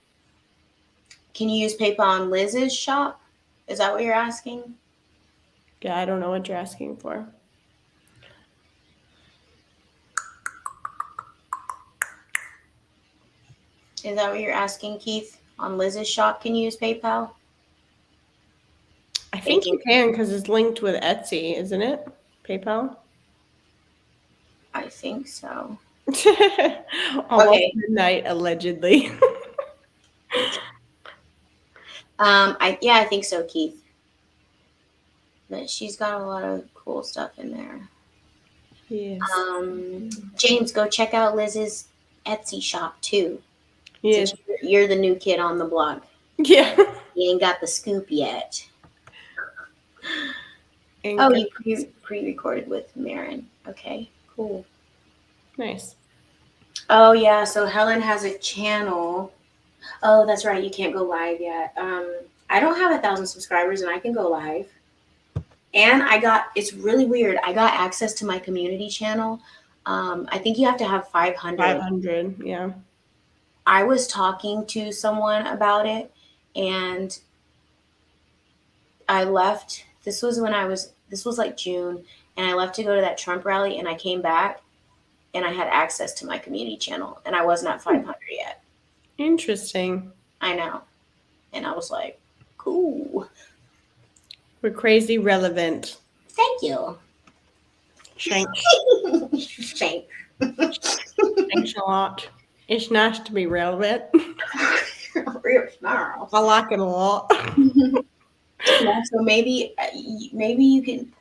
Can you use PayPal on Liz's shop? Is that what you're asking? Yeah, I don't know what you're asking for. Is that what you're asking, Keith? On Liz's shop, can you use PayPal? I think you can because it's linked with Etsy, isn't it? PayPal? I think so. Almost midnight, allegedly. I think so, Keith. But she's got a lot of cool stuff in there. Yes. James, go check out Liz's Etsy shop too. Yes. Since you're the new kid on the block. Yeah. You ain't got the scoop yet. You pre-recorded with Marin. Okay, cool. Nice. Oh yeah, so Helen has a channel. Oh, that's right. You can't go live yet. I don't have 1,000 subscribers, and I can go live. And it's really weird. I got access to my community channel. I think you have to have 500. 500, yeah. I was talking to someone about it, and I left. This was like June, and I left to go to that Trump rally, and I came back, and I had access to my community channel, and I wasn't at 500 yet. Interesting. I know. And I was like, cool. We're crazy relevant. Thank you. Thanks. Thanks. Thanks a lot. It's nice to be relevant. Real snarl. I like it a lot. Yeah, so maybe you can.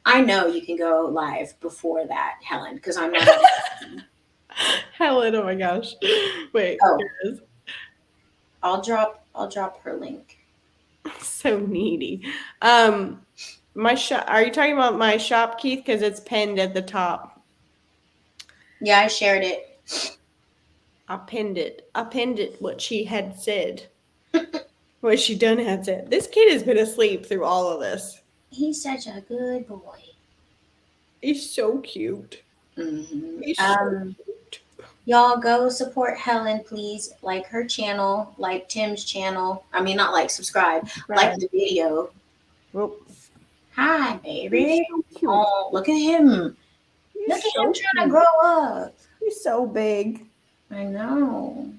I know you can go live before that, Helen, because I'm not. Helen, oh my gosh! Wait, here it is. I'll drop her link. So needy. My shop. Are you talking about my shop, Keith? Because it's pinned at the top. Yeah, I shared it. I pinned it. What she had said. What she done had said. This kid has been asleep through all of this. He's such a good boy. He's so cute. Mm-hmm. He's so cute. Y'all go support Helen, please. Like her channel, like Tim's channel. I mean, not like subscribe. Like the video. Whoop. Hi, baby. So oh, look at him. Look at him trying to grow up. He's so big. I know.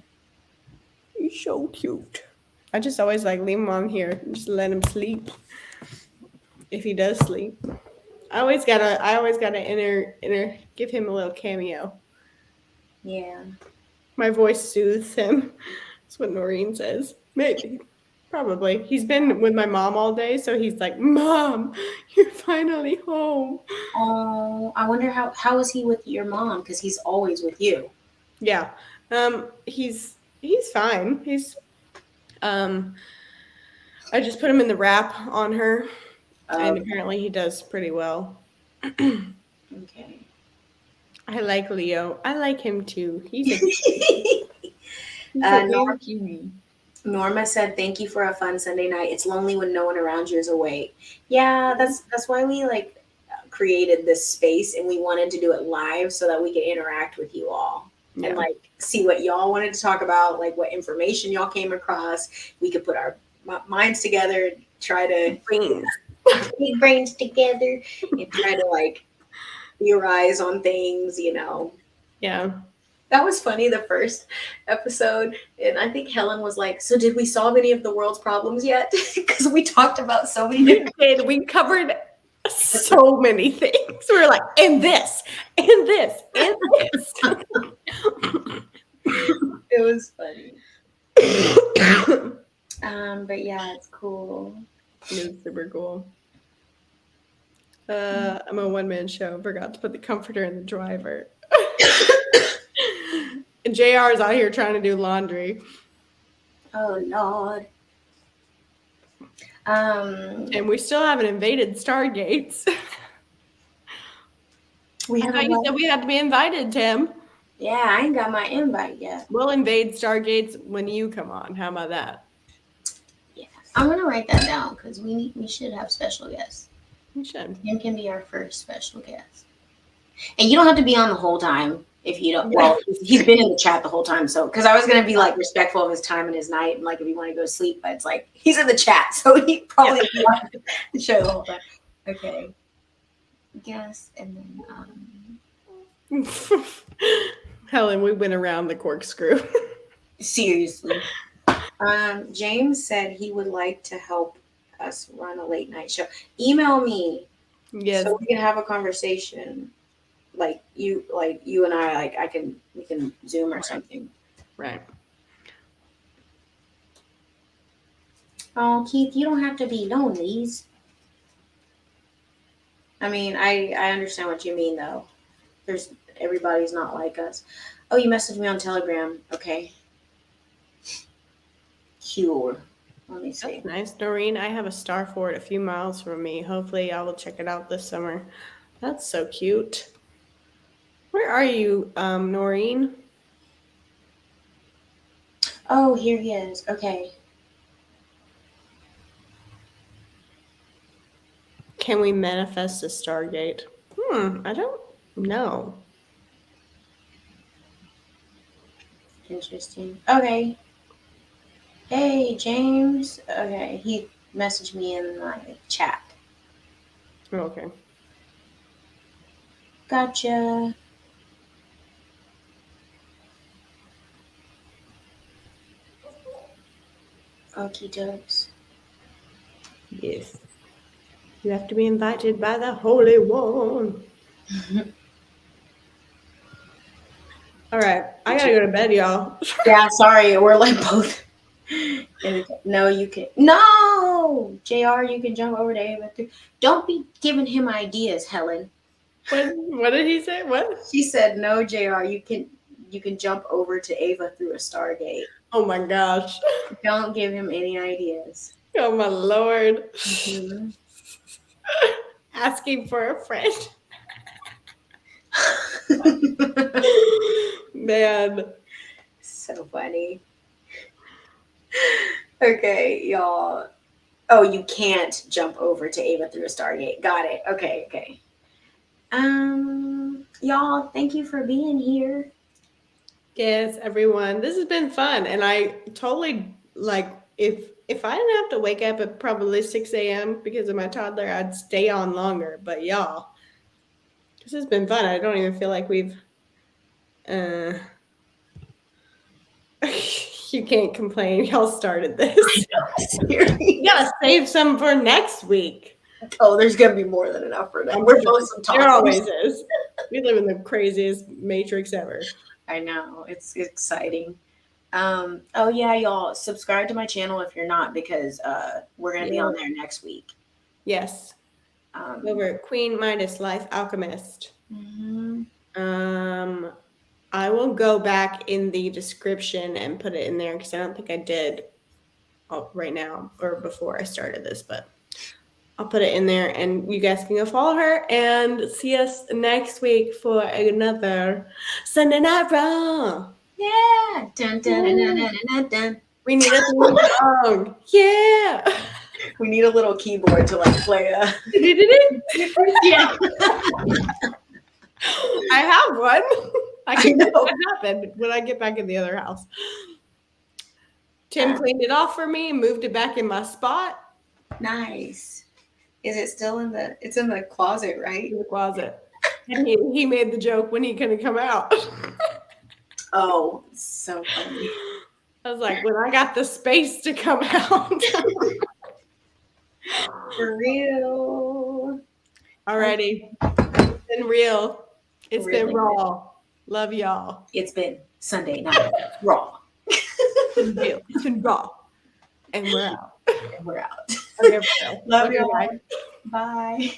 He's so cute. I just always leave him on here. Just let him sleep. If he does sleep. I always gotta give him a little cameo. Yeah. My voice soothes him. That's what Noreen says. Maybe. Probably. He's been with my mom all day, so he's like, Mom, you're finally home. Oh, I wonder how is he with your mom? Because he's always with you. Yeah. He's fine. I just put him in the wrap on her, and apparently he does pretty well. Okay. I like Leo. I like him too. He's a cutie. Norma said, "Thank you for a fun Sunday night. It's lonely when no one around you is awake." Yeah, that's why we created this space, and we wanted to do it live so that we could interact with you all and see what y'all wanted to talk about, what information y'all came across. We could put our minds together, try to big brains together, and try to theorize on things. Yeah. That was funny, the first episode. And I think Helen was like, so did we solve any of the world's problems yet? Because we talked about so many different things. We covered so many things. We were like, and this, and this, and this. It was funny. But yeah, it's cool. It was super cool. I'm a one-man show. Forgot to put the comforter in the driver. And JR is out here trying to do laundry. Oh Lord. And we still haven't invaded Stargates. I thought you said we had to be invited, Tim. Yeah, I ain't got my invite yet. We'll invade Stargates when you come on. How about that? Yeah, I'm gonna write that down because we should have special guests. We should. Tim can be our first special guest. And you don't have to be on the whole time if you don't. Well, he's been in the chat the whole time. So, because I was going to be respectful of his time and his night, and if you want to go to sleep, but it's he's in the chat, so he probably wants to show the whole time. Okay. Guess and then. Helen, we went around the corkscrew. Seriously. James said he would like to help us run a late night show. Email me Yes. so we can have a conversation. Like you and I, we can Zoom or something. Right. Oh, Keith, you don't have to be lonely. I mean, I understand what you mean though. Everybody's not like us. Oh, you messaged me on Telegram. Okay. Sure. Let me see. That's nice. Noreen, I have a star fort a few miles from me. Hopefully I will check it out this summer. That's so cute. Where are you, Noreen? Oh, here he is. Okay. Can we manifest a Stargate? I don't know. Interesting. Okay. Hey, James. Okay. He messaged me in my chat. Okay. Gotcha. Okie dokes. Yes. You have to be invited by the Holy One. All right. I gotta go to bed, y'all. Yeah, sorry. We're like both. No, you can. No! JR, you can jump over to Ava too. Don't be giving him ideas, Helen. What did he say? What? She said, no, JR, you can jump over to Ava through a Stargate. Oh my gosh. Don't give him any ideas. Oh my Lord. Mm-hmm. Asking for a friend. Man. So funny. Okay, y'all. Oh, you can't jump over to Ava through a Stargate. Got it. Okay. Y'all, thank you for being here. Yes, everyone. This has been fun. And I totally if I didn't have to wake up at probably 6 a.m. because of my toddler, I'd stay on longer. But y'all, this has been fun. I don't even feel like we've you can't complain. Y'all started this. You gotta save some for next week. Oh, there's gonna be more than enough for that. We're both some talkers. There always is. We live in the craziest matrix ever. I know. It's exciting. Oh yeah, y'all subscribe to my channel if you're not, because we're gonna be on there next week. Yes. Over Queen Midas Life Alchemist. Mm-hmm. I will go back in the description and put it in there because I don't think I did right now or before I started this, but I'll put it in there and you guys can go follow her and see us next week for another Sunday Night Raw. Yeah. Dun, dun, dun, dun, dun, dun, dun. We need a theme song. Yeah. We need a little keyboard to like play a. Yeah. I have one. I can know what happened when I get back in the other house. Tim cleaned it off for me and moved it back in my spot. Nice. Is it still in the? It's in the closet, right? In the closet. And he made the joke when he couldn't come out. Oh, so funny. I was like, when I got the space to come out. For real. Alrighty. It's been real. It's been raw. Love y'all. It's been Sunday Night Raw. It's been raw. And we're out. And we're out. Okay, love you. Bye.